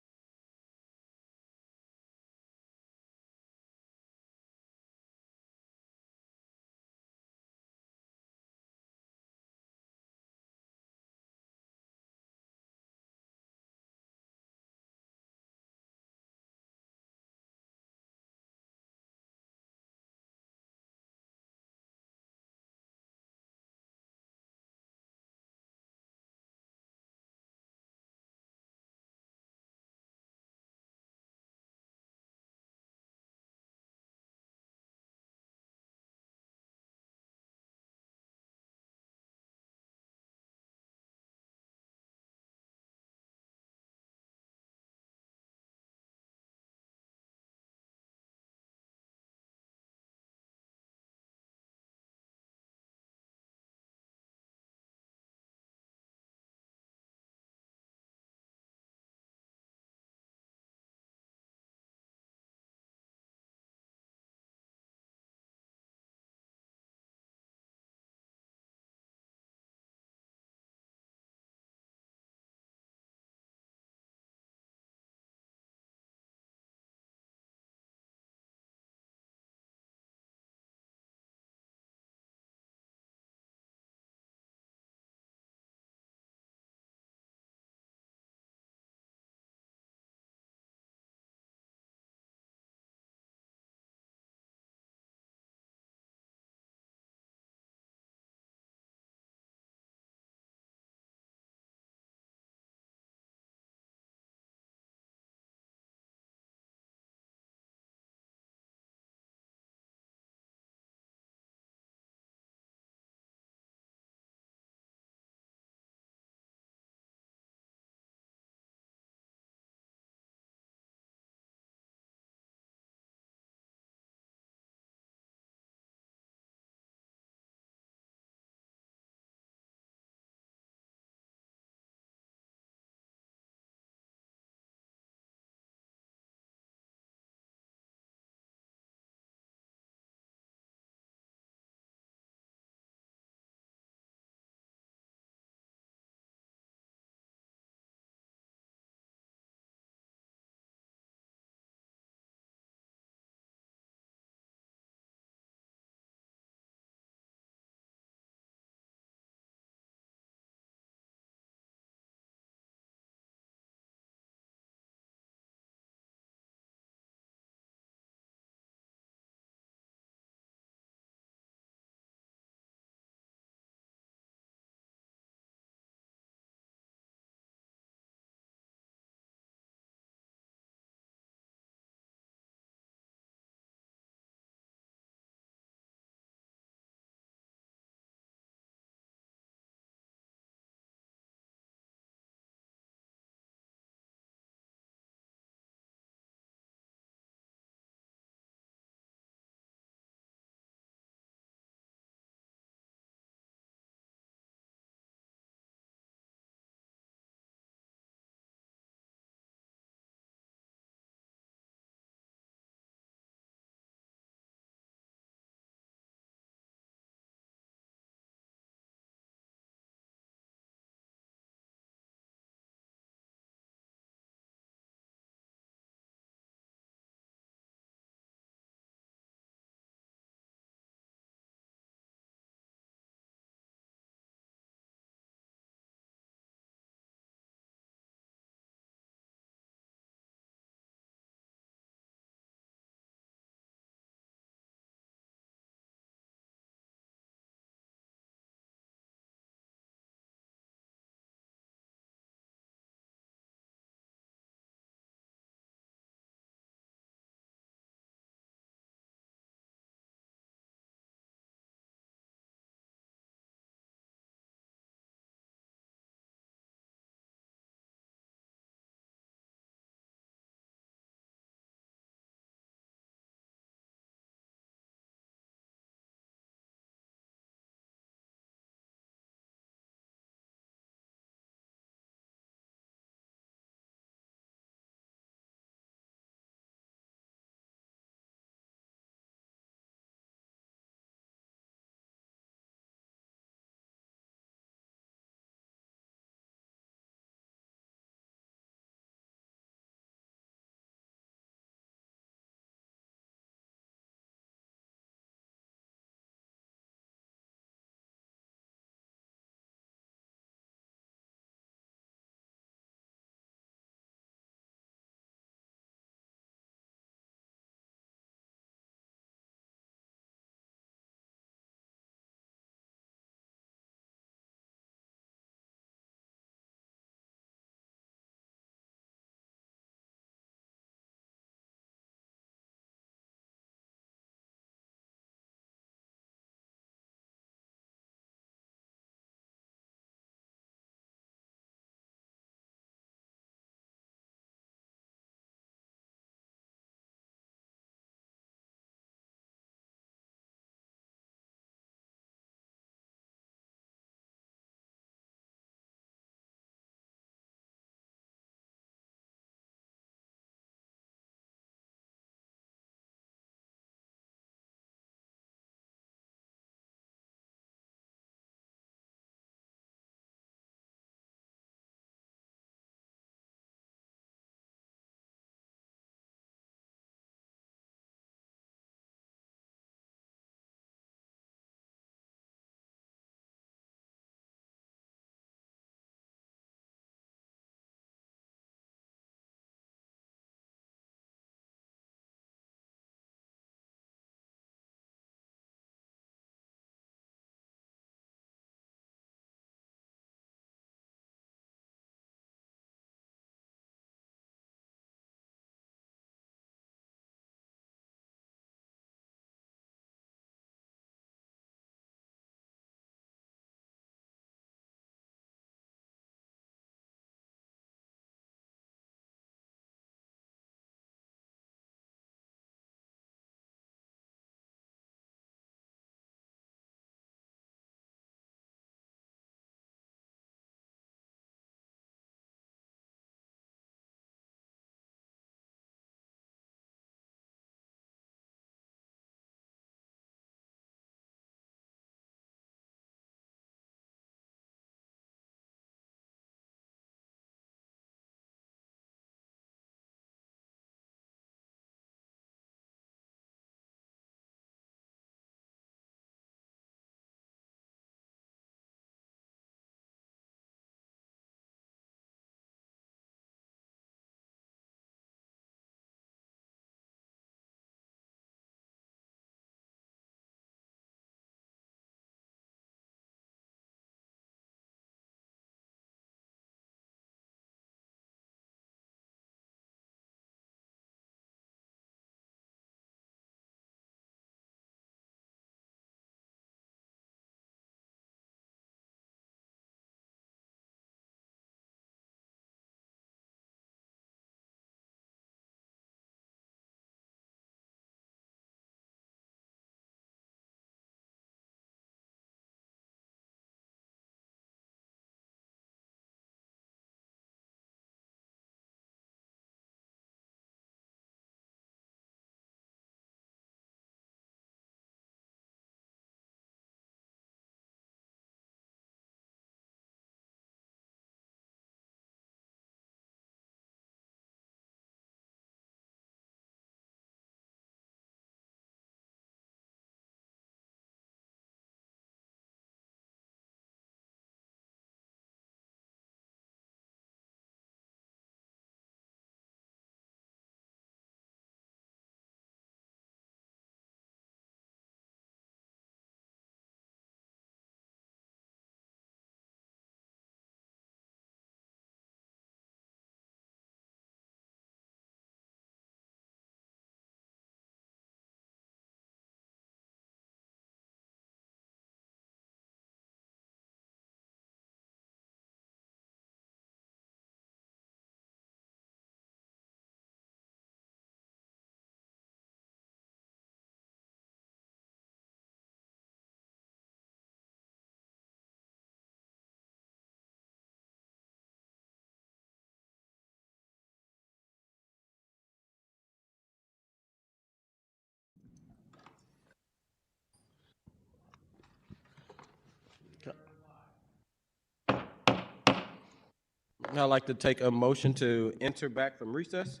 I'd like to take a motion to enter back from recess.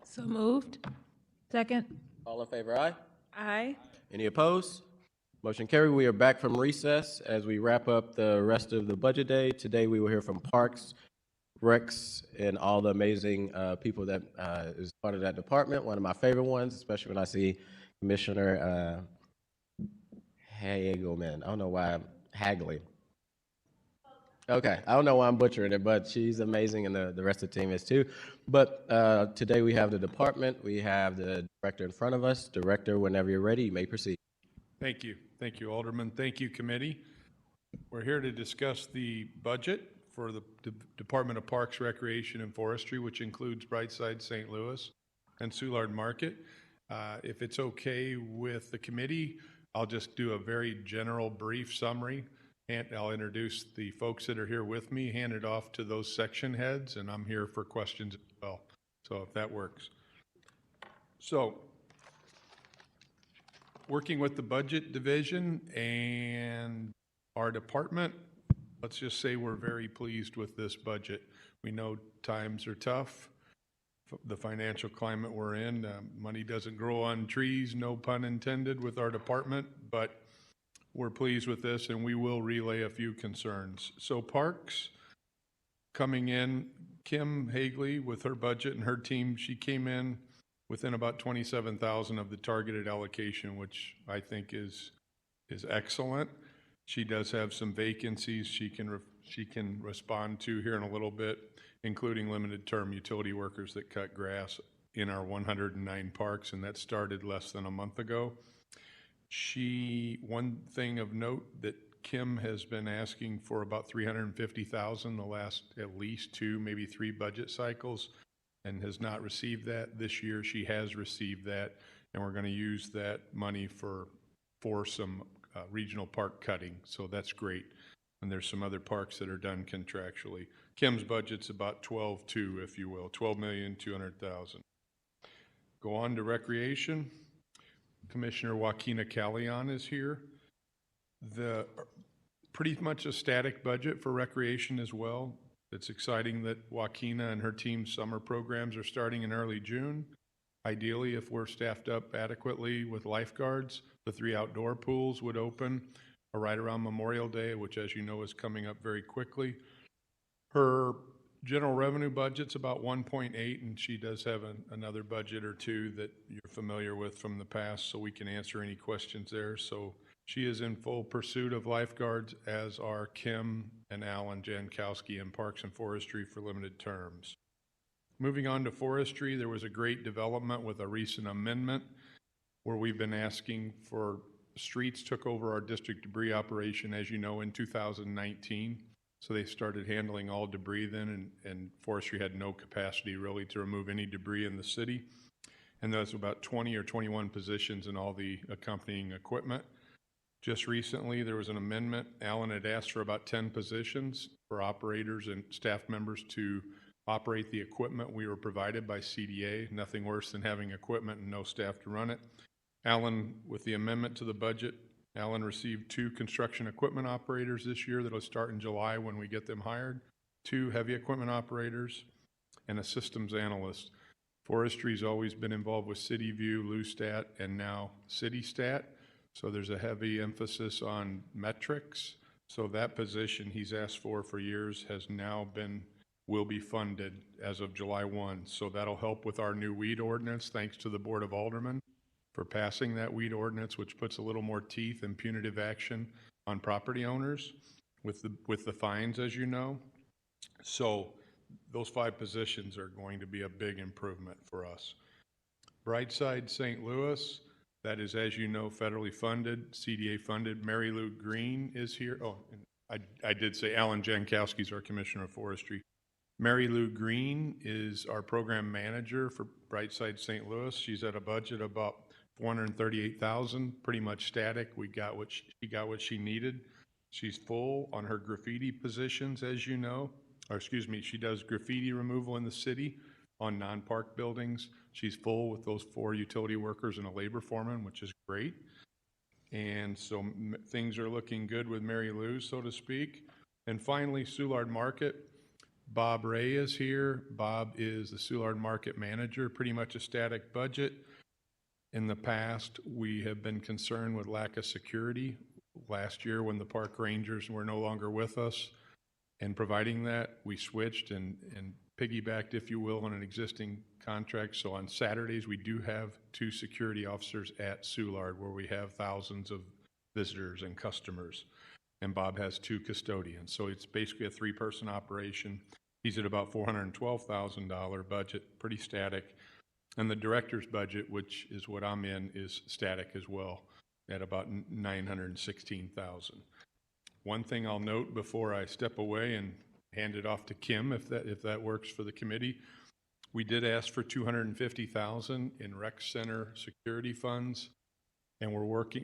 So moved. Second? All in favor, aye? Aye. Any opposed? Motion carried. We are back from recess as we wrap up the rest of the budget day. Today, we will hear from Parks, Recs, and all the amazing people that is part of that department. One of my favorite ones, especially when I see Commissioner Hagelman. I don't know why I'm Hagley. Okay, I don't know why I'm butchering it, but she's amazing, and the rest of the team is too. But today we have the department, we have the director in front of us. Director, whenever you're ready, you may proceed. Thank you. Thank you, Alderman. Thank you, committee. We're here to discuss the budget for the Department of Parks, Recreation, and Forestry, which includes Brightside, St. Louis, and Soulard Market. If it's okay with the committee, I'll just do a very general, brief summary. And I'll introduce the folks that are here with me, hand it off to those section heads, and I'm here for questions as well. So if that works. So, working with the budget division and our department, let's just say we're very pleased with this budget. We know times are tough. The financial climate we're in, money doesn't grow on trees, no pun intended, with our department, but we're pleased with this, and we will relay a few concerns. So Parks, coming in, Kim Hagley with her budget and her team, she came in within about 27,000 of the targeted allocation, which I think is excellent. She does have some vacancies she can respond to here in a little bit, including limited term utility workers that cut grass in our 109 parks, and that started less than a month ago. One thing of note that Kim has been asking for about $350,000 the last at least 2, maybe 3 budget cycles, and has not received that. This year she has received that, and we're going to use that money for some regional park cutting, so that's great. And there's some other parks that are done contractually. Kim's budget's about 12.2, if you will, $12,200,000. Go on to recreation. Commissioner Joaquina Callion is here. The pretty much a static budget for recreation as well. It's exciting that Joaquina and her team's summer programs are starting in early June. Ideally, if we're staffed up adequately with lifeguards, the 3 outdoor pools would open right around Memorial Day, which, as you know, is coming up very quickly. Her general revenue budget's about 1.8, and she does have another budget or 2 that you're familiar with from the past, so we can answer any questions there. So she is in full pursuit of lifeguards, as are Kim and Alan Jankowski in Parks and Forestry for limited terms. Moving on to forestry, there was a great development with a recent amendment where we've been asking for streets took over our district debris operation, as you know, in 2019. So they started handling all debris then, and forestry had no capacity really to remove any debris in the city. And there's about 20 or 21 positions in all the accompanying equipment. Just recently, there was an amendment. Alan had asked for about 10 positions for operators and staff members to operate the equipment we were provided by CDA. Nothing worse than having equipment and no staff to run it. Alan, with the amendment to the budget, Alan received 2 construction equipment operators this year that'll start in July when we get them hired, 2 heavy equipment operators, and a systems analyst. Forestry's always been involved with CityView, LUSTAT, and now CityStat. So there's a heavy emphasis on metrics. So that position he's asked for years will be funded as of July 1. So that'll help with our new weed ordinance, thanks to the Board of Aldermen for passing that weed ordinance, which puts a little more teeth and punitive action on property owners with the fines, as you know. So those 5 positions are going to be a big improvement for us. Brightside St. Louis, that is, as you know, federally funded, CDA funded. Mary Lou Green is here. Oh, I did say Alan Jankowski is our Commissioner of Forestry. Mary Lou Green is our program manager for Brightside St. Louis. She's at a budget of about $438,000, pretty much static. She got what she needed. She's full on her graffiti positions, as you know. Or excuse me, she does graffiti removal in the city on non-park buildings. She's full with those 4 utility workers and a labor foreman, which is great. And so things are looking good with Mary Lou, so to speak. And finally, Soulard Market. Bob Ray is here. Bob is the Soulard Market Manager, pretty much a static budget. In the past, we have been concerned with lack of security. Last year, when the park rangers were no longer with us and providing that, we switched and piggybacked, if you will, on an existing contract. So on Saturdays, we do have 2 security officers at Soulard, where we have thousands of visitors and customers. And Bob has 2 custodians. So it's basically a 3-person operation. He's at about $412,000 budget, pretty static. And the director's budget, which is what I'm in, is static as well at about $916,000. One thing I'll note before I step away and hand it off to Kim, if that works for the committee, we did ask for $250,000 in rec center security funds, and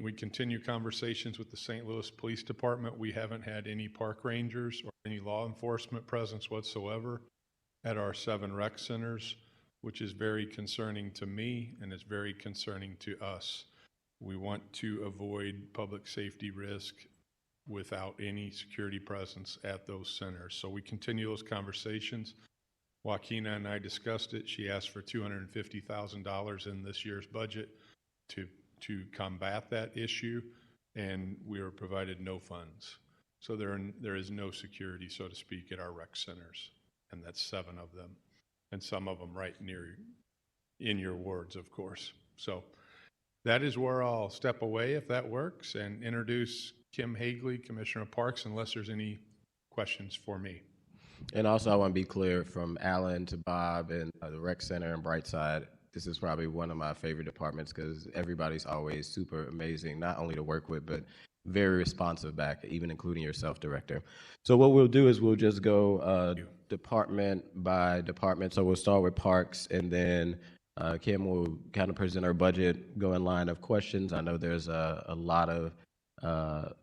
we continue conversations with the St. Louis Police Department. We haven't had any park rangers or any law enforcement presence whatsoever at our 7 rec centers, which is very concerning to me and it's very concerning to us. We want to avoid public safety risk without any security presence at those centers. So we continue those conversations. Joaquina and I discussed it. She asked for $250,000 in this year's budget to combat that issue, and we were provided no funds. So there is no security, so to speak, at our rec centers, and that's 7 of them, and some of them right near in your wards, of course. So that is where I'll step away, if that works, and introduce Kim Hagley, Commissioner of Parks, unless there's any questions for me. And also, I want to be clear, from Alan to Bob and the rec center and Brightside, this is probably one of my favorite departments because everybody's always super amazing, not only to work with, but very responsive back, even including yourself, Director. So what we'll do is we'll just go department by department. So we'll start with Parks, and then Kim will kind of present our budget, go in line of questions. I know there's a lot of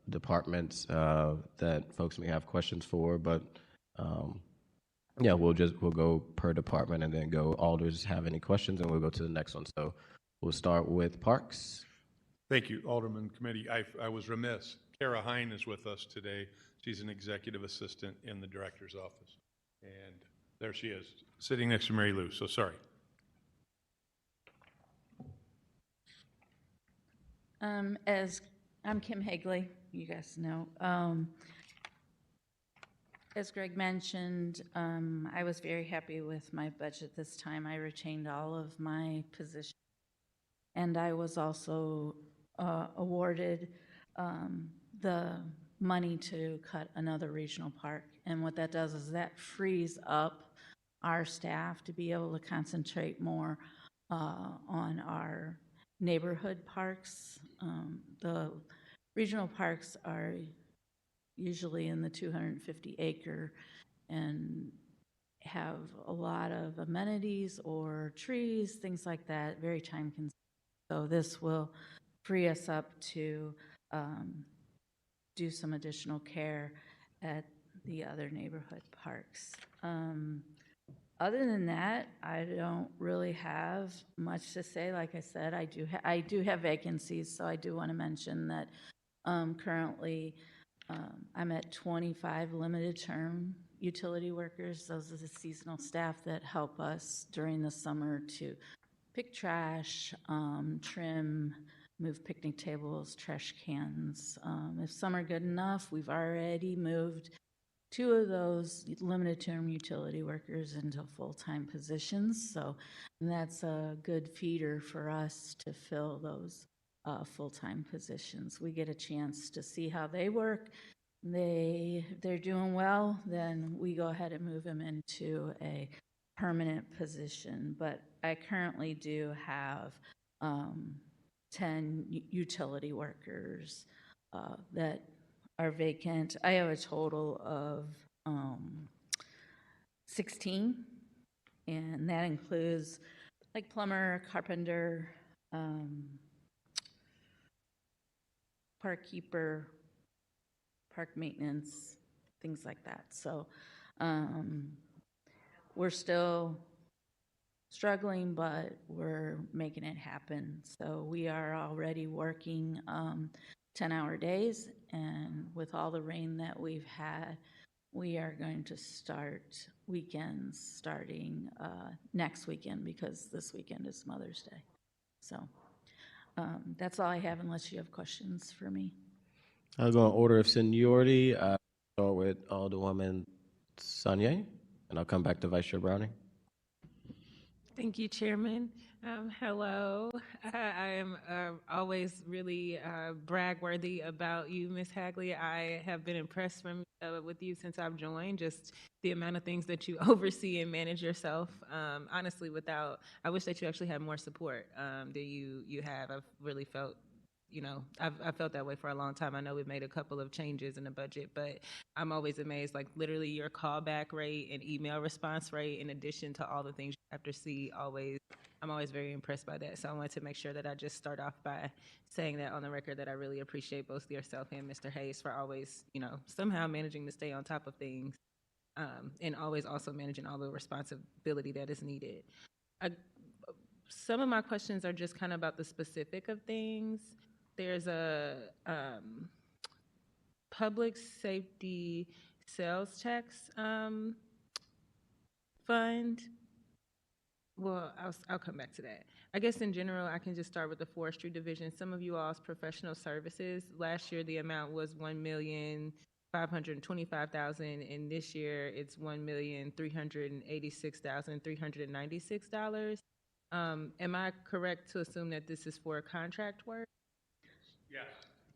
departments that folks may have questions for, but yeah, we'll go per department and then go alders have any questions, and we'll go to the next one. So we'll start with Parks. Thank you, Alderman Committee. I was remiss. Kara Hine is with us today. She's an executive assistant in the director's office. And there she is, sitting next to Mary Lou, so sorry. As I'm Kim Hagley, you guys know. As Greg mentioned, I was very happy with my budget this time. I retained all of my positions, and I was also awarded the money to cut another regional park. And what that does is that frees up our staff to be able to concentrate more on our neighborhood parks. The regional parks are usually in the 250 acre and have a lot of amenities or trees, things like that, very time consuming. So this will free us up to do some additional care at the other neighborhood parks. Other than that, I don't really have much to say. Like I said, I do have vacancies, so I do want to mention that currently I'm at 25 limited term utility workers. Those are the seasonal staff that help us during the summer to pick trash, trim, move picnic tables, trash cans. If some are good enough, we've already moved 2 of those limited term utility workers into full-time positions. So that's a good feeder for us to fill those full-time positions. We get a chance to see how they work. If they're doing well, then we go ahead and move them into a permanent position. But I currently do have 10 utility workers that are vacant. I have a total of 16, and that includes like plumber, carpenter, park keeper, park maintenance, things like that. So we're still struggling, but we're making it happen. So we are already working 10-hour days, and with all the rain that we've had, we are going to start weekends starting next weekend because this weekend is Mother's Day. So that's all I have unless you have questions for me. I'll go in order of seniority. I'll start with Alderwoman Sanye, and I'll come back to Vice Chair Browning. Thank you, Chairman. Hello. I am always really brag-worthy about you, Ms. Hagley. I have been impressed with you since I've joined, just the amount of things that you oversee and manage yourself. Honestly, I wish that you actually had more support than you have. I've really felt, I've felt that way for a long time. I know we've made a couple of changes in the budget, but I'm always amazed, like literally your callback rate and email response rate, in addition to all the things you have to see, I'm always very impressed by that. So I wanted to make sure that I just start off by saying that on the record, that I really appreciate both yourself and Mr. Hayes for always, somehow managing to stay on top of things, and always also managing all the responsibility that is needed. Some of my questions are just kind of about the specific of things. There's a public safety sales tax fund. Well, I'll come back to that. I guess in general, I can just start with the forestry division. Some of you all's professional services, last year the amount was $1,525,000, and this year it's $1,386,396. Am I correct to assume that this is for contract work?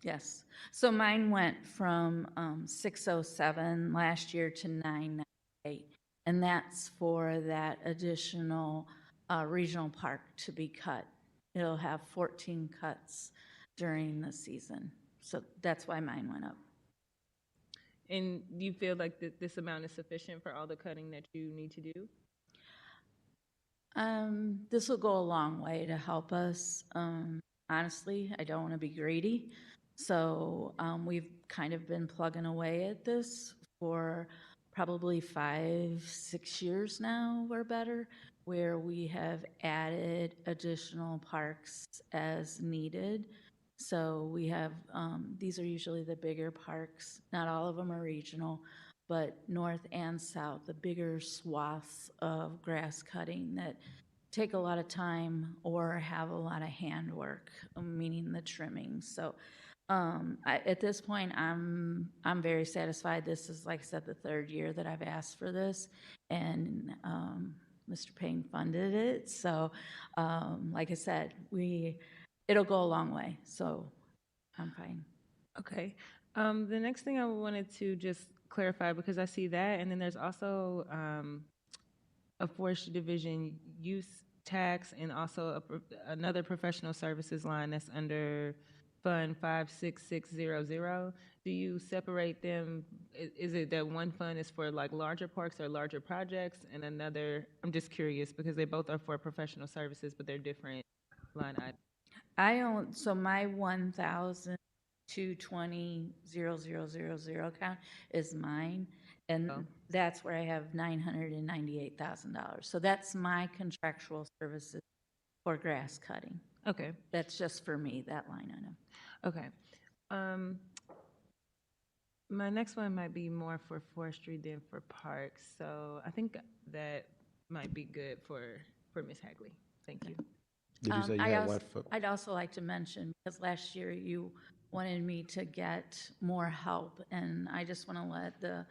Yes. So mine went from 607 last year to 998, and that's for that additional regional park to be cut. It'll have 14 cuts during the season, so that's why mine went up. And do you feel like this amount is sufficient for all the cutting that you need to do? This will go a long way to help us. Honestly, I don't want to be greedy. So we've kind of been plugging away at this for probably 5-6 years now or better, where we have added additional parks as needed. So we have, these are usually the bigger parks. Not all of them are regional, but north and south, the bigger swaths of grass cutting that take a lot of time or have a lot of handwork, meaning the trimming. So at this point, I'm very satisfied. This is, like I said, the third year that I've asked for this, and Mr. Payne funded it. So, like I said, it'll go a long way. So, I'm fine. Okay. The next thing I wanted to just clarify, because I see that, and then there's also a forestry division use tax, and also another professional services line that's under Fund 56600. Do you separate them? Is it that one fund is for like larger parks or larger projects, and another, I'm just curious because they both are for professional services, but they're different line items. So my 1,220,0000 account is mine, and that's where I have $998,000. So that's my contractual services for grass cutting. Okay. That's just for me, that line item. Okay. My next one might be more for forestry than for parks, so I think that might be good for Ms. Hagley. Thank you. Did you say you had one for? I'd also like to mention, because last year you wanted me to get more help, and I just want to let the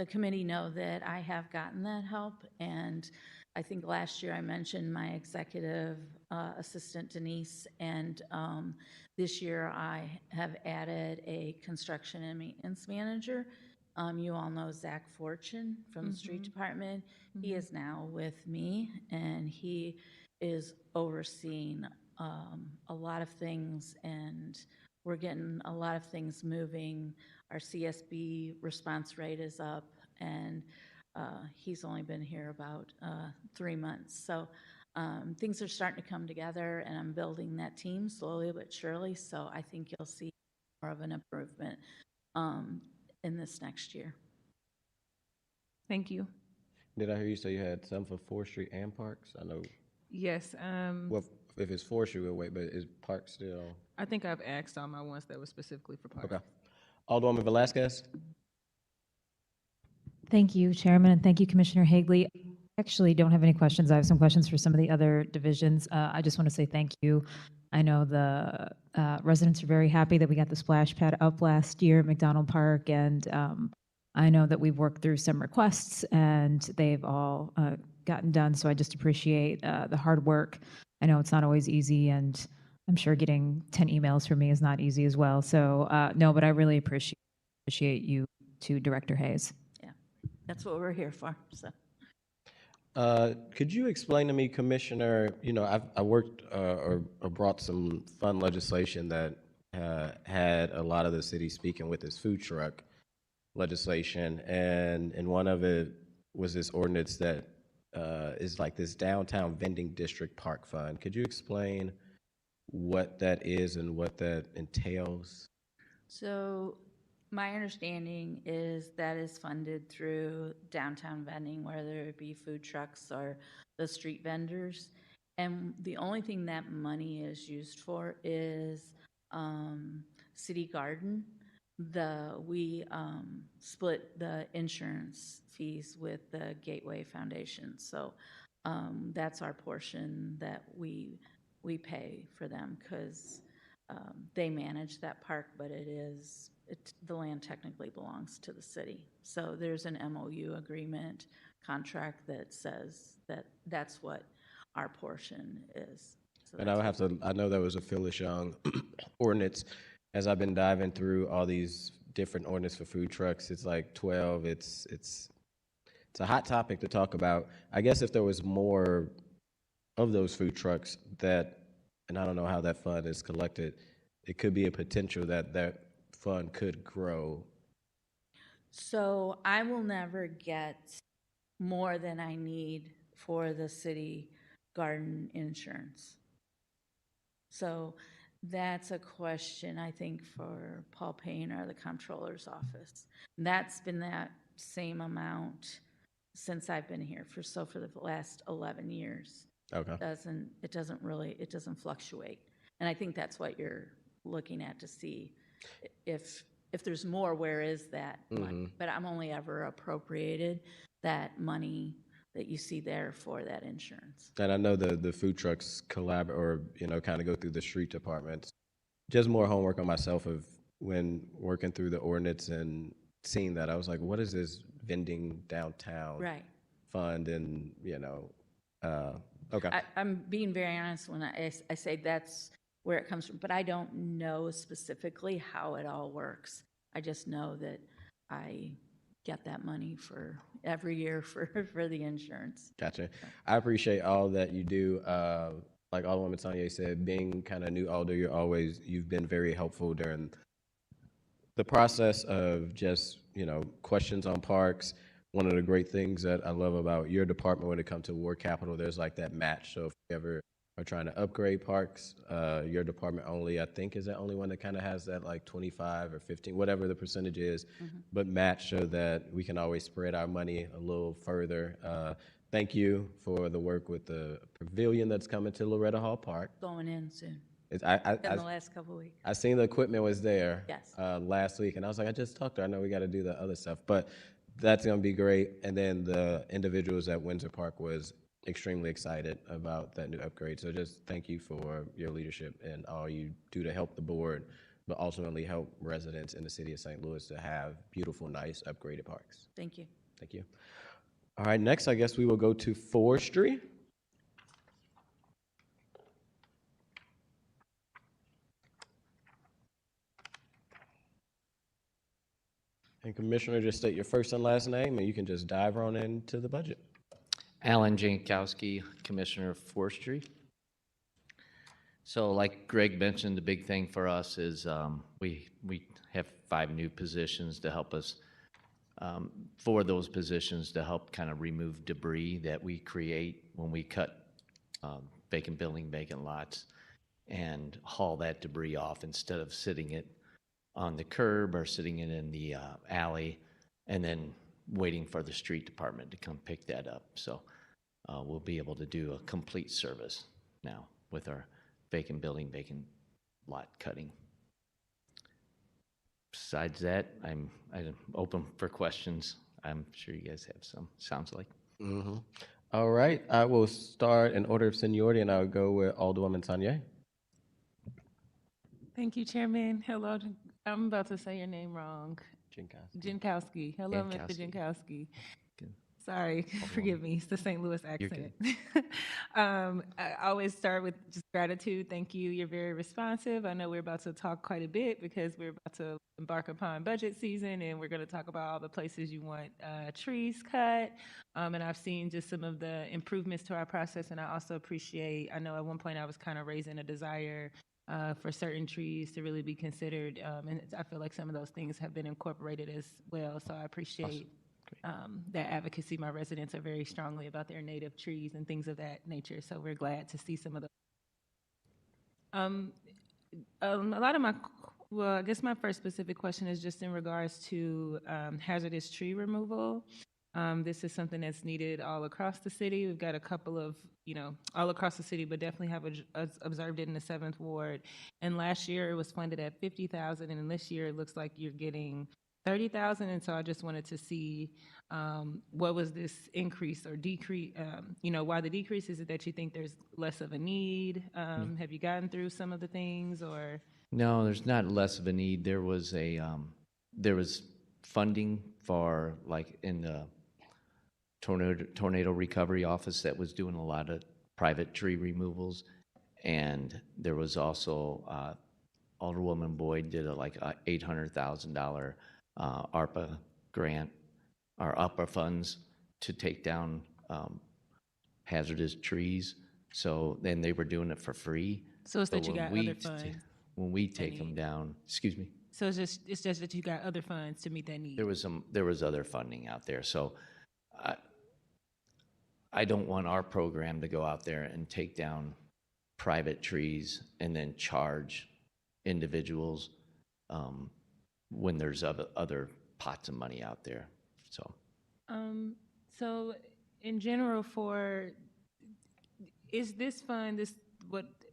committee know that I have gotten that help. And I think last year I mentioned my executive assistant Denise, and this year I have added a construction and maintenance manager. You all know Zach Fortune from the street department. He is now with me, and he is overseeing a lot of things, and we're getting a lot of things moving. Our CSB response rate is up, and he's only been here about 3 months. So things are starting to come together, and I'm building that team slowly but surely. So I think you'll see more of an improvement in this next year. Thank you. Did I hear you say you had some for forestry and parks? I know. Yes. Well, if it's forestry, we'll wait, but is parks still? I think I've asked all my ones that were specifically for parks. Okay. Alderwoman Velasquez? Thank you, Chairman, and thank you, Commissioner Hagley. I actually don't have any questions. I have some questions for some of the other divisions. I just want to say thank you. I know the residents are very happy that we got the splash pad up last year at McDonald Park, and I know that we've worked through some requests, and they've all gotten done, so I just appreciate the hard work. I know it's not always easy, and I'm sure getting 10 emails from me is not easy as well. So, no, but I really appreciate you to Director Hayes. Yeah, that's what we're here for, so. Could you explain to me, Commissioner, I worked or brought some fun legislation that had a lot of the city speaking with this food truck legislation, and one of it was this ordinance that is like this downtown vending district park fund. Could you explain what that is and what that entails? So my understanding is that is funded through downtown vending, whether it be food trucks or the street vendors. And the only thing that money is used for is City Garden. We split the insurance fees with the Gateway Foundation. So that's our portion that we pay for them, because they manage that park, but the land technically belongs to the city. So there's an MOU agreement contract that says that that's what our portion is. So And I know there was a Phyllis Young ordinance. As I've been diving through all these different ordinances for food trucks, it's like 12. It's a hot topic to talk about. I guess if there was more of those food trucks and I don't know how that fund is collected, it could be a potential that fund could grow. So I will never get more than I need for the city garden insurance. So that's a question, I think, for Paul Payne or the comptroller's office. And that's been that same amount since I've been here for the last 11 years. Okay. It doesn't fluctuate. And I think that's what you're looking at to see if there's more, where is that money? But I'm only ever appropriated that money that you see there for that insurance. And I know the food trucks kind of go through the street departments. Just more homework on myself of when working through the ordinance and seeing that, I was like, what is this vending downtown fund? And, okay. I'm being very honest when I say that's where it comes from, but I don't know specifically how it all works. I just know that I get that money for every year for the insurance. Gotcha. I appreciate all that you do. Like Alderwoman Tanya said, being kind of new alder, you've been very helpful during the process of just, questions on parks. One of the great things that I love about your department when it comes to Ward Capital, there's like that match. So if you ever are trying to upgrade parks, your department I think is the only one that kind of has that like 25 or 15, whatever the percentage is, but match so that we can always spread our money a little further. Thank you for the work with the pavilion that's coming to Loretta Hall Park. Going in soon. In the last couple of weeks. I seen the equipment was there Yes. Last week, and I was like, I just talked to her. I know we got to do the other stuff, but that's going to be great. And then the individuals at Windsor Park was extremely excited about that new upgrade. So just thank you for your leadership and all you do to help the board, but ultimately help residents in the city of St. Louis to have beautiful, nice, upgraded parks. Thank you. Thank you. All right, next, I guess we will go to forestry. And Commissioner, just state your first and last name, and you can just dive on into the budget. Alan Jankowski, Commissioner of Forestry. So like Greg mentioned, the big thing for us is we have 5 new positions to help us, 4 of those positions to help kind of remove debris that we create when we cut vacant building, vacant lots, and haul that debris off instead of sitting it on the curb or sitting it in the alley and then waiting for the street department to come pick that up. So we'll be able to do a complete service now with our vacant building, vacant lot cutting. Besides that, I'm open for questions. I'm sure you guys have some, sounds like. Mm-hmm. All right, I will start in order of seniority, and I'll go with Alderwoman Tanya. Thank you, Chairman. Hello, I'm about to say your name wrong. Jankowski. Hello, Mr. Jankowski. Jankowski. Good. Sorry, forgive me. It's the St. Louis You're accent. I always start with just gratitude. Thank you. You're very responsive. I know we're about to talk quite a bit because we're about to embark upon budget season, and we're going to talk about all the places you want trees cut. And I've seen just some of the improvements to our process, and I also appreciate, I know at one point I was kind of raising a desire for certain trees to really be considered, and I feel like some of those things have been incorporated as well, so I appreciate that advocacy. My residents are very strongly about their native trees and things of that nature, so we're glad to see some of those. A lot of well, I guess my first specific question is just in regards to hazardous tree removal. This is something that's needed all across the city. We've got a couple of, all across the city, but definitely have observed it in the 7th Ward. And last year it was funded at $50,000, and this year it looks like you're getting $30,000. And so I just wanted to see what was this increase or decrease, why the decrease? Is it that you think there's less of a need? Have you gotten through some of the things, or? No, there's not less of a need. There was there was funding for, like, in the tornado recovery office that was doing a lot of private tree removals, and there was also Alderwoman Boyd did a $800,000 ARPA grant or ARPA funds to take down hazardous trees. So then they were doing it for free. So it's that you got other funds. When we take them down, excuse me. So it's just that you got other funds to meet that need. There was other funding out there. So I don't want our program to go out there and take down private trees and then charge individuals when there's other pots of money out there. So in general, is this fund,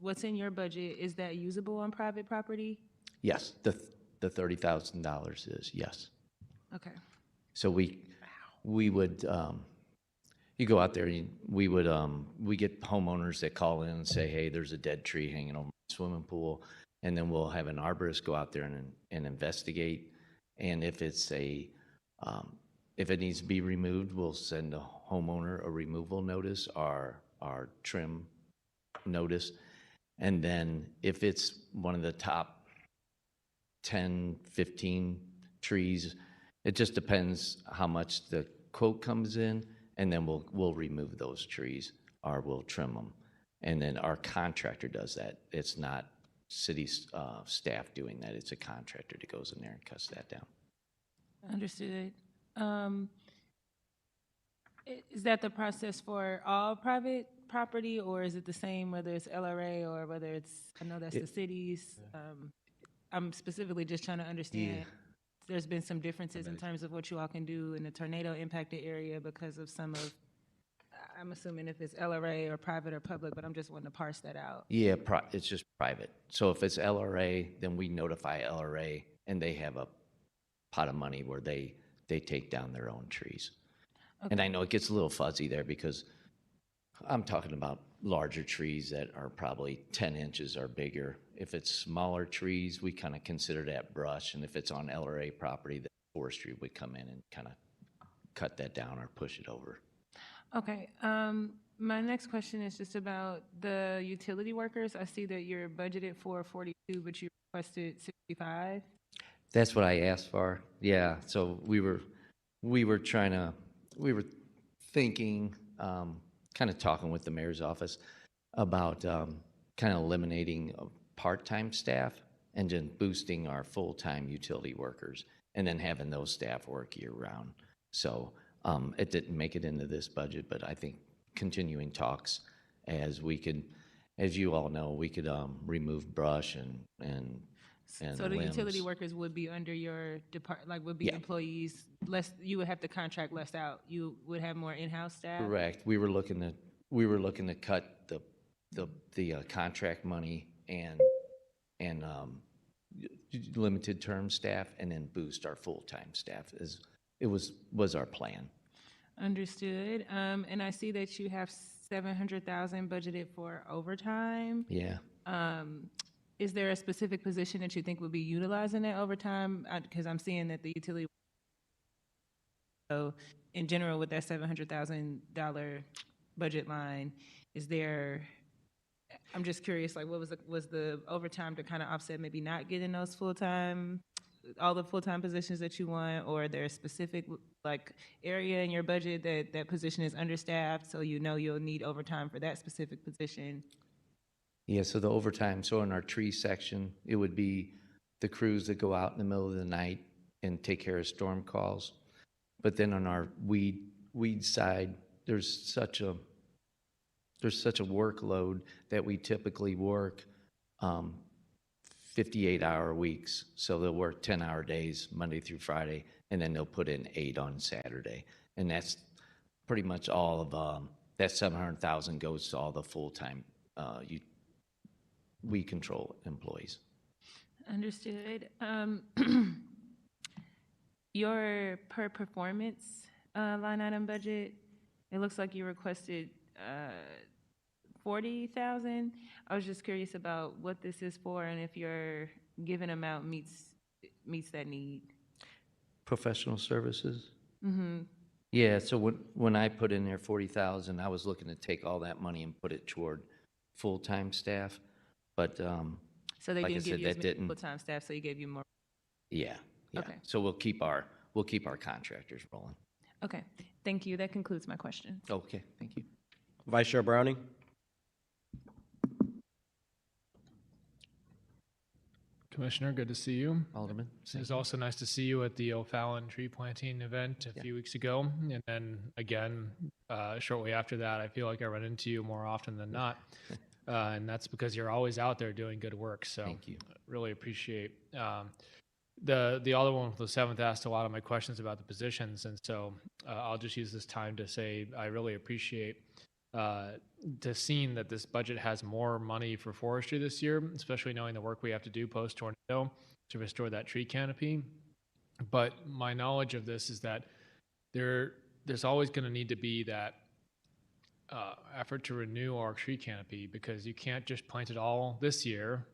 what's in your budget, is that usable on private property? Yes, the $30,000 is, yes. Okay. So we would, you go out there, and we get homeowners that call in and say, hey, there's a dead tree hanging over the swimming pool, and then we'll have an arborist go out there and investigate. And if if it needs to be removed, we'll send a homeowner a removal notice or trim notice. And then if it's one of the top 10, 15 trees, it just depends how much the quote comes in, and then we'll remove those trees or we'll trim them. And then our contractor does that. It's not city staff doing that. It's a contractor that goes in there and cuts that down. Understood. Is that the process for all private property, or is it the same whether it's LRA or whether it's, I know that's the cities? I'm specifically just trying to understand. There's been some differences in terms of what you all can do in the tornado impacted area because of some of, I'm assuming if it's LRA or private or public, but I'm just wanting to parse that out. Yeah, it's just private. So if it's LRA, then we notify LRA, and they have a pot of money where they take down their own trees. Okay. And I know it gets a little fuzzy there because I'm talking about larger trees that are probably 10 inches or bigger. If it's smaller trees, we kind of consider that brush. And if it's on LRA property, the forestry would come in and kind of cut that down or push it over. Okay. My next question is just about the utility workers. I see that you're budgeted for 42, but you requested 65. That's what I asked for. Yeah. So we were thinking, kind of talking with the mayor's office about kind of eliminating part-time staff and then boosting our full-time utility workers and then having those staff work year-round. So it didn't make it into this budget, but I think continuing talks as you all know, we could remove brush and so the limbs. Utility workers would be under your department, would be employees less. You would have to contract less out. You would have more in-house staff. Correct. We were looking to cut the contract money and limited term staff, and then boost our full-time staff was our plan. Understood. And I see that you have 700,000 budgeted for overtime. Yeah. Is there a specific position that you think would be utilizing that overtime? Because I'm seeing that the utility. So in general, with that $700,000 budget line, is there, I'm just curious, like what was the overtime to kind of offset maybe not getting those full-time, all the full-time positions that you want, or are there a specific like area in your budget that that position is understaffed, so you know you'll need overtime for that specific position? Yeah, so the overtime, so in our tree section, it would be the crews that go out in the middle of the night and take care of storm calls. But then on our weed side, there's such a workload that we typically work 58-hour weeks. So they'll work 10-hour days, Monday through Friday, and then they'll put in 8 on Saturday. And that's pretty much all of, that 700,000 goes to all the full-time weed control employees. Understood. Your per performance line item budget, it looks like you requested 40,000. I was just curious about what this is for and if your given amount meets that need. Professional services? Mm-hmm. Yeah, so when I put in there 40,000, I was looking to take all that money and put it toward full-time staff, but So they like I didn't give said, you as that many didn't. full-time staff, so you gave you more. Yeah, yeah. Okay. So we'll keep our contractors rolling. Okay, thank you. That concludes my question. Okay, thank you. Vice Chair Browning? Commissioner, good to see you. Alderman? It was also nice to see you at the O'Fallon tree planting event a few weeks ago. And then again, shortly after that, I feel like I run into you more often than not. And that's because you're always out there doing good work. So Thank you. really appreciate. The other one, the 7th, asked a lot of my questions about the positions. And so I'll just use this time to say I really appreciate to seeing that this budget has more money for forestry this year, especially knowing the work we have to do post-tornado to restore that tree canopy. But my knowledge of this is that there's always going to need to be that effort to renew our tree canopy, because you can't just plant it all this year.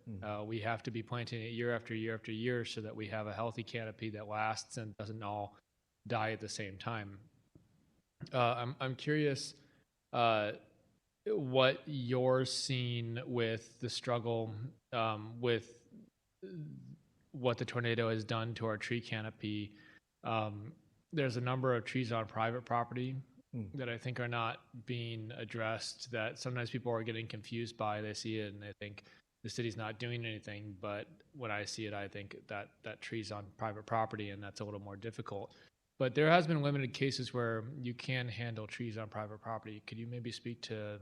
We have to be planting it year after year after year so that we have a healthy canopy that lasts and doesn't all die at the same time. I'm curious what you're seeing with the struggle with what the tornado has done to our tree canopy. There's a number of trees on private property that I think are not being addressed, that sometimes people are getting confused by. They see it and they think the city's not doing anything, but when I see it, I think that tree's on private property, and that's a little more difficult. But there has been limited cases where you can handle trees on private property. Could you maybe speak to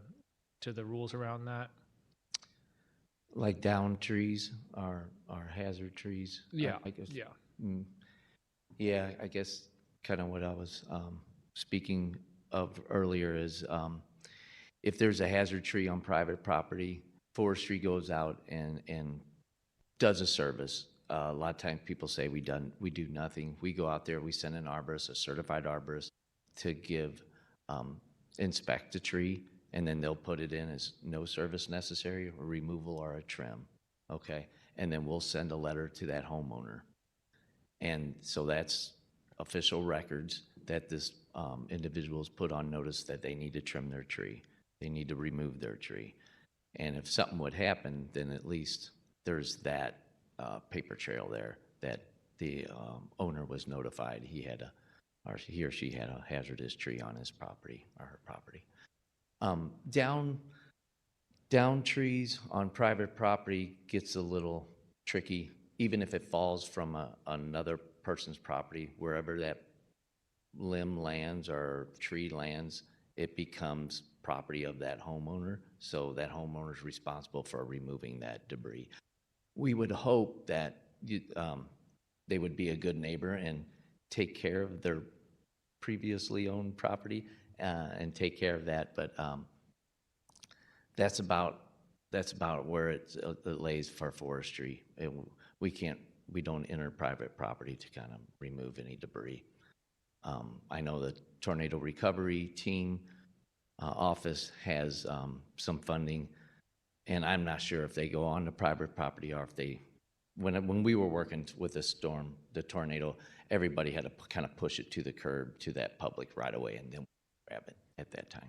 the rules around that? Like down trees are hazard trees? Yeah, I guess. yeah. Yeah, I guess kind of what I was speaking of earlier is if there's a hazard tree on private property, forestry goes out and does a service. A lot of times people say we do nothing. We go out there, we send an arborist, a certified arborist, to inspect the tree, and then they'll put it in as no service necessary, or removal, or a trim. Okay, and then we'll send a letter to that homeowner, and so that's official records that this individual's put on notice that they need to trim their tree, they need to remove their tree, and if something would happen, then at least there's that paper trail there that the owner was notified he or she had a hazardous tree on his property or her property. Down trees on private property gets a little tricky, even if it falls from another person's property. Wherever that limb lands or tree lands, it becomes property of that homeowner, so that homeowner is responsible for removing that debris. We would hope that they would be a good neighbor and take care of their previously owned property and take care of that, but that's about where it lays for forestry. We don't enter private property to kind of remove any debris. I know the tornado recovery team office has some funding, and I'm not sure if they go on to private property or if they, when we were working with the storm, the tornado, everybody had to kind of push it to the curb to that public right away and then grab it at that time.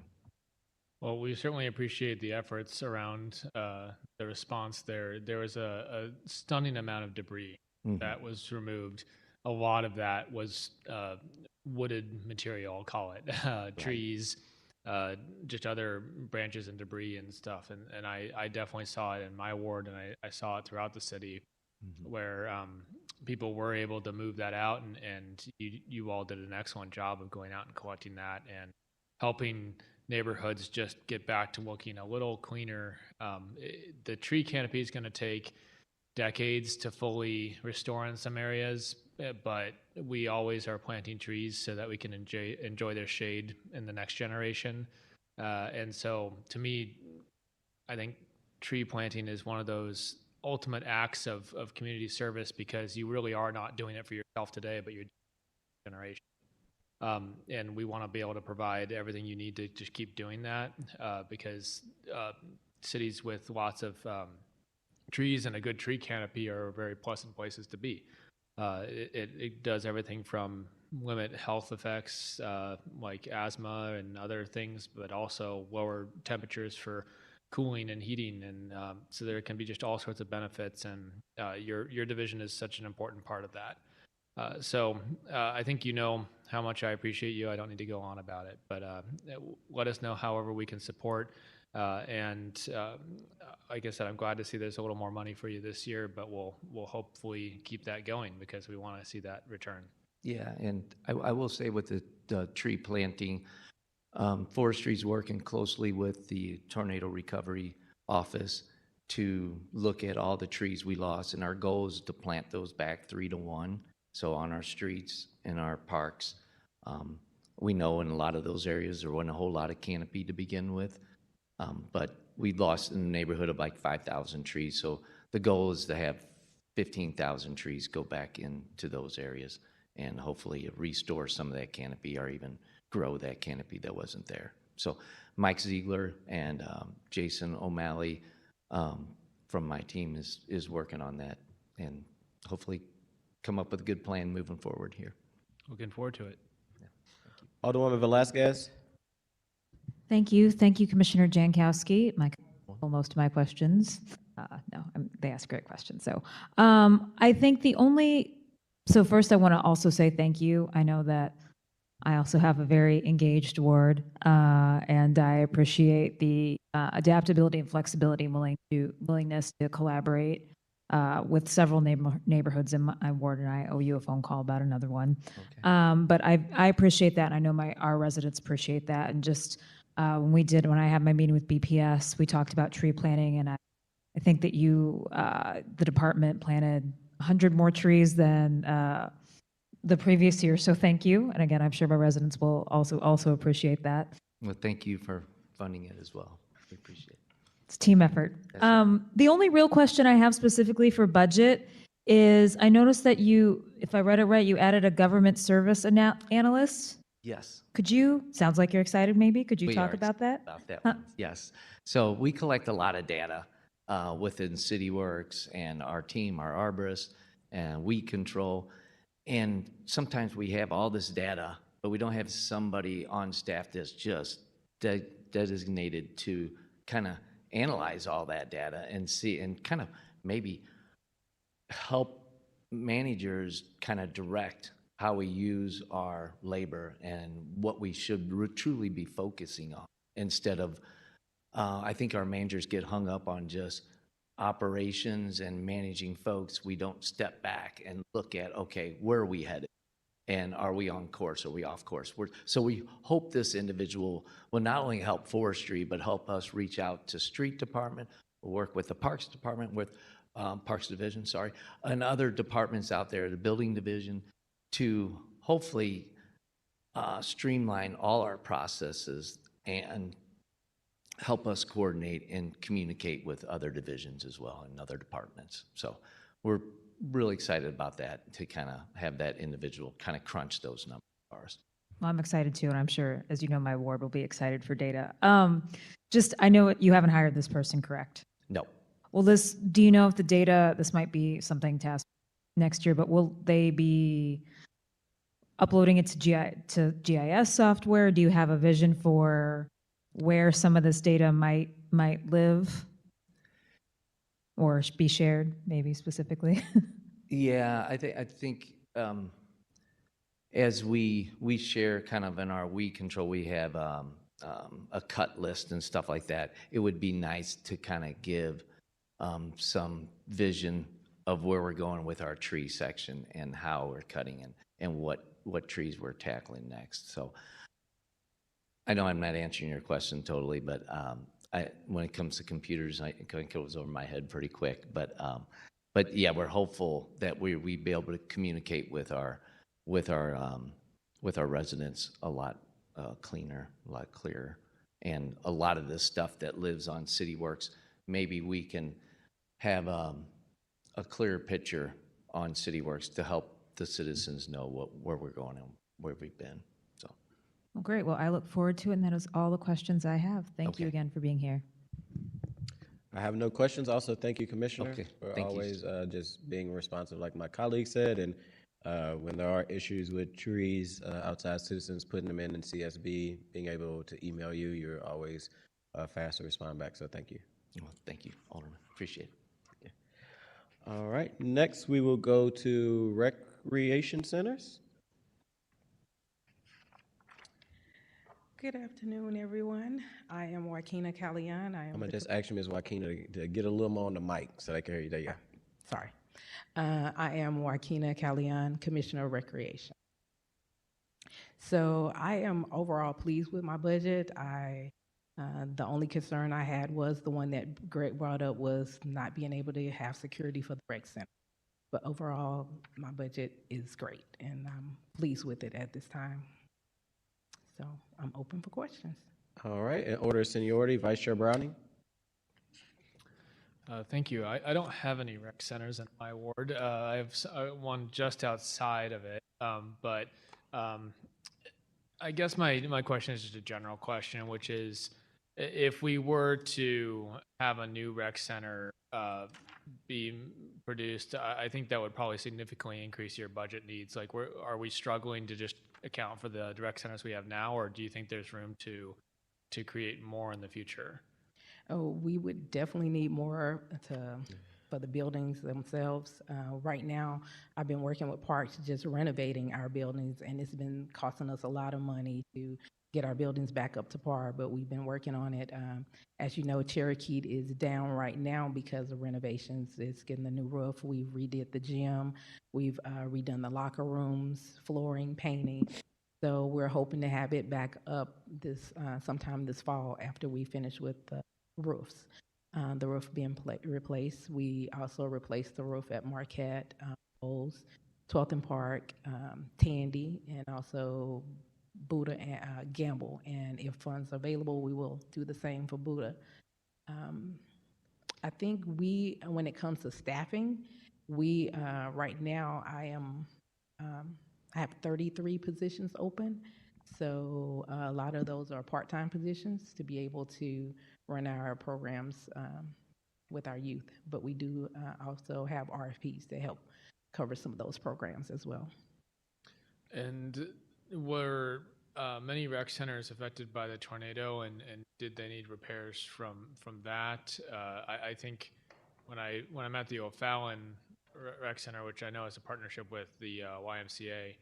Well, we certainly appreciate the efforts around the response there. There was a stunning amount of debris that was removed. A lot of that was wooded material, I'll call it, trees, just other branches and debris and stuff. And I definitely saw it in my ward, and I saw it throughout the city where people were able to move that out, and you all did an excellent job of going out and collecting that and helping neighborhoods just get back to looking a little cleaner. The tree canopy is going to take decades to fully restore in some areas, but we always are planting trees so that we can enjoy their shade in the next generation. And so to me, I think tree planting is one of those ultimate acts of community service, because you really are not doing it for yourself today, but you're doing it for the generation. And we want to be able to provide everything you need to just keep doing that, because cities with lots of trees and a good tree canopy are very pleasant places to be. It does everything from limit health effects like asthma and other things, but also lower temperatures for cooling and heating, and so there can be just all sorts of benefits, and your division is such an important part of that. So I think you know how much I appreciate you. I don't need to go on about it, but let us know however we can support. And like I said, I'm glad to see there's a little more money for you this year, but we'll hopefully keep that going, because we want to see that return. Yeah, and I will say with the tree planting, forestry's working closely with the tornado recovery office to look at all the trees we lost, and our goal is to plant those back 3 to 1. So on our streets and our parks, we know in a lot of those areas there wasn't a whole lot of canopy to begin with, but we lost in the neighborhood of like 5,000 trees. So the goal is to have 15,000 trees go back into those areas and hopefully restore some of that canopy or even grow that canopy that wasn't there. So Mike Ziegler and Jason O'Malley from my team is working on that, and hopefully come up with a good plan moving forward here. Looking forward to it. Alderwoman Velasquez. Thank you. Thank you, Commissioner Jankowski. Most of my questions. They ask great questions. So I think so first I want to also say thank you. I know that I also have a very engaged ward, and I appreciate the adaptability and flexibility and willingness to collaborate with several neighborhoods in my ward, and I owe you a phone call about another one. Okay. But I appreciate that, and I know our residents appreciate that. And just when I had my meeting with BPS, we talked about tree planting, and I think that the department planted 100 more trees than the previous year. So thank you. And again, I'm sure my residents will also appreciate that. Well, thank you for funding it as well. We appreciate it. It's a team effort. The only real question I have specifically for budget is I noticed that if I read it right, you added a government service analyst. Yes. Sounds like you're excited maybe. Could you talk about that? About that one. Yes. So we collect a lot of data within CityWorks and our team, our arborists, and weed control. And sometimes we have all this data, but we don't have somebody on staff that's just designated to kind of analyze all that data and see and kind of maybe help managers kind of direct how we use our labor and what we should truly be focusing on, instead of I think our managers get hung up on just operations and managing folks. We don't step back and look at, okay, where are we headed? And are we on course? Are we off course? So we hope this individual will not only help forestry, but help us reach out to street department, work with the parks department, with parks division, and other departments out there, the building division, to hopefully streamline all our processes and help us coordinate and communicate with other divisions as well and other departments. So we're really excited about that, to kind of have that individual kind of crunch those numbers ours. Well, I'm excited too, and I'm sure, as you know, my ward will be excited for data. Just, I know you haven't hired this person, correct? No. Will this, do you know if the data, this might be something to ask next year, but will they be uploading it to GIS software? Do you have a vision for where some of this data might live or be shared, maybe specifically? Yeah, I think as we share kind of in our We Control, we have a cut list and stuff like that. It would be nice to kind of give some vision of where we're going with our tree section and how we're cutting and what trees we're tackling next. So I know I'm not answering your question totally, but when it comes to computers, I think it goes over my head pretty quick. But yeah, we're hopeful that we be able to communicate with our residents a lot cleaner, a lot clearer, and a lot of this stuff that lives on CityWorks, maybe we can have a clearer picture on CityWorks to help the citizens know where we're going and where we've been. So, Well, great. Well, I look forward to it, and that is all the questions I have. Thank you Okay. again for being here. I have no questions. Also, thank you, Commissioner, Okay, for thank you. always just being responsive, like my colleague said. And when there are issues with trees, outside citizens putting them in CSB, being able to email you, you're always fast to respond back. So thank you. Well, thank you, Alderman. Appreciate it. All right. Next, we will go to recreation centers. Good afternoon, everyone. I am Joaquina Calian. I am I'm gonna just ask you, Ms. Joaquina, to get a little more on the mic so they can hear you. There you go. sorry. I am Joaquina Calian, Commissioner of Recreation. So I am overall pleased with my budget. The only concern I had was the one that Greg brought up, was not being able to have security for the rec center. But overall, my budget is great, and I'm pleased with it at this time. So I'm open for questions. All right. In order of seniority, Vice Chair Browning. Thank you. I don't have any rec centers in my ward. I have one just outside of it. But I guess my question is just a general question, which is, if we were to have a new rec center be produced, I think that would probably significantly increase your budget needs. Like, are we struggling to just account for the rec centers we have now, or do you think there's room to create more in the future? Oh, we would definitely need more for the buildings themselves. Right now, I've been working with Parks, just renovating our buildings, and it's been costing us a lot of money to get our buildings back up to par, but we've been working on it. As you know, Cherokee is down right now because of renovations. It's getting the new roof. We've redid the gym. We've redone the locker rooms, flooring, painting. So we're hoping to have it back up sometime this fall after we finish with the roofs. The roof being replaced. We also replaced the roof at Marquette, Bowles, 12th and Park, Tandy, and also Buddha and Gamble. And if funds are available, we will do the same for Buddha. I think when it comes to staffing, right now I have 33 positions open. So a lot of those are part-time positions to be able to run our programs with our youth. But we do also have RFPs to help cover some of those programs as well. And were many rec centers affected by the tornado, and did they need repairs from that? I think when I'm at the O'Fallon Rec Center, which I know is a partnership with the YMCA,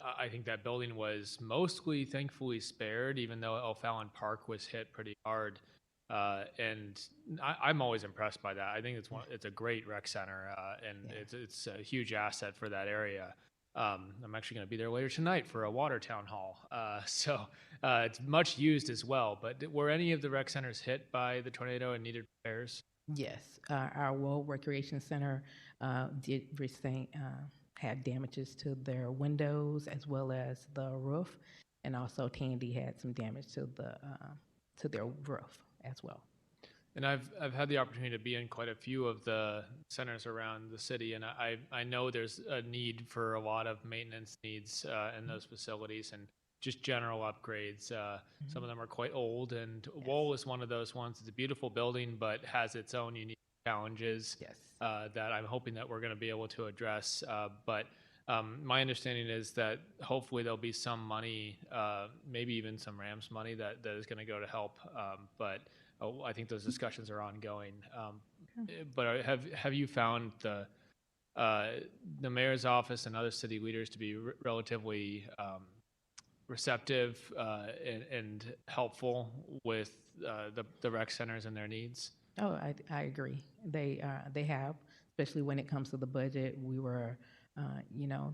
I think that building was mostly thankfully spared, even though O'Fallon Park was hit pretty hard. And I'm always impressed by that. I think it's a great rec center, and it's a huge asset for that area. I'm actually going to be there later tonight for a water town hall. So it's much used as well. But were any of the rec centers hit by the tornado and needed repairs? Yes, our World Recreation Center had damages to their windows as well as the roof, and also Tandy had some damage to their roof as well. And I've had the opportunity to be in quite a few of the centers around the city, and I know there's a need for a lot of maintenance needs in those facilities and just general upgrades. Some of them are quite old, and Wohl is one of those ones. It's a beautiful building, but has its own unique challenges that I'm hoping that we're going to be able to address. But my understanding is that hopefully there'll be some money, maybe even some Rams money that is going to go to help. But I think those discussions are ongoing. But have you found the mayor's office and other city leaders to be relatively receptive and helpful with the rec centers and their needs? Oh, I agree. They have, especially when it comes to the budget. We were,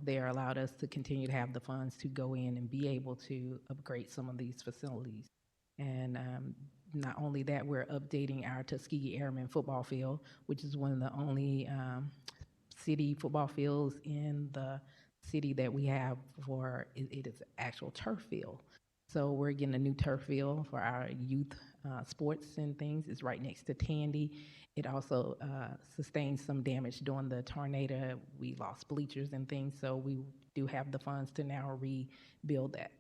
they are allowed us to continue to have the funds to go in and be able to upgrade some of these facilities. And not only that, we're updating our Tuskegee Airmen football field, which is one of the only city football fields in the city that we have for, it is an actual turf field. So we're getting a new turf field for our youth sports and things. It's right next to Tandy. It also sustained some damage during the tornado. We lost bleachers and things, so we do have the funds to now rebuild that.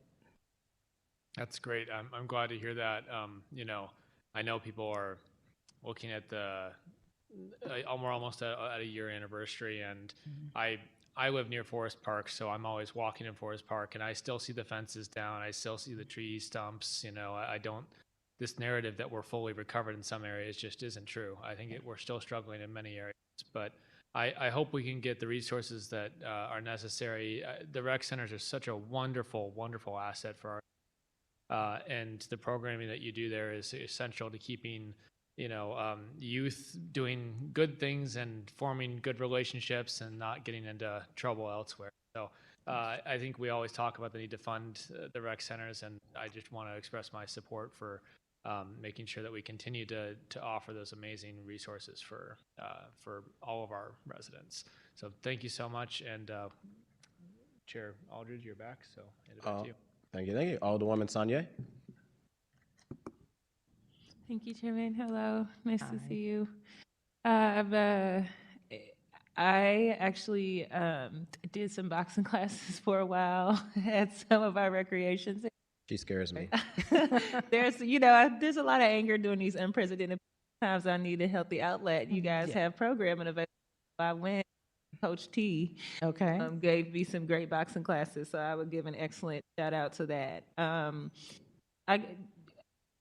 That's great. I'm glad to hear that. I know people are looking at we're almost at a year anniversary, and I live near Forest Park, so I'm always walking in Forest Park, and I still see the fences down. I still see the tree stumps. I don't. This narrative that we're fully recovered in some areas just isn't true. I think we're still struggling in many areas, but I hope we can get the resources that are necessary. The rec centers are such a wonderful, wonderful asset for our, and the programming that you do there is essential to keeping youth doing good things and forming good relationships and not getting into trouble elsewhere. So I think we always talk about the need to fund the rec centers, and I just want to express my support for making sure that we continue to offer those amazing resources for all of our residents. So thank you so much, and Chair Aldridge, you're back, so hand it back to you. Thank you. Alderwoman Sanye. Thank you, Chairman. Hello, nice to see you. I actually did some boxing classes for a while at some of our recreation centers. She scares me. There's a lot of anger during these unprecedented times. I need a healthy outlet. You guys have programming available. I went. Coach T gave me some great boxing classes, so I would give an excellent shout out to that.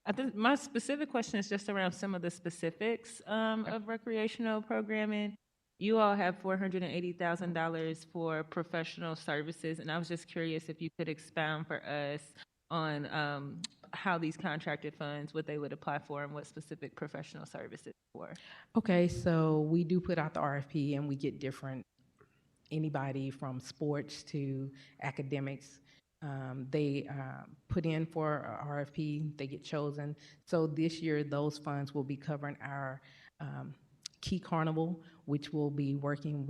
I think my specific question is just around some of the specifics of recreational programming. You all have $480,000 for professional services, and I was just curious if you could expound for us on how these contracted funds, what they would apply for, and what specific professional services for. Okay, so we do put out the RFP, and we get anybody from sports to academics. They put in for a RFP, they get chosen. So this year, those funds will be covering our Key Carnival, which will be working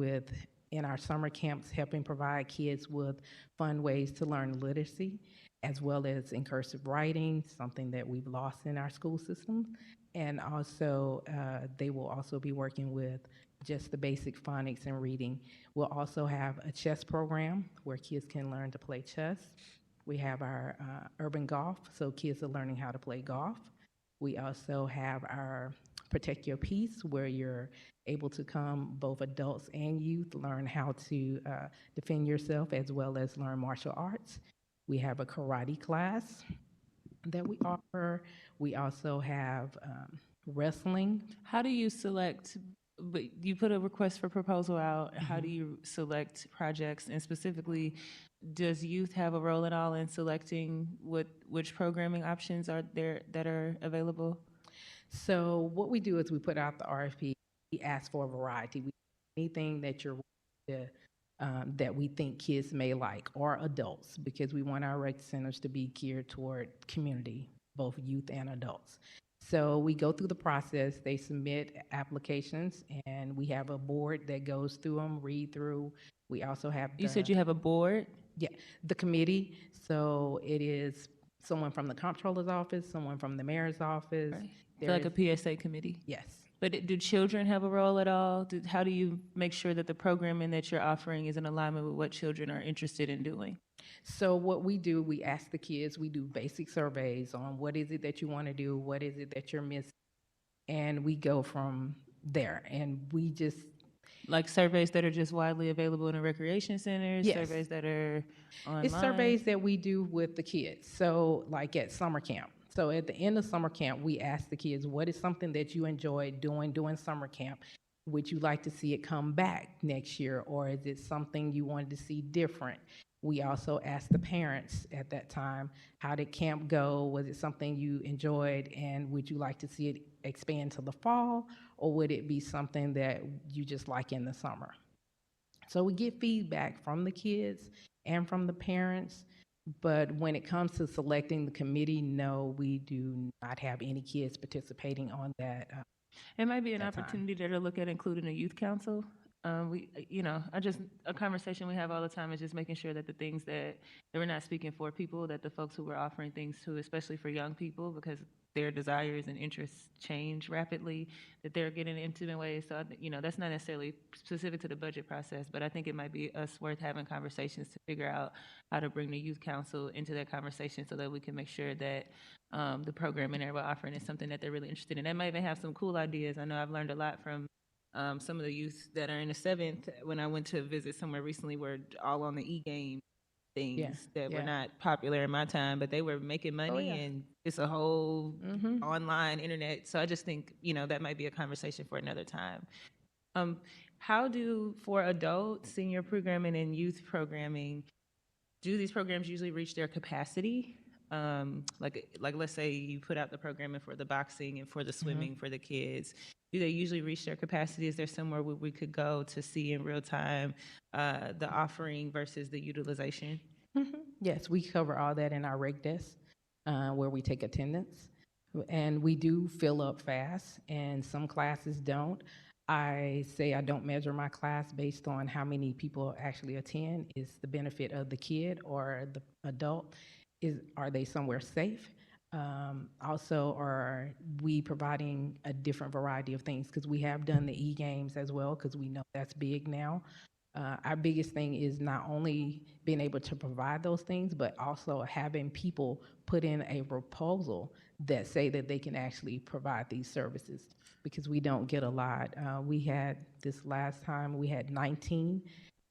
in our summer camps, helping provide kids with fun ways to learn literacy, as well as in cursive writing, something that we've lost in our school system. And also, they will also be working with just the basic phonics and reading. We'll also have a chess program where kids can learn to play chess. We have our urban golf, so kids are learning how to play golf. We also have our Protect Your Peace, where you're able to come, both adults and youth, learn how to defend yourself as well as learn martial arts. We have a karate class that we offer. We also have wrestling. How do you select? But you put a request for proposal out. How do you select projects, and specifically, does youth have a role at all in selecting which programming options are there that are available? So what we do is we put out the RFP. We ask for a variety. Anything that that we think kids may like, or adults, because we want our rec centers to be geared toward community, both youth and adults. So we go through the process, they submit applications, and we have a board that goes through them, read through. We also have You said you have a board? Yeah, the committee. So it is someone from the comptroller's office, someone from the mayor's office. Right. There Like is- a PSA committee? Yes. But do children have a role at all? How do you make sure that the programming that you're offering is in alignment with what children are interested in doing? So what we do, we ask the kids, we do basic surveys on what is it that you want to do, what is it that you're missing, and we go from there. And we just, Like surveys that are just widely available in the recreation centers, Yes. surveys that are online? it's surveys that we do with the kids. So like at summer camp. So at the end of summer camp, we ask the kids, what is something that you enjoyed doing during summer camp? Would you like to see it come back next year, or is it something you wanted to see different? We also asked the parents at that time, how did camp go? Was it something you enjoyed, and would you like to see it expand to the fall, or would it be something that you just like in the summer? So we get feedback from the kids and from the parents, but when it comes to selecting the committee, no, we do not have any kids participating on that. It might be an that time. opportunity there to look at including a youth council. A conversation we have all the time is just making sure that the things that we're not speaking for people, that the folks who we're offering things to, especially for young people, because their desires and interests change rapidly, that they're getting intimate ways. So, that's not necessarily specific to the budget process, but I think it might be us worth having conversations to figure out how to bring the youth council into that conversation so that we can make sure that the programming that we're offering is something that they're really interested in. They might even have some cool ideas. I know I've learned a lot from some of the youth that are in the 7th when I went to visit somewhere recently where all on the e-game things that were not popular in my time, but they were making money and it's a whole online internet. So I just think, that might be a conversation for another time. How do, for adult senior programming and youth programming, do these programs usually reach their capacity? Like let's say you put out the programming for the boxing and for the swimming for the kids. Do they usually reach their capacity? Is there somewhere where we could go to see in real time the offering versus the utilization? Yes, we cover all that in our reg desk where we take attendance. And we do fill up fast, and some classes don't. I say I don't measure my class based on how many people actually attend. Is the benefit of the kid or the adult? Are they somewhere safe? Also, are we providing a different variety of things? Because we have done the e-games as well, because we know that's big now. Our biggest thing is not only being able to provide those things, but also having people put in a proposal that say that they can actually provide these services, because we don't get a lot. We had this last time, we had 19,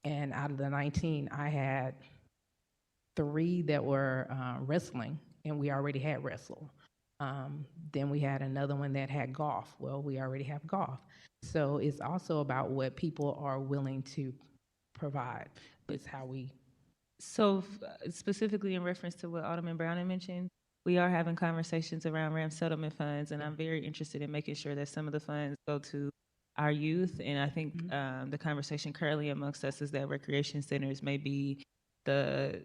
and out of the 19, I had 3 that were wrestling, and we already had wrestle. Then we had another one that had golf. Well, we already have golf. So it's also about what people are willing to provide. It's how we. So specifically in reference to what Alderman Browning mentioned, we are having conversations around ramp settlement funds, and I'm very interested in making sure that some of the funds go to our youth. And I think the conversation currently amongst us is that recreation centers may be the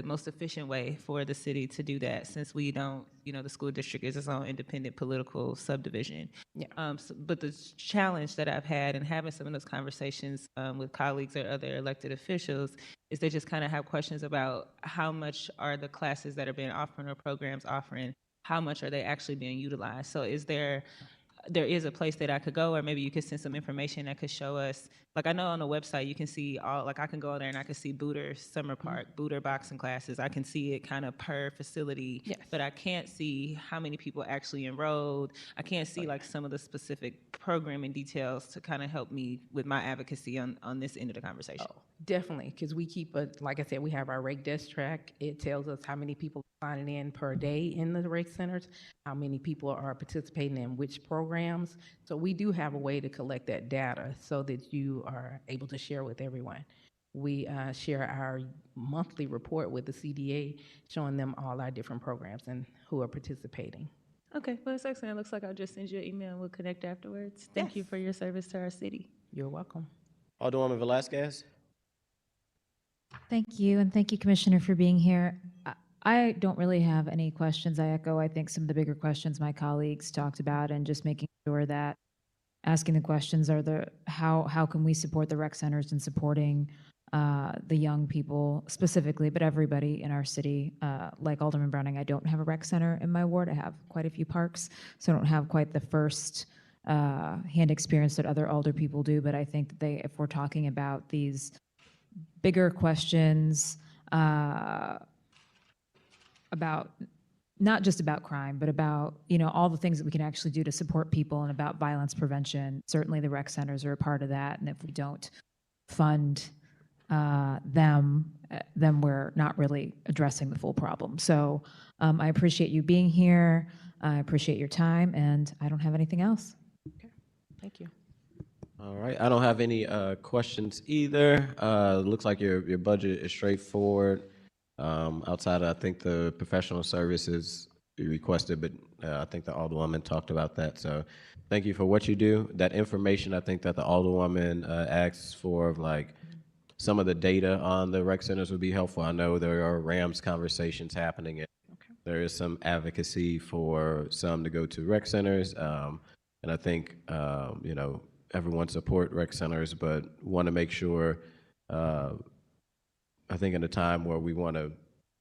most efficient way for the city to do that, since we don't, the school district is its own independent political subdivision. But the challenge that I've had in having some of those conversations with colleagues or other elected officials is they just kind of have questions about how much are the classes that are being offered or programs offering, how much are they actually being utilized? So is there is a place that I could go, or maybe you could send some information that could show us, like I know on the website you can see all, like I can go there and I can see Booter Summer Park, Booter boxing classes. I can see it kind of per facility, but I can't see how many people actually enrolled. I can't see like some of the specific programming details to kind of help me with my advocacy on this end of the conversation. Oh, definitely, because we keep like I said, we have our reg desk track. It tells us how many people are signing in per day in the reg centers, how many people are participating in which programs. So we do have a way to collect that data so that you are able to share with everyone. We share our monthly report with the CDA, showing them all our different programs and who are participating. Okay, well, it's excellent. It looks like I'll just send you an email and we'll connect afterwards. Thank you for your service to our city. You're welcome. Alderwoman Velasquez? Thank you, and thank you, Commissioner, for being here. I don't really have any questions. I echo, I think, some of the bigger questions my colleagues talked about, and just making sure that asking the questions are how can we support the rec centers in supporting the young people specifically, but everybody in our city. Like Alderman Browning, I don't have a rec center in my ward. I have quite a few parks, so I don't have quite the first hand experience that other alder people do. But I think that if we're talking about these bigger questions about not just about crime, but about, all the things that we can actually do to support people and about violence prevention. Certainly the rec centers are a part of that. And if we don't fund them, then we're not really addressing the full problem. So I appreciate you being here. I appreciate your time, and I don't have anything else. Thank you. All right, I don't have any questions either. Looks like your budget is straightforward. Outside of, I think, the professional services you requested, but I think the Alderwoman talked about that. So thank you for what you do. That information, I think that the Alderwoman asked for, like some of the data on the rec centers would be helpful. I know there are RAMS conversations happening. There is some advocacy for some to go to rec centers. And I think, everyone support rec centers, but want to make sure, I think in a time where we want to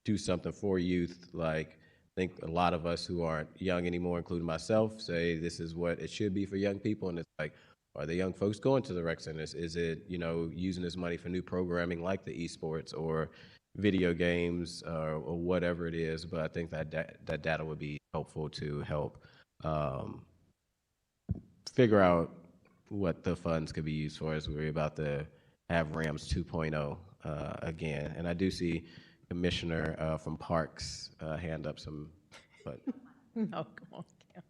do something for youth, like I think a lot of us who aren't young anymore, including myself, say this is what it should be for young people. And it's like, are the young folks going to the rec centers? Is it, using this money for new programming like the esports or video games or whatever it is? But I think that data would be helpful to help figure out what the funds could be used for as we're about to have RAMS 2.0 again. And I do see Commissioner from Parks hand up some, but. No, come on, Kim.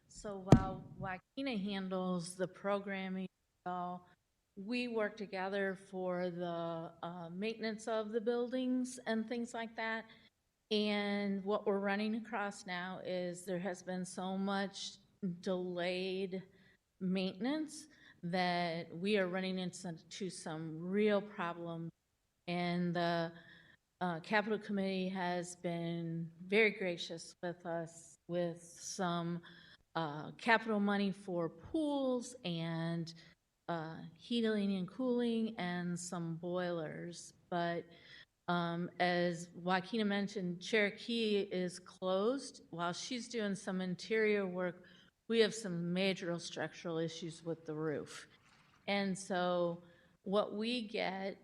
So while Joaquina handles the programming, we work together for the maintenance of the buildings and things like that. And what we're running across now is there has been so much delayed maintenance that we are running into some real problems. And the Capital Committee has been very gracious with us with some capital money for pools and heating and cooling and some boilers. But as Joaquina mentioned, Cherokee is closed. While she's doing some interior work, we have some major structural issues with the roof. And so what we get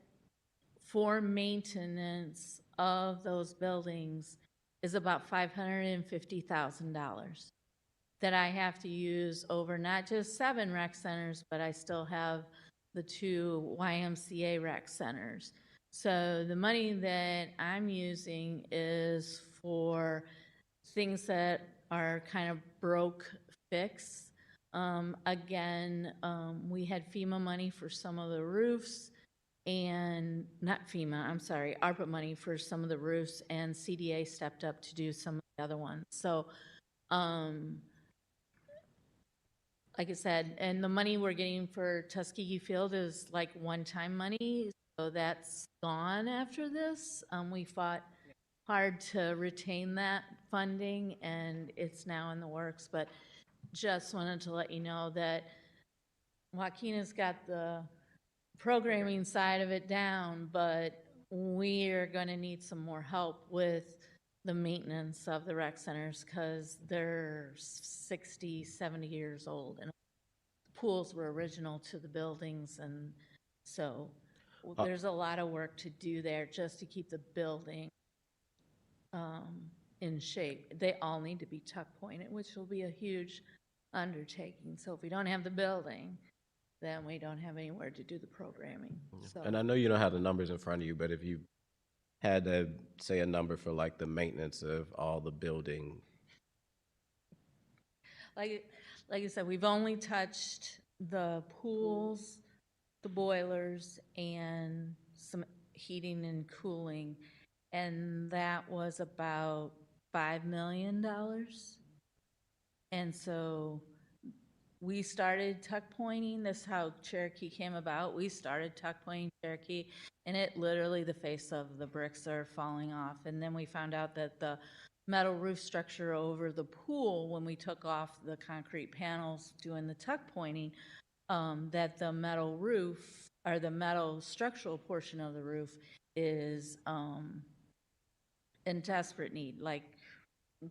for maintenance of those buildings is about $550,000 that I have to use over not just 7 rec centers, but I still have the 2 YMCA rec centers. So the money that I'm using is for things that are kind of broke fix. Again, we had FEMA money for some of the roofs, and not FEMA, I'm sorry, ARPA money for some of the roofs, and CDA stepped up to do some of the other ones. So, like I said, and the money we're getting for Tuskegee Field is like one-time money, so that's gone after this. We fought hard to retain that funding, and it's now in the works, but just wanted to let you know that Joaquina's got the programming side of it down, but we are going to need some more help with the maintenance of the rec centers because they're 60, 70 years old, and the pools were original to the buildings, and so there's a lot of work to do there just to keep the building in shape. They all need to be tuck pointed, which will be a huge undertaking. So if we don't have the building, then we don't have anywhere to do the programming. So. And I know you don't have the numbers in front of you, but if you had to say a number for like the maintenance of all the building. Like I said, we've only touched the pools, the boilers, and some heating and cooling, and that was about $5 million. And so we started tuck pointing. This is how Cherokee came about. We started tuck pointing Cherokee, and it literally, the face of the bricks are falling off. And then we found out that the metal roof structure over the pool, when we took off the concrete panels doing the tuck pointing, that the metal roof, or the metal structural portion of the roof is in desperate need, like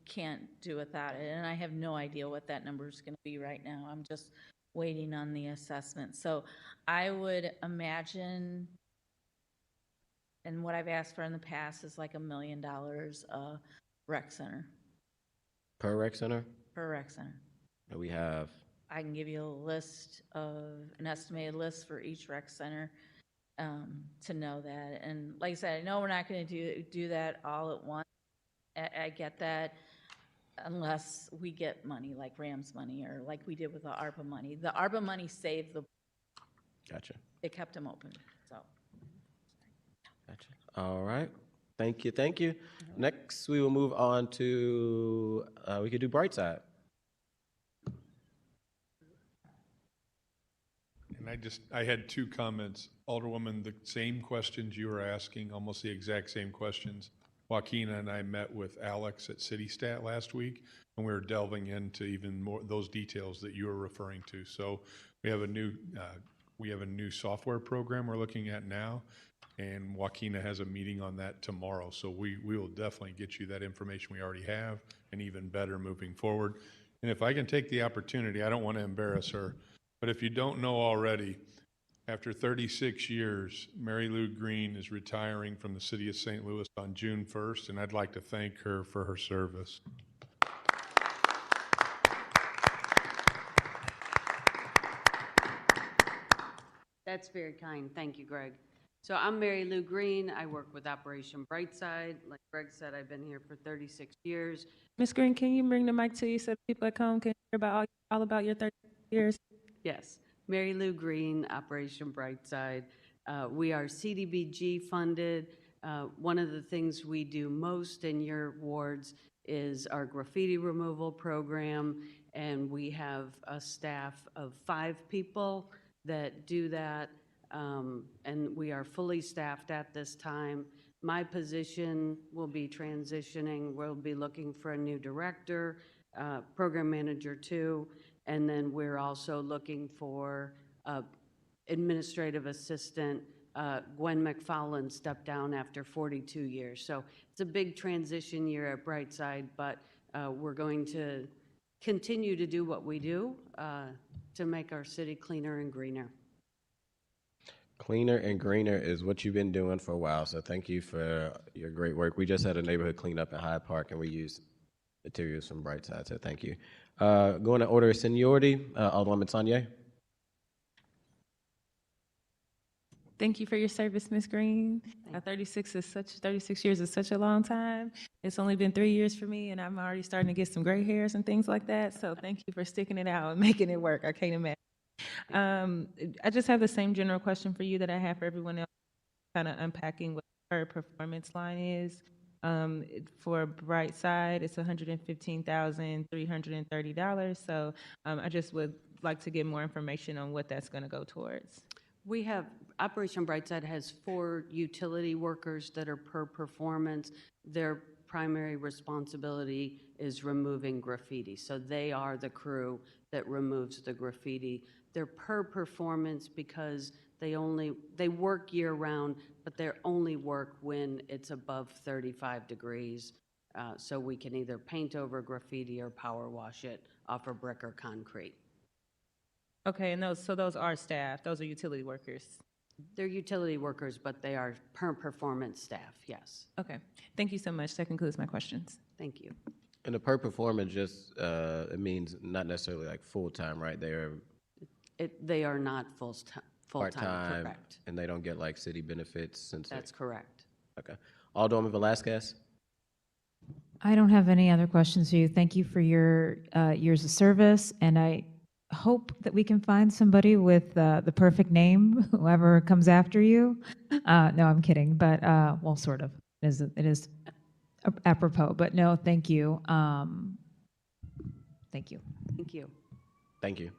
can't do without it. And I have no idea what that number is going to be right now. I'm just waiting on the assessment. So I would imagine, and what I've asked for in the past is like $1 million rec center, Per rec center? per rec center. And we have, I can give you a list of, an estimated list for each rec center to know that. And like I said, I know we're not going to do that all at once. I get that, unless we get money like Rams money or like we did with the ARPA money. The ARPA money saved the, gotcha, it kept them open, so. gotcha. All right. Thank you, thank you. Next, we will move on to, we could do Brightside. And I had two comments. Alderwoman, the same questions you were asking, almost the exact same questions. Joaquina and I met with Alex at CityStat last week, and we were delving into even more those details that you were referring to. So we have a new software program we're looking at now, and Joaquina has a meeting on that tomorrow. So we will definitely get you that information we already have, and even better moving forward. And if I can take the opportunity, I don't want to embarrass her, but if you don't know already, after 36 years, Mary Lou Green is retiring from the city of St. Louis on June 1st, and I'd like to thank her for her service. That's very kind. Thank you, Greg. So I'm Mary Lou Green. I work with Operation Brightside. Like Greg said, I've been here for 36 years. Ms. Green, can you bring the mic to you so people at home can hear about all about your 36 years? Yes, Mary Lou Green, Operation Brightside. We are CDBG funded. One of the things we do most in your wards is our graffiti removal program, and we have a staff of 5 people that do that, and we are fully staffed at this time. My position will be transitioning. We'll be looking for a new director, program manager too, and then we're also looking for administrative assistant. Gwen McFarland stepped down after 42 years. So it's a big transition year at Brightside, but we're going to continue to do what we do to make our city cleaner and greener. Cleaner and greener is what you've been doing for a while, so thank you for your great work. We just had a neighborhood cleanup in Hyde Park, and we used materials from Brightside, so thank you. Going to order of seniority, Alderwoman Tanya. Thank you for your service, Ms. Green. 36 years is such a long time. It's only been 3 years for me, and I'm already starting to get some gray hairs and things like that. So thank you for sticking it out and making it work. I can't imagine. I just have the same general question for you that I have for everyone else, kind of unpacking what her performance line is. For Brightside, it's $115,330. So I just would like to get more information on what that's going to go towards. We have, Operation Brightside has 4 utility workers that are per performance. Their primary responsibility is removing graffiti. So they are the crew that removes the graffiti. They're per performance because they work year round, but they only work when it's above 35 degrees. So we can either paint over graffiti or power wash it off of brick or concrete. Okay, and those are staff, those are utility workers. They're utility workers, but they are per performance staff, yes. Okay, thank you so much. That concludes my questions. Thank you. And the per performance just, it means not necessarily like full-time, right? They are not full-time, Part-time, correct. and they don't get like city benefits since. That's correct. Okay. Alderwoman Velasquez? I don't have any other questions for you. Thank you for your years of service, and I hope that we can find somebody with the perfect name, whoever comes after you. No, I'm kidding, but well, sort of. It is apropos, but no, thank you. Thank you. Thank you. Thank you.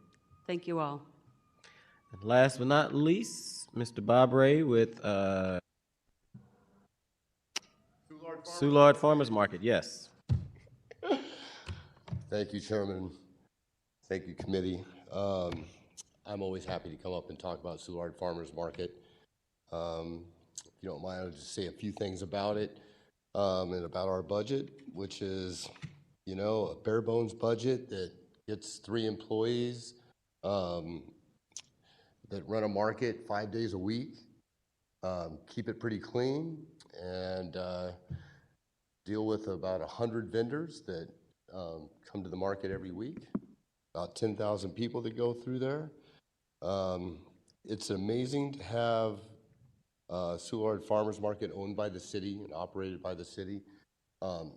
Thank you all. And last but not least, Mr. Bob Ray with Soulard Farmers Market. Yes. Thank you, Chairman. Thank you, committee. I'm always happy to come up and talk about Soulard Farmers Market. If you don't mind, I'll just say a few things about it and about our budget, which is, you know, a bare bones budget that gets 3 employees that run a market 5 days a week, keep it pretty clean, and deal with about 100 vendors that come to the market every week, about 10,000 people that go through there. It's amazing to have Soulard Farmers Market owned by the city and operated by the city.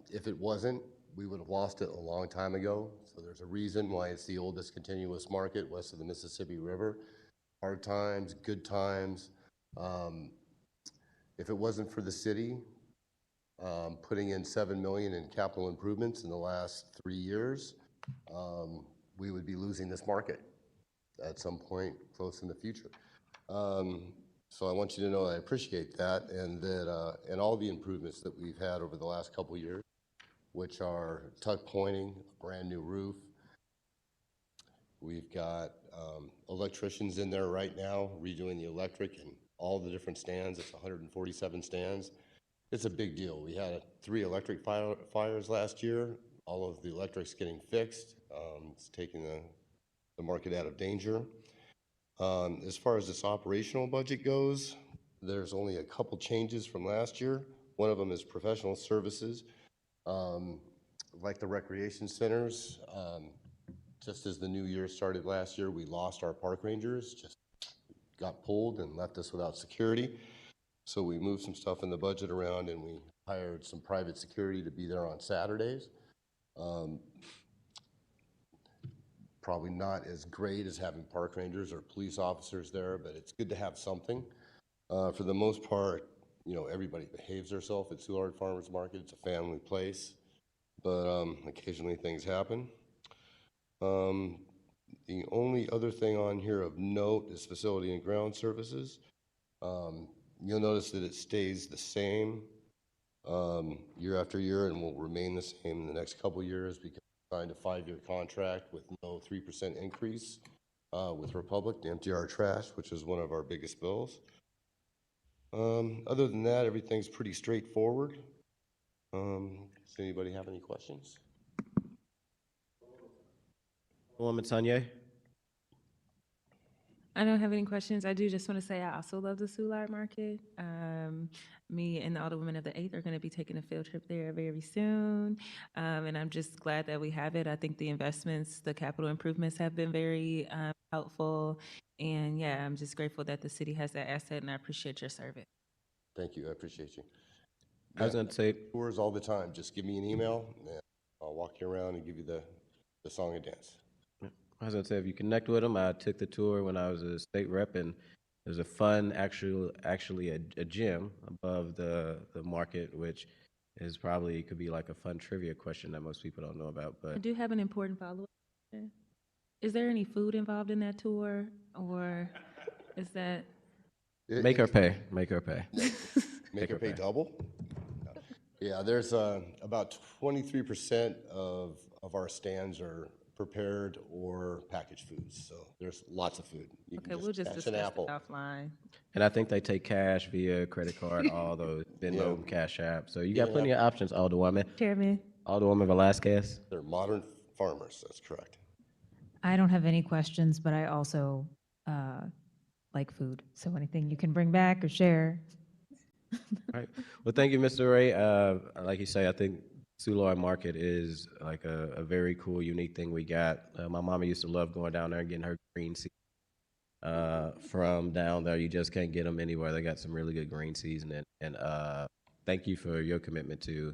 If it wasn't, we would have lost it a long time ago. So there's a reason why it's the oldest continuous market west of the Mississippi River. Hard times, good times. If it wasn't for the city putting in $7 million in capital improvements in the last 3 years, we would be losing this market at some point close in the future. So I want you to know I appreciate that, and that and all the improvements that we've had over the last couple of years, which are tuck pointing, a brand new roof. We've got electricians in there right now redoing the electric and all the different stands. It's 147 stands. It's a big deal. We had 3 electric fires last year. All of the electric's getting fixed. It's taking the market out of danger. As far as this operational budget goes, there's only a couple changes from last year. One of them is professional services. Like the recreation centers, just as the new year started last year, we lost our park rangers, just got pulled and left us without security. So we moved some stuff in the budget around, and we hired some private security to be there on Saturdays. Probably not as great as having park rangers or police officers there, but it's good to have something. For the most part, you know, everybody behaves themselves at Soulard Farmers Market. It's a family place, but occasionally things happen. The only other thing on here of note is facility and ground services. You'll notice that it stays the same year after year and will remain the same in the next couple years because we signed a 5-year contract with no 3% increase with Republic, the MTR trash, which is one of our biggest bills. Other than that, everything's pretty straightforward. Does anybody have any questions? Woman Tanya? I don't have any questions. I do just want to say I also love the Soulard Market. Me and the Alderwomen of the 8th are going to be taking a field trip there very soon. And I'm just glad that we have it. I think the investments, the capital improvements have been very helpful. And yeah, I'm just grateful that the city has that asset, and I appreciate your service. Thank you. I appreciate you. I was going to say, tours all the time. Just give me an email, and I'll walk you around and give you the song and dance. I was going to say, if you connect with them, I took the tour when I was a state rep, and there's a fun, actually a gym above the market, which is probably could be like a fun trivia question that most people don't know about. I But do have an important follow-up question. Is there any food involved in that tour, or is that? make her pay. Make her pay. Make her pay double? No. Yeah, there's about 23% of our stands are prepared or packaged foods, so there's lots of food. You Okay, can we'll just catch discuss an it apple. offline. And I think they take cash via credit card, all those Venmo, Cash App. So you got plenty of options, Alderwoman. Chairman. Alderwoman Velasquez. They're modern farmers, that's correct. I don't have any questions, but I also like food. So anything you can bring back or share. All right. Well, thank you, Mr. Ray. Like you say, I think Soulard Market is like a very cool, unique thing we got. My mama used to love going down there and getting her green seeds from down there. You just can't get them anywhere. They got some really good green seasoning. And thank you for your commitment to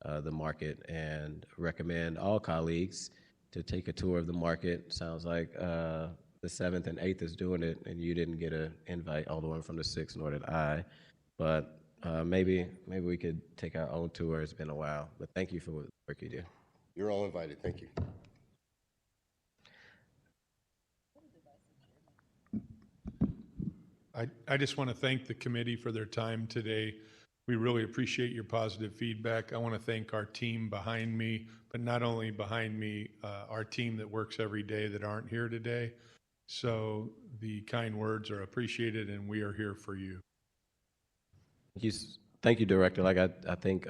the market, and recommend all colleagues to take a tour of the market. Sounds like the 7th and 8th is doing it, and you didn't get an invite, all the way from the 6th, nor did I. But maybe we could take our own tour. It's been a while, but thank you for the work you do. You're all invited. Thank you. I just want to thank the committee for their time today. We really appreciate your positive feedback. I want to thank our team behind me, but not only behind me, our team that works every day that aren't here today. So the kind words are appreciated, and we are here for you. Thank you, Director. Like I think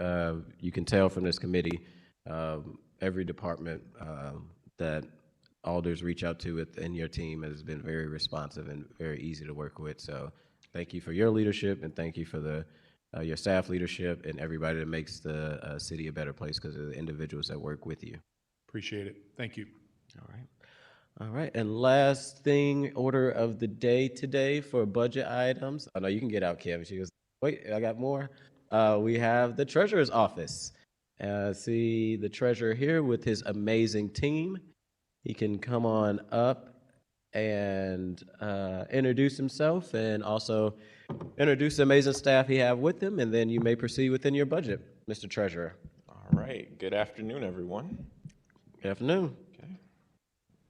you can tell from this committee, every department that alders reach out to within your team has been very responsive and very easy to work with. So thank you for your leadership, and thank you for your staff leadership and everybody that makes the city a better place because of the individuals that work with you. Appreciate it. Thank you. All right. All right. And last thing, order of the day today for budget items. I know you can get out, Kim. She goes, wait, I got more. We have the treasurer's office. See the treasurer here with his amazing team. He can come on up and introduce himself and also introduce the amazing staff he have with him, and then you may proceed within your budget, Mr. Treasurer. All right. Good afternoon, everyone. Good afternoon. Okay.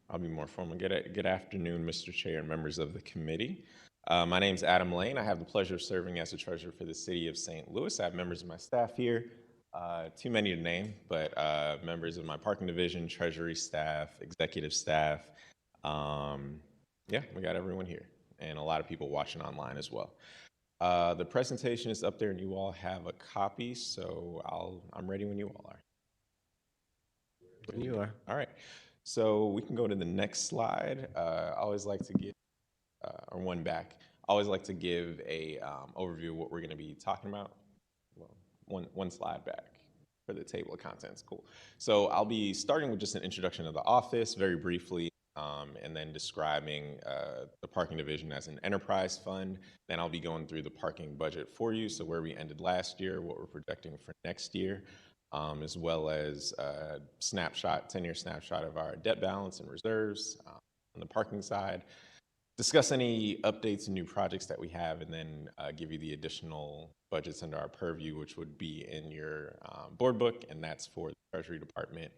I'll be more formal. Good afternoon, Mr. Chair and members of the committee. My name's Adam Lane. I have the pleasure of serving as the treasurer for the city of St. Louis. I have members of my staff here, too many to name, but members of my parking division, treasury staff, executive staff. Yeah, we got everyone here, and a lot of people watching online as well. The presentation is up there, and you all have a copy, so I'm ready when you all are. When you are. All right. So we can go to the next slide. I always like to give, or one back. I always like to give a overview of what we're going to be talking about. Well, one slide back for the table of contents. Cool. So I'll be starting with just an introduction of the office, very briefly, and then describing the parking division as an enterprise fund. Then I'll be going through the parking budget for you, so where we ended last year, what we're projecting for next year, as well as a 10-year snapshot of our debt balance and reserves on the parking side, discuss any updates and new projects that we have, and then give you the additional budgets under our purview, which would be in your board book, and that's for the Treasury Department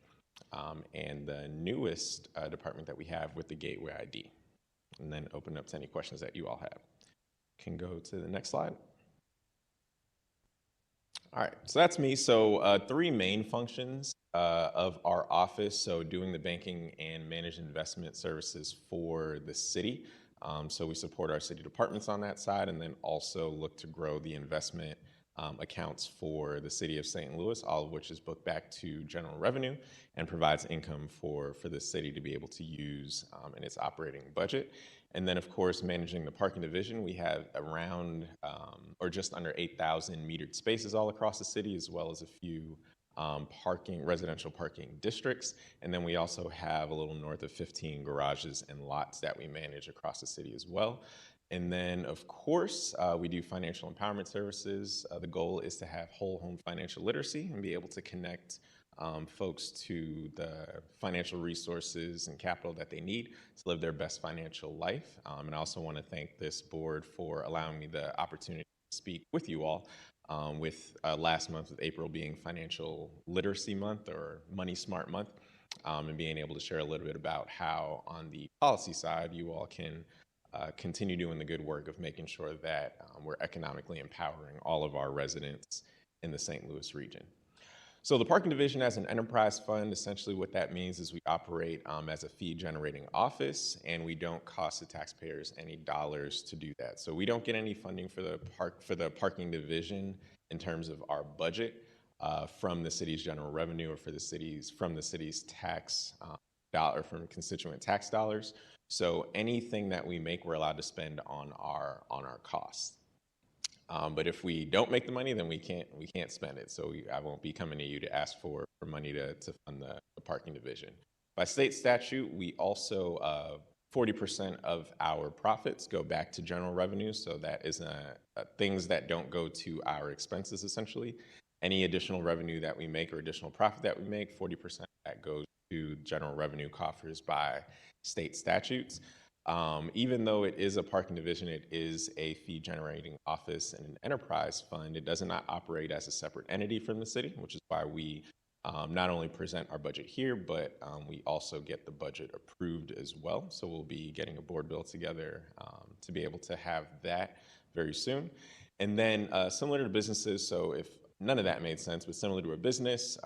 and the newest department that we have with the Gateway ID, and then open up to any questions that you all have. Can go to the next slide. All right, so that's me. So three main functions of our office. So doing the banking and managed investment services for the city. So we support our city departments on that side, and then also look to grow the investment accounts for the city of St. Louis, all of which is booked back to general revenue and provides income for the city to be able to use in its operating budget. And then, of course, managing the parking division, we have around or just under 8,000 metered spaces all across the city, as well as a few residential parking districts. And then we also have a little north of 15 garages and lots that we manage across the city as well. And then, of course, we do financial empowerment services. The goal is to have whole home financial literacy and be able to connect folks to the financial resources and capital that they need to live their best financial life. And I also want to thank this board for allowing me the opportunity to speak with you all with last month, with April being Financial Literacy Month or Money Smart Month, and being able to share a little bit about how on the policy side you all can continue doing the good work of making sure that we're economically empowering all of our residents in the St. Louis region. So the parking division as an enterprise fund, essentially what that means is we operate as a fee-generating office, and we don't cost the taxpayers any dollars to do that. So we don't get any funding for the parking division in terms of our budget from the city's general revenue or from the city's tax from constituent tax dollars. So anything that we make, we're allowed to spend on our costs. But if we don't make the money, then we can't spend it. So I won't be coming to you to ask for money to fund the parking division. By state statute, we also 40% of our profits go back to general revenue. So that is things that don't go to our expenses, essentially. Any additional revenue that we make or additional profit that we make, 40% of that goes to general revenue coffers by state statutes. Even though it is a parking division, it is a fee-generating office and an enterprise fund. It does not operate as a separate entity from the city, which is why we not only present our budget here, but we also get the budget approved as well. So we'll be getting a board bill together to be able to have that very soon. And then similar to businesses, so if none of that made sense, but similar to a business,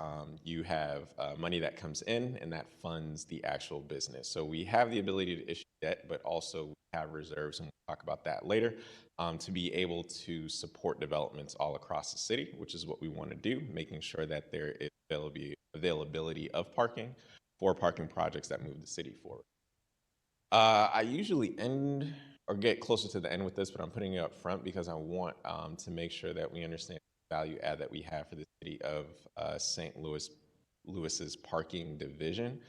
you have money that comes in and that funds the actual business. So we have the ability to issue debt, but also we have reserves, and we'll talk about that later, to be able to support developments all across the city, which is what we want to do, making sure that there is availability of parking for parking projects that move the city forward. I usually end or get closer to the end with this, but I'm putting it up front because I want to make sure that we understand the value add that we have for the city of St. Louis's parking division.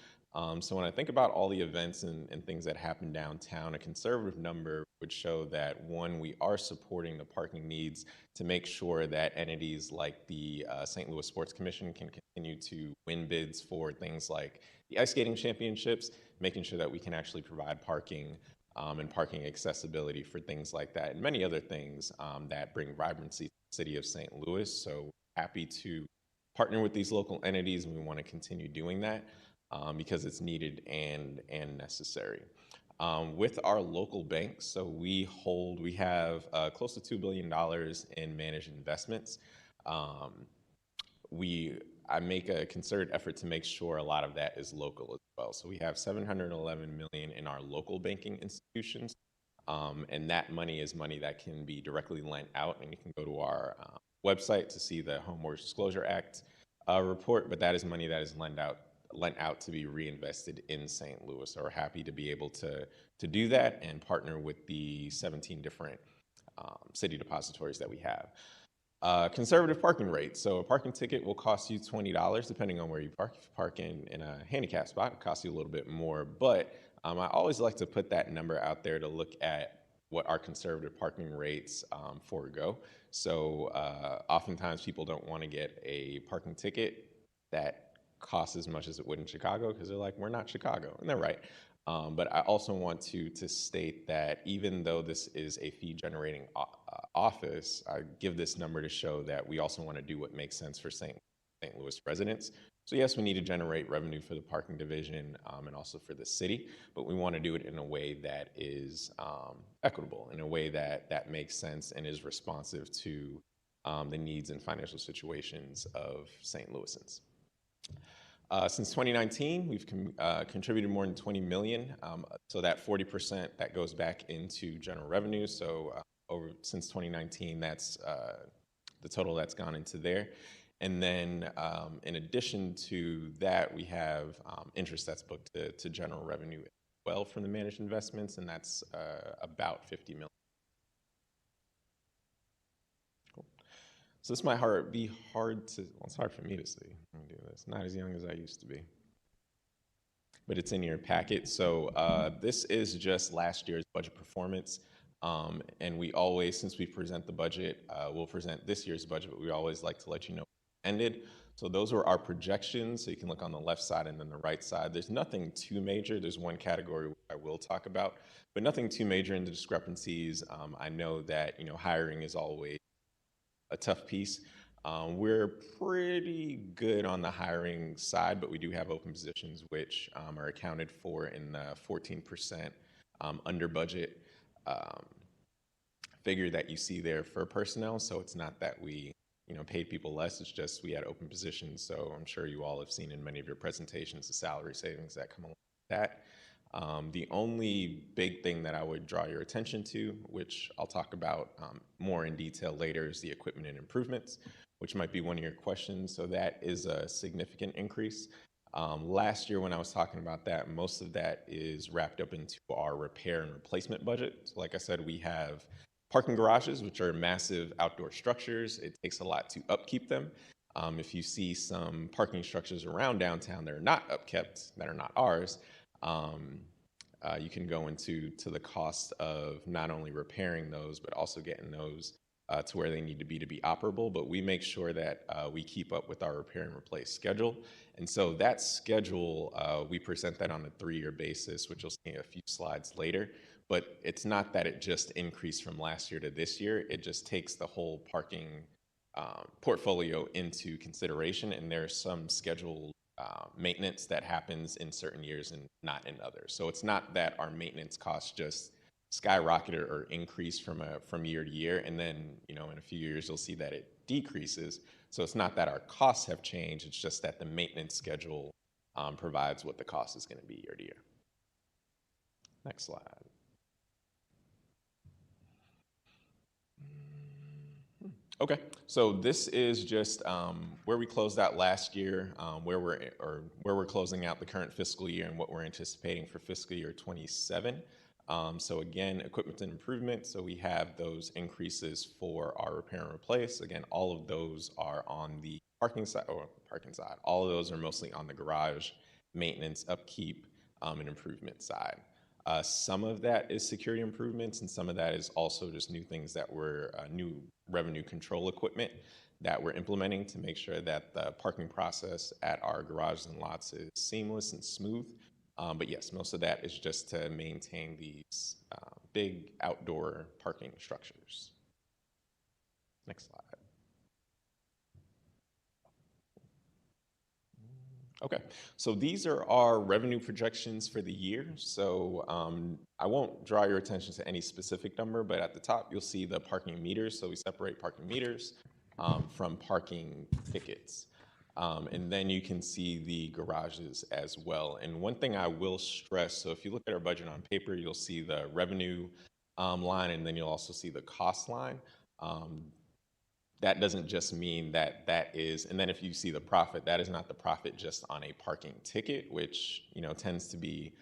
So when I think about all the events and things that happen downtown, a conservative number would show that, one, we are supporting the parking needs to make sure that entities like the St. Louis Sports Commission can continue to win bids for things like the ice skating championships, making sure that we can actually provide parking and parking accessibility for things like that, and many other things that bring vibrancy to the city of St. Louis. So happy to partner with these local entities, and we want to continue doing that because it's needed and necessary. With our local banks, so we have close to $2 billion in managed investments. I make a concerted effort to make sure a lot of that is local as well. So we have $711 million in our local banking institutions, and that money is money that can be directly lent out, and you can go to our website to see the Home Mortgage Disclosure Act report, but that is money that is lent out to be reinvested in St. Louis. So we're happy to be able to do that and partner with the 17 different city depositories that we have. Conservative parking rates. So a parking ticket will cost you $20 depending on where you park. If you park in a handicap spot, it costs you a little bit more. But I always like to put that number out there to look at what our conservative parking rates forego. So oftentimes people don't want to get a parking ticket that costs as much as it would in Chicago because they're like, we're not Chicago, and they're right. But I also want to state that even though this is a fee-generating office, I give this number to show that we also want to do what makes sense for St. Louis residents. So yes, we need to generate revenue for the parking division and also for the city, but we want to do it in a way that is equitable, in a way that makes sense and is responsive to the needs and financial situations of St. Louisans. Since 2019, we've contributed more than $20 million. So that 40% that goes back into general revenue. So since 2019, that's the total that's gone into there. And then in addition to that, we have interest that's booked to general revenue as well from the managed investments, and that's about $50 million. So this might be hard to, well, it's hard for me to see. Let me do this. Not as young as I used to be. But it's in your packet. So this is just last year's budget performance. And we always, since we present the budget, we'll present this year's budget, but we always like to let you know what ended. So those were our projections. So you can look on the left side and then the right side. There's nothing too major. There's one category I will talk about, but nothing too major in the discrepancies. I know that, hiring is always a tough piece. We're pretty good on the hiring side, but we do have open positions which are accounted for in the 14% under budget figure that you see there for personnel. So it's not that we paid people less, it's just we had open positions. So I'm sure you all have seen in many of your presentations the salary savings that come along with that. The only big thing that I would draw your attention to, which I'll talk about more in detail later, is the equipment and improvements, which might be one of your questions. So that is a significant increase. Last year when I was talking about that, most of that is wrapped up into our repair and replacement budget. So like I said, we have parking garages, which are massive outdoor structures. It takes a lot to upkeep them. If you see some parking structures around downtown that are not upkept, that are not ours, you can go into the cost of not only repairing those, but also getting those to where they need to be operable. But we make sure that we keep up with our repair and replace schedule. And so that schedule, we present that on a 3-year basis, which you'll see a few slides later. But it's not that it just increased from last year to this year. It just takes the whole parking portfolio into consideration. And there's some scheduled maintenance that happens in certain years and not in others. So it's not that our maintenance costs just skyrocketed or increased from year to year, and then in a few years you'll see that it decreases. So it's not that our costs have changed; it's just that the maintenance schedule provides what the cost is going to be year to year. Next slide. Okay, so this is just where we closed out last year, where we're closing out the current fiscal year, and what we're anticipating for fiscal year 27. So again, equipment and improvement. So we have those increases for our repair and replace. Again, all of those are on the parking side. All of those are mostly on the garage maintenance, upkeep, and improvement side. Some of that is security improvements, and some of that is also just new things that were new revenue control equipment that we're implementing to make sure that the parking process at our garages and lots is seamless and smooth. But yes, most of that is just to maintain these big outdoor parking structures. Next slide. Okay, so these are our revenue projections for the year. So I won't draw your attention to any specific number, but at the top you'll see the parking meters. So we separate parking meters from parking tickets. And then you can see the garages as well. And one thing I will stress, so if you look at our budget on paper, you'll see the revenue line, and then you'll also see the cost line. That doesn't just mean that is, and then if you see the profit, that is not the profit just on a parking ticket, which tends to be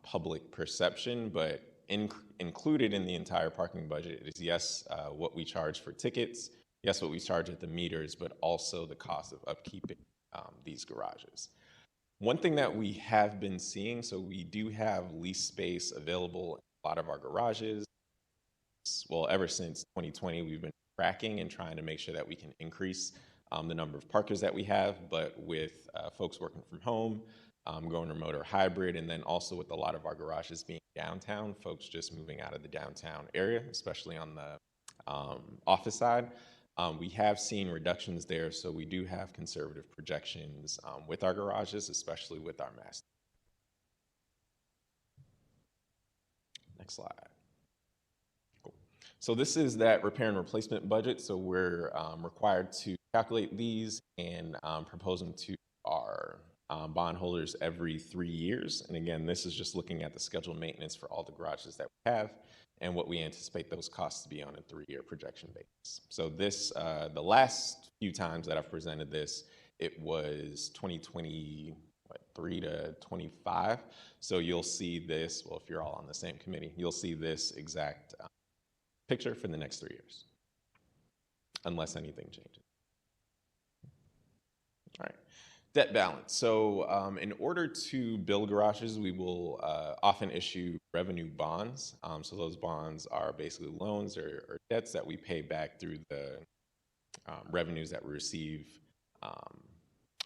public perception, but included in the entire parking budget is yes, what we charge for tickets, yes, what we charge at the meters, but also the cost of upkeeping these garages. One thing that we have been seeing, so we do have lease space available in a lot of our garages. Well, ever since 2020, we've been tracking and trying to make sure that we can increase the number of parkers that we have, but with folks working from home, going remote or hybrid, and then also with a lot of our garages being downtown, folks just moving out of the downtown area, especially on the office side. We have seen reductions there, so we do have conservative projections with our garages, especially with our master. Next slide. So this is that repair and replacement budget. So we're required to calculate these and propose them to our bondholders every 3 years. And again, this is just looking at the scheduled maintenance for all the garages that we have and what we anticipate those costs to be on a 3-year projection basis. So this, the last few times that I've presented this, it was 2023 to 25. So you'll see this, well, if you're all on the same committee, you'll see this exact picture for the next 3 years, unless anything changes. All right, debt balance. So in order to build garages, we will often issue revenue bonds. So those bonds are basically loans or debts that we pay back through the revenues that we receive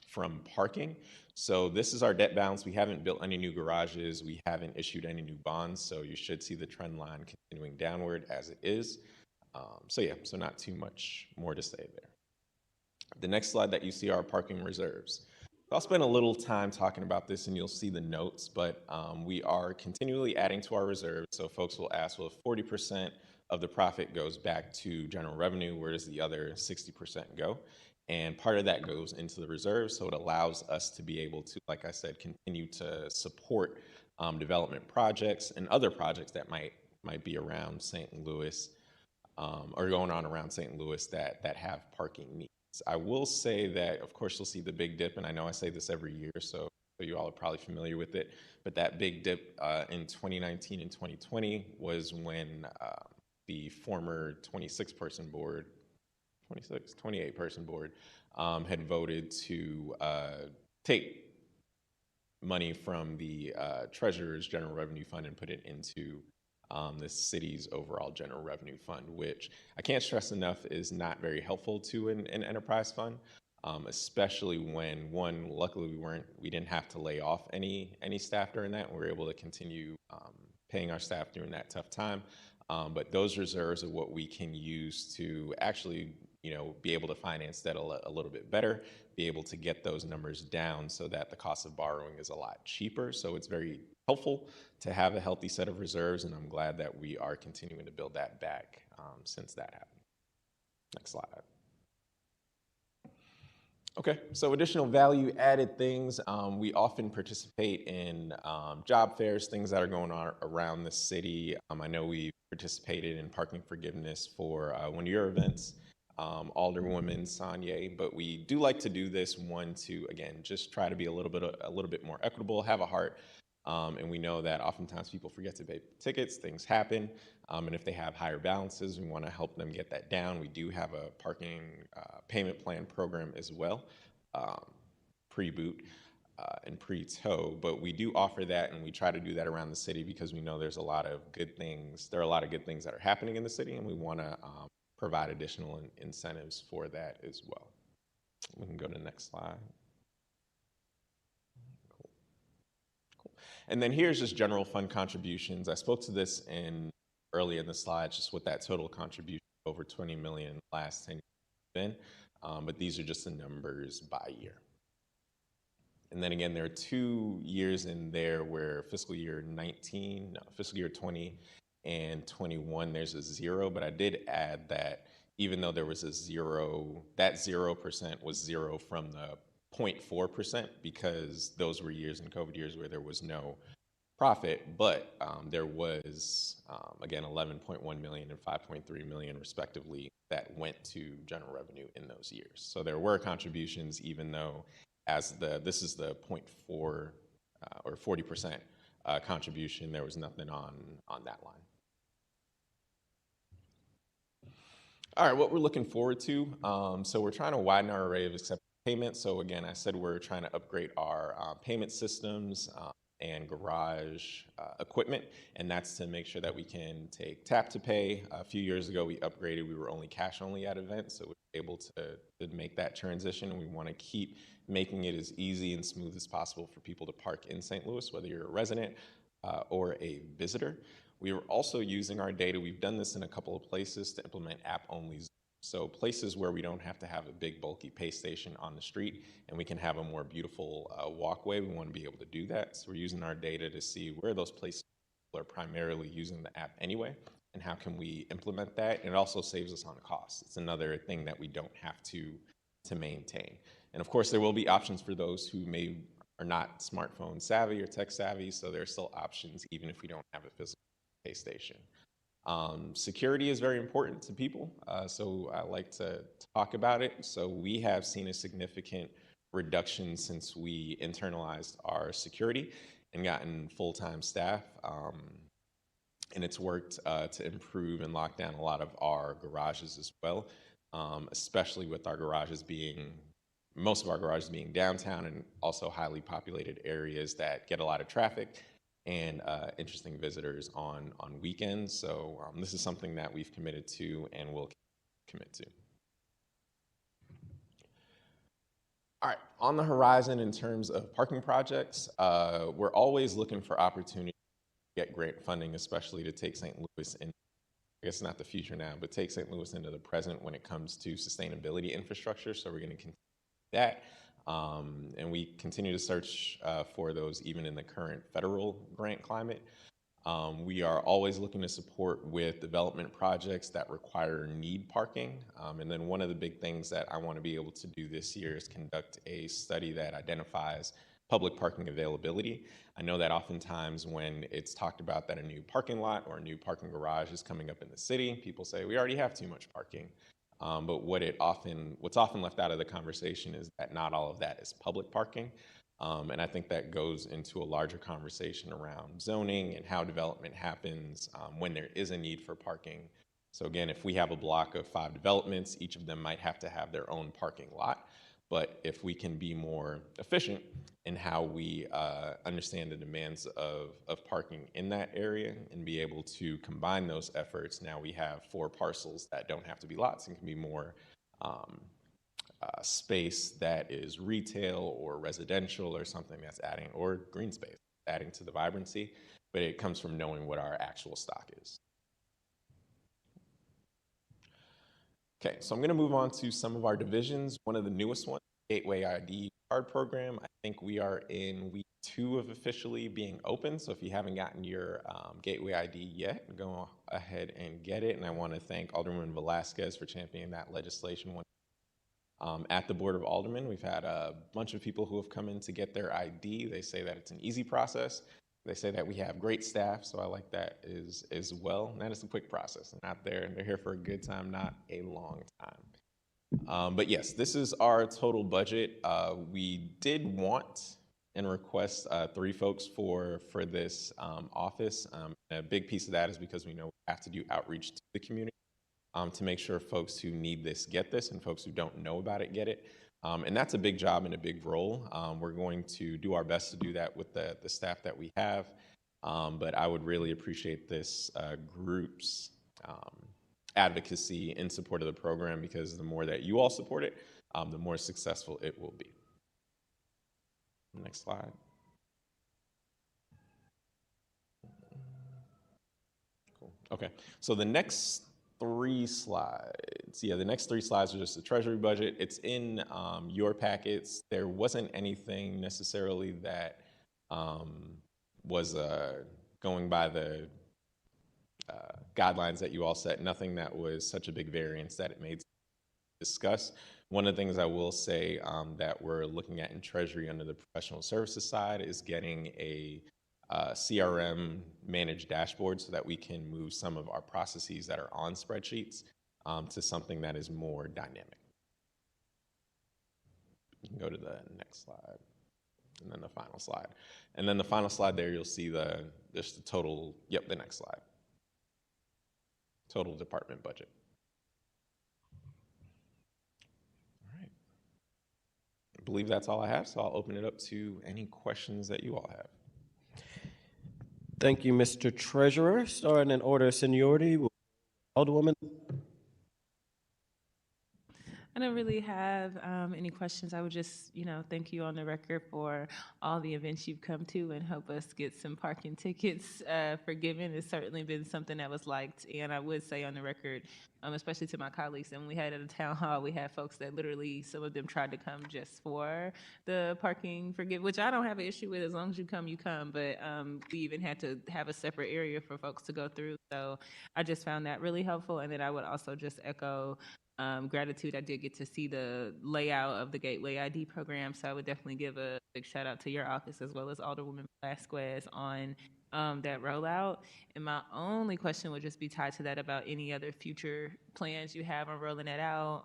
from parking. So this is our debt balance. We haven't built any new garages. We haven't issued any new bonds. So you should see the trend line continuing downward as it is. So yeah, so not too much more to say there. The next slide that you see are parking reserves. I'll spend a little time talking about this and you'll see the notes, but we are continually adding to our reserves. So folks will ask, well, if 40% of the profit goes back to general revenue, where does the other 60% go? And part of that goes into the reserve, so it allows us to be able to, like I said, continue to support development projects and other projects that might be around St. Louis or going on around St. Louis that have parking needs. I will say that, of course, you'll see the big dip, and I know I say this every year, so you all are probably familiar with it, but that big dip in 2019 and 2020 was when the former 28-person board had voted to take money from the Treasurer's General Revenue Fund and put it into the city's overall general revenue fund, which I can't stress enough is not very helpful to an enterprise fund, especially when, one, luckily we didn't have to lay off any staff during that. We were able to continue paying our staff during that tough time. But those reserves are what we can use to actually, be able to finance that a little bit better, be able to get those numbers down so that the cost of borrowing is a lot cheaper. So it's very helpful to have a healthy set of reserves, and I'm glad that we are continuing to build that back since that happened. Next slide. Okay, so additional value added things. We often participate in job fairs, things that are going on around the city. I know we participated in parking forgiveness for one of your events, Alderwoman Sanye, but we do like to do this one to, again, just try to be a little bit more equitable, have a heart. And we know that oftentimes people forget to pay tickets, things happen. And if they have higher balances, we want to help them get that down. We do have a parking payment plan program as well, pre-boot and pre-tow, but we do offer that, and we try to do that around the city because we know there's a lot of good things. There are a lot of good things that are happening in the city, and we want to provide additional incentives for that as well. We can go to the next slide. And then here's just general fund contributions. I spoke to this early in the slides, just what that total contribution over 20 million last 10 years has been. But these are just the numbers by year. And then again, there are 2 years in there where fiscal year 20 and 21, there's a zero, but I did add that even though there was a zero, that 0% was zero from the 0.4% because those were years in COVID years where there was no profit, but there was, again, 11.1 million and 5.3 million respectively that went to general revenue in those years. So there were contributions, even though this is the 0.4 or 40% contribution, there was nothing on that line. All right, what we're looking forward to. So we're trying to widen our array of accepted payments. So again, I said we're trying to upgrade our payment systems and garage equipment, and that's to make sure that we can take tap to pay. A few years ago, we upgraded. We were only cash only at events, so we were able to make that transition. We want to keep making it as easy and smooth as possible for people to park in St. Louis, whether you're a resident or a visitor. We are also using our data. We've done this in a couple of places to implement app-only zones. So places where we don't have to have a big bulky pay station on the street and we can have a more beautiful walkway, we want to be able to do that. So we're using our data to see where those places are primarily using the app anyway and how can we implement that. And it also saves us on costs. It's another thing that we don't have to maintain. And of course, there will be options for those who are not smartphone savvy or tech savvy, so there are still options even if we don't have a physical pay station. Security is very important to people, so I like to talk about it. So we have seen a significant reduction since we internalized our security and gotten full-time staff, and it's worked to improve and lock down a lot of our garages as well, especially with our garages most of our garages being downtown and also highly populated areas that get a lot of traffic and interesting visitors on weekends. So this is something that we've committed to and will commit to. All right, on the horizon in terms of parking projects, we're always looking for opportunities to get grant funding, especially to take St. Louis in, I guess not the future now, but take St. Louis into the present when it comes to sustainability infrastructure. So we're going to continue that. And we continue to search for those even in the current federal grant climate. We are always looking to support with development projects that require need parking. And then one of the big things that I want to be able to do this year is conduct a study that identifies public parking availability. I know that oftentimes when it's talked about that a new parking lot or a new parking garage is coming up in the city, people say we already have too much parking. But what's often left out of the conversation is that not all of that is public parking. And I think that goes into a larger conversation around zoning and how development happens when there is a need for parking. So again, if we have a block of 5 developments, each of them might have to have their own parking lot. But if we can be more efficient in how we understand the demands of parking in that area and be able to combine those efforts, now we have 4 parcels that don't have to be lots and can be more space that is retail or residential or something that's adding, or green space, adding to the vibrancy. But it comes from knowing what our actual stock is. Okay, so I'm going to move on to some of our divisions. One of the newest ones, Gateway ID card program. I think we are in week 2 of officially being open. So if you haven't gotten your Gateway ID yet, go ahead and get it. And I want to thank Alderman Velasquez for championing that legislation. At the Board of Aldermen, we've had a bunch of people who have come in to get their ID. They say that it's an easy process. They say that we have great staff, so I like that as well. And that is a quick process. They're here for a good time, not a long time. But yes, this is our total budget. We did want and request 3 folks for this office. A big piece of that is because we know we have to do outreach to the community to make sure folks who need this get this and folks who don't know about it get it. And that's a big job and a big role. We're going to do our best to do that with the staff that we have. But I would really appreciate this group's advocacy in support of the program, because the more that you all support it, the more successful it will be. Next slide. Cool. Okay, so the next 3 slides. Yeah, the next 3 slides are just the Treasury budget. It's in your packets. There wasn't anything necessarily that was going by the guidelines that you all set. Nothing that was such a big variance that it made sense to discuss. One of the things I will say that we're looking at in Treasury under the professional services side is getting a CRM managed dashboard so that we can move some of our processes that are on spreadsheets to something that is more dynamic. You can go to the next slide, and then the final slide. And then the final slide there, you'll see just the total, yep, the next slide. Total department budget. All right. I believe that's all I have, so I'll open it up to any questions that you all have. Thank you, Mr. Treasurer. Starting in order of seniority, Alderwoman. I don't really have any questions. I would just, thank you on the record for all the events you've come to and help us get some parking tickets forgiven. It's certainly been something that was liked. And I would say on the record, especially to my colleagues, and we had at a town hall, we had folks that literally, some of them tried to come just for the parking forgive, which I don't have an issue with. As long as you come, you come. But we even had to have a separate area for folks to go through. So I just found that really helpful. And then I would also just echo gratitude. I did get to see the layout of the Gateway ID program, so I would definitely give a big shout out to your office as well as Alderwoman Velasquez on that rollout. And my only question would just be tied to that about any other future plans you have on rolling that out.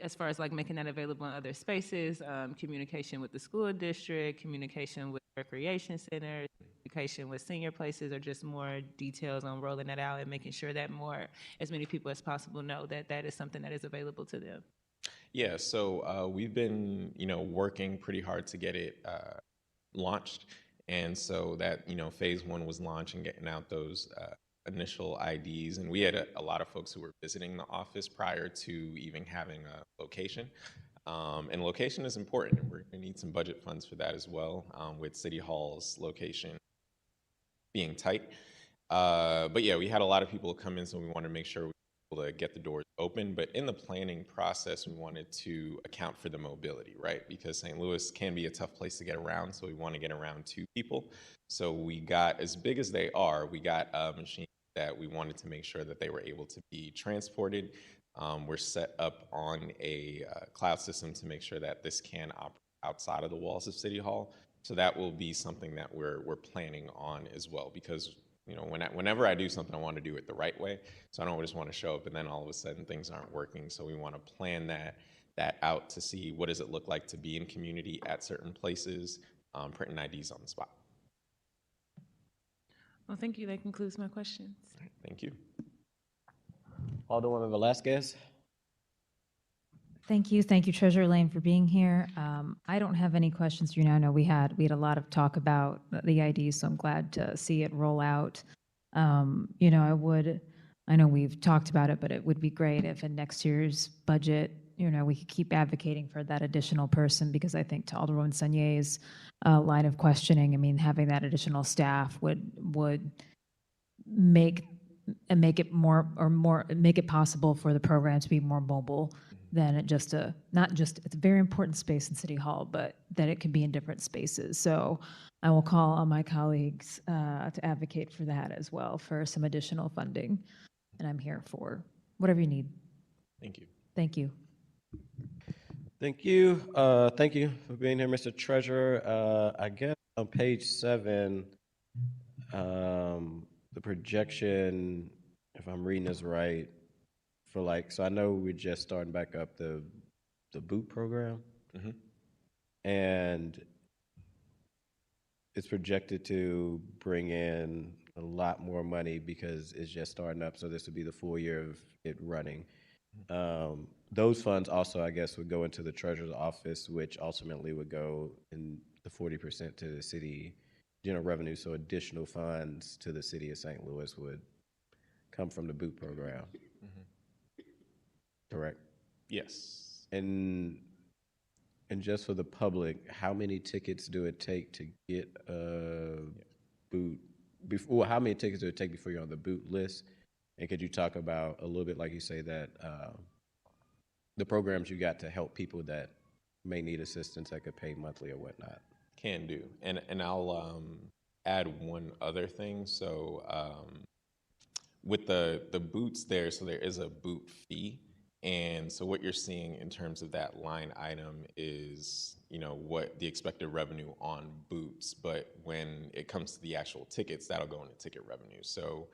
As far as like making that available in other spaces, communication with the school district, communication with recreation centers, communication with senior places, or just more details on rolling that out and making sure that as many people as possible know that that is something that is available to them. Yeah, so we've been, working pretty hard to get it launched. And so that, phase 1 was launching, getting out those initial IDs. And we had a lot of folks who were visiting the office prior to even having a location. And location is important, and we're going to need some budget funds for that as well, with City Hall's location being tight. But yeah, we had a lot of people come in, so we wanted to make sure we were able to get the doors open. But in the planning process, we wanted to account for the mobility, right? Because St. Louis can be a tough place to get around, so we want to get around 2 people. So we got, as big as they are, we got a machine that we wanted to make sure that they were able to be transported. We're set up on a cloud system to make sure that this can operate outside of the walls of City Hall. So that will be something that we're planning on as well, because whenever I do something, I want to do it the right way. So I don't just want to show up and then all of a sudden things aren't working. So we want to plan that out to see what does it look like to be in community at certain places, printing IDs on the spot. Well, thank you. That concludes my questions. All right, thank you. Alderwoman Velasquez. Thank you. Thank you, Treasurer Lane, for being here. I don't have any questions for you now. I know we had a lot of talk about the IDs, so I'm glad to see it roll out. I know we've talked about it, but it would be great if in next year's budget, we could keep advocating for that additional person, because I think to Alderwoman Sagnier's line of questioning, having that additional staff would make it possible for the program to be more mobile than it just a, not just, it's a very important space in City Hall, but that it can be in different spaces. So I will call on my colleagues to advocate for that as well, for some additional funding. And I'm here for whatever you need. Thank you. Thank you. Thank you. Thank you for being here, Mr. Treasurer. I guess on page 7, the projection, if I'm reading this right, for like, so I know we're just starting back up the boot program, and it's projected to bring in a lot more money because it's just starting up. So this would be the full year of it running. Those funds also, I guess, would go into the treasurer's office, which ultimately would go in the 40% to the city general revenue. So additional funds to the city of St. Louis would come from the boot program. Correct? Yes. And just for the public, how many tickets do it take to get a boot? Before, how many tickets do it take before you're on the boot list? And could you talk about a little bit, like you say, that the programs you got to help people that may need assistance that could pay monthly or whatnot? Can do. And I'll add one other thing. So with the boots there, so there is a boot fee. And so what you're seeing in terms of that line item is, you know, what the expected revenue on boots. But when it comes to the actual tickets, that'll go into ticket revenue. So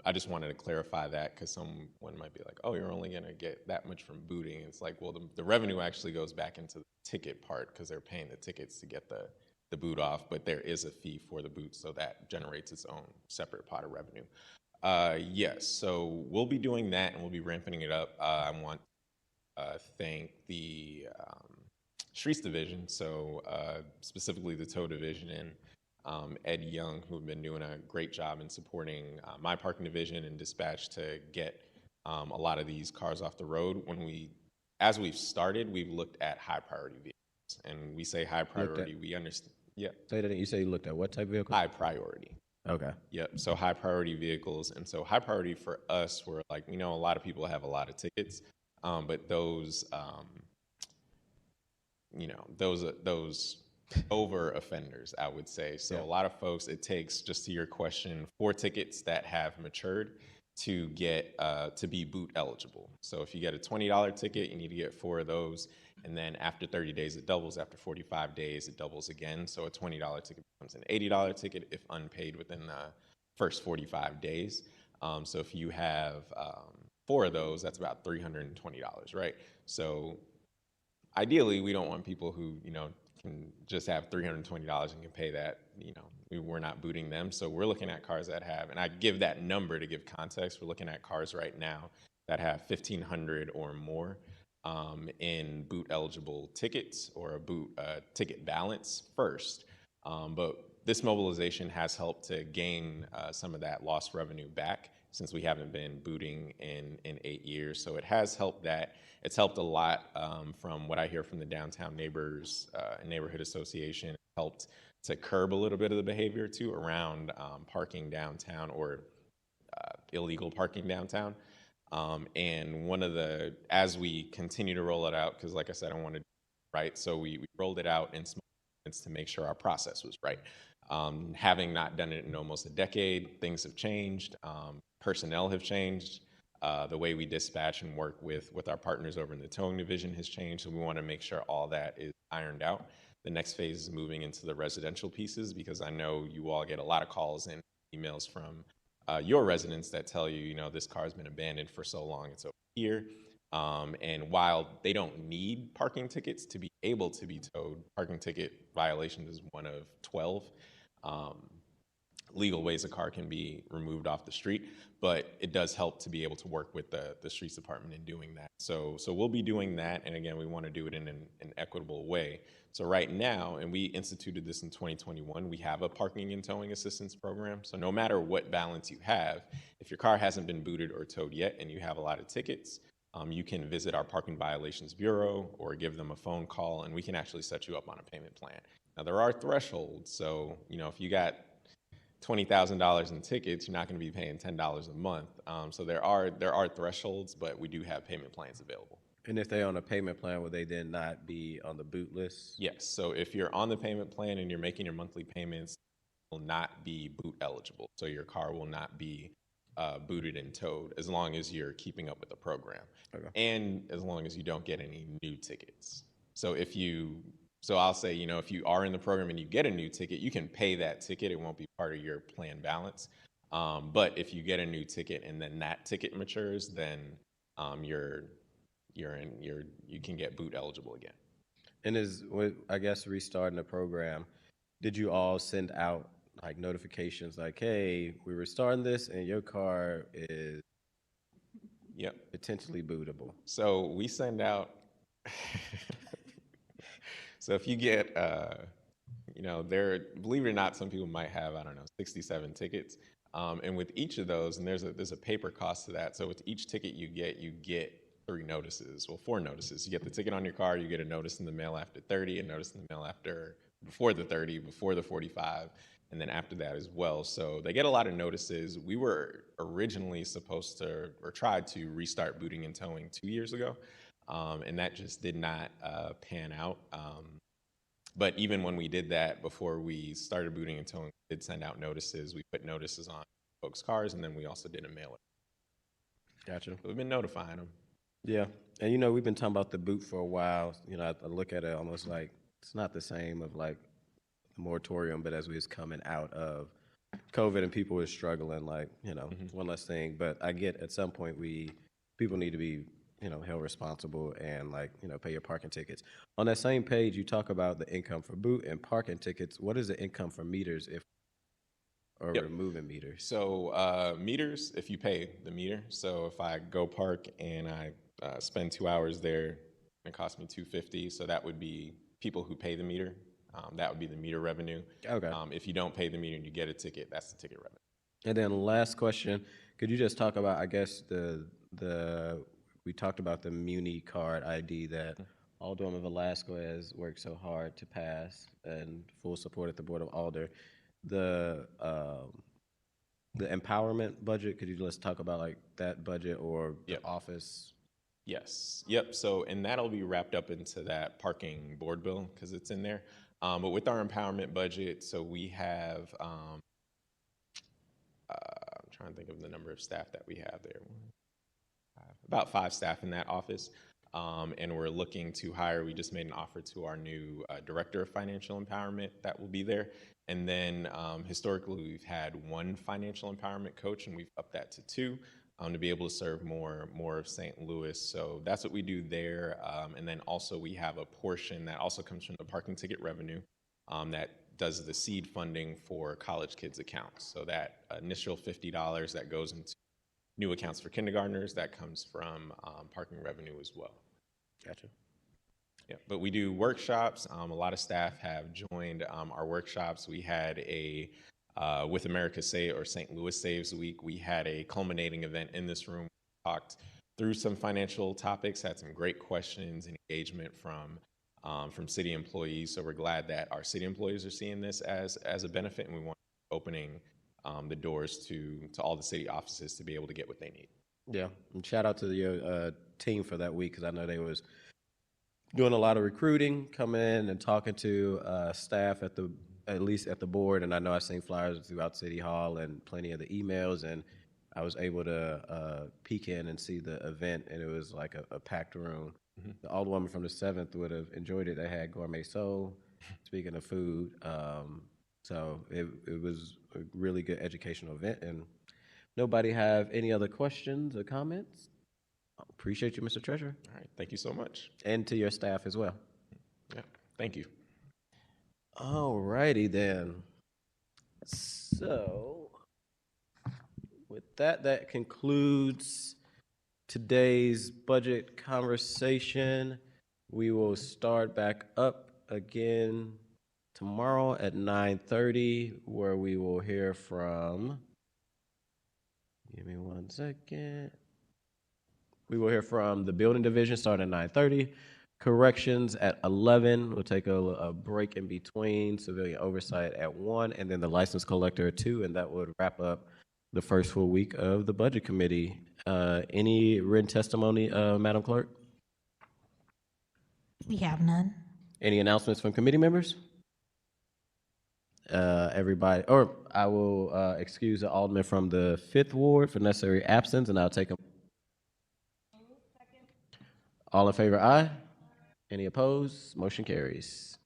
I just wanted to clarify that because someone might be like, oh, you're only going to get that much from booting. It's like, well, the revenue actually goes back into the ticket part because they're paying the tickets to get the boot off. But there is a fee for the boot, so that generates its own separate pot of revenue. Yes, so we'll be doing that and we'll be ramping it up. I want to thank the Streets Division, so specifically the Tow Division and Ed Young, who have been doing a great job in supporting my parking division and dispatch to get a lot of these cars off the road. As we've started, we've looked at high priority vehicles, and we say high priority, we understand. Yeah. Say that again. You say you looked at what type of vehicle? High priority. Okay. Yep. So high priority vehicles. And so high priority for us, we're like, we know a lot of people have a lot of tickets, but those, you know, those over offenders, I would say. So a lot of folks, it takes, just to your question, 4 tickets that have matured to get, to be boot eligible. So if you get a $20 ticket, you need to get 4 of those. And then after 30 days, it doubles. After 45 days, it doubles again. So a $20 ticket becomes an $80 ticket if unpaid within the first 45 days. So if you have 4 of those, that's about $320, right? So ideally, we don't want people who, you know, can just have $320 and can pay that. You know, we're not booting them. So we're looking at cars that have, and I give that number to give context. We're looking at cars right now that have 1,500 or more in boot eligible tickets or a boot ticket balance first. But this mobilization has helped to gain some of that lost revenue back since we haven't been booting in 8 years. So it has helped that. It's helped a lot from what I hear from the Downtown Neighbors Neighborhood Association. It helped to curb a little bit of the behavior too around parking downtown or illegal parking downtown. And one of the, as we continue to roll it out, because like I said, I want to, right? So we rolled it out in small increments to make sure our process was right. Having not done it in almost a decade, things have changed. Personnel have changed. The way we dispatch and work with our partners over in the towing division has changed. So we want to make sure all that is ironed out. The next phase is moving into the residential pieces, because I know you all get a lot of calls and emails from your residents that tell you, you know, this car's been abandoned for so long, it's over here. And while they don't need parking tickets to be able to be towed, parking ticket violation is one of 12 legal ways a car can be removed off the street, but it does help to be able to work with the streets department in doing that. So we'll be doing that, and again, we want to do it in an equitable way. So right now, and we instituted this in 2021, we have a parking and towing assistance program. So no matter what balance you have, if your car hasn't been booted or towed yet and you have a lot of tickets, you can visit our Parking Violations Bureau or give them a phone call, and we can actually set you up on a payment plan. Now, there are thresholds. So, you know, if you got $20,000 in tickets, you're not going to be paying $10 a month. So there are thresholds, but we do have payment plans available. And if they're on a payment plan, would they then not be on the boot list? Yes, so if you're on the payment plan and you're making your monthly payments, will not be boot eligible. So your car will not be booted and towed as long as you're keeping up with the program. Okay. And as long as you don't get any new tickets. So so I'll say, if you are in the program and you get a new ticket, you can pay that ticket. It won't be part of your plan balance. But if you get a new ticket and then that ticket matures, then you can get boot eligible again. And I guess restarting the program, did you all send out like notifications like, hey, we were starting this and your car is potentially bootable? So we send out, so if you get, believe it or not, some people might have, 67 tickets. And with each of those, and there's a paper cost to that. So with each ticket you get 3 notices, 4 notices. You get the ticket on your car, you get a notice in the mail after 30, a notice in the mail before the 30, before the 45, and then after that as well. So they get a lot of notices. We were originally supposed to, or tried to restart booting and towing 2 years ago, and that just did not pan out. But even when we did that, before we started booting and towing, we did send out notices. We put notices on folks' cars, and then we also did a mailer. Gotcha. So we've been notifying them. Yeah. And, we've been talking about the boot for a while. I look at it almost like it's not the same of like the moratorium, but as we was coming out of COVID and people were struggling, like, one less thing. But I get at some point people need to be, held responsible and like, pay your parking tickets. On that same page, you talk about the income for boot and parking tickets. What is the income for meters removing meters? So meters, if you pay the meter. So if I go park and I spend 2 hours there, it costs me $250. So that would be people who pay the meter. That would be the meter revenue. Okay. If you don't pay the meter and you get a ticket, that's the ticket revenue. And then last question, could you just talk about, I guess, we talked about the Muni card ID that Alderman Velasquez worked so hard to pass and full support at the Board of Alder. The empowerment budget, could you just talk about like that budget or the office? Yes. Yep. So, and that'll be wrapped up into that parking board bill because it's in there. But with our empowerment budget, so we have, I'm trying to think of the number of staff that we have there. About 5 staff in that office. And we're looking to hire, we just made an offer to our new Director of Financial Empowerment that will be there. And then historically, we've had 1 financial empowerment coach, and we've upped that to 2 to be able to serve more of St. Louis. So that's what we do there. And then also we have a portion that also comes from the parking ticket revenue that does the seed funding for college kids accounts. So that initial $50 that goes into new accounts for kindergartners, that comes from parking revenue as well. Gotcha. Yeah, but we do workshops. A lot of staff have joined our workshops. We had with America Save or St. Louis Saves Week, we had a culminating event in this room. We talked through some financial topics, had some great questions and engagement from city employees. So we're glad that our city employees are seeing this as a benefit, and we want opening the doors to all the city offices to be able to get what they need. Yeah, and shout out to your team for that week because I know they was doing a lot of recruiting, coming in and talking to staff at least at the board, and I know I've seen flyers throughout City Hall and plenty of the emails, and I was able to peek in and see the event, and it was like a packed room. Mm-hmm. The Alderwoman from the 7th would have enjoyed it. They had gourmet soul, speaking of food. So it was a really good educational event, and nobody have any other questions or comments? Appreciate you, Mr. Treasurer. All right, thank you so much. And to your staff as well. Yeah, thank you. All righty then. So with that concludes today's budget conversation. We will start back up again tomorrow at 9:30, where we will hear from, give me 1 second. We will hear from the building division starting at 9:30, corrections at 11. We'll take a break in between, civilian oversight at 1, and then the license collector at 2, and that would wrap up the first full week of the budget committee. Any written testimony, Madam Clerk? We have none. Any announcements from committee members? Everybody, or I will excuse the alderman from the 5th Ward for necessary absence, and I'll take them. All in favor, aye. Any opposed? Motion carries.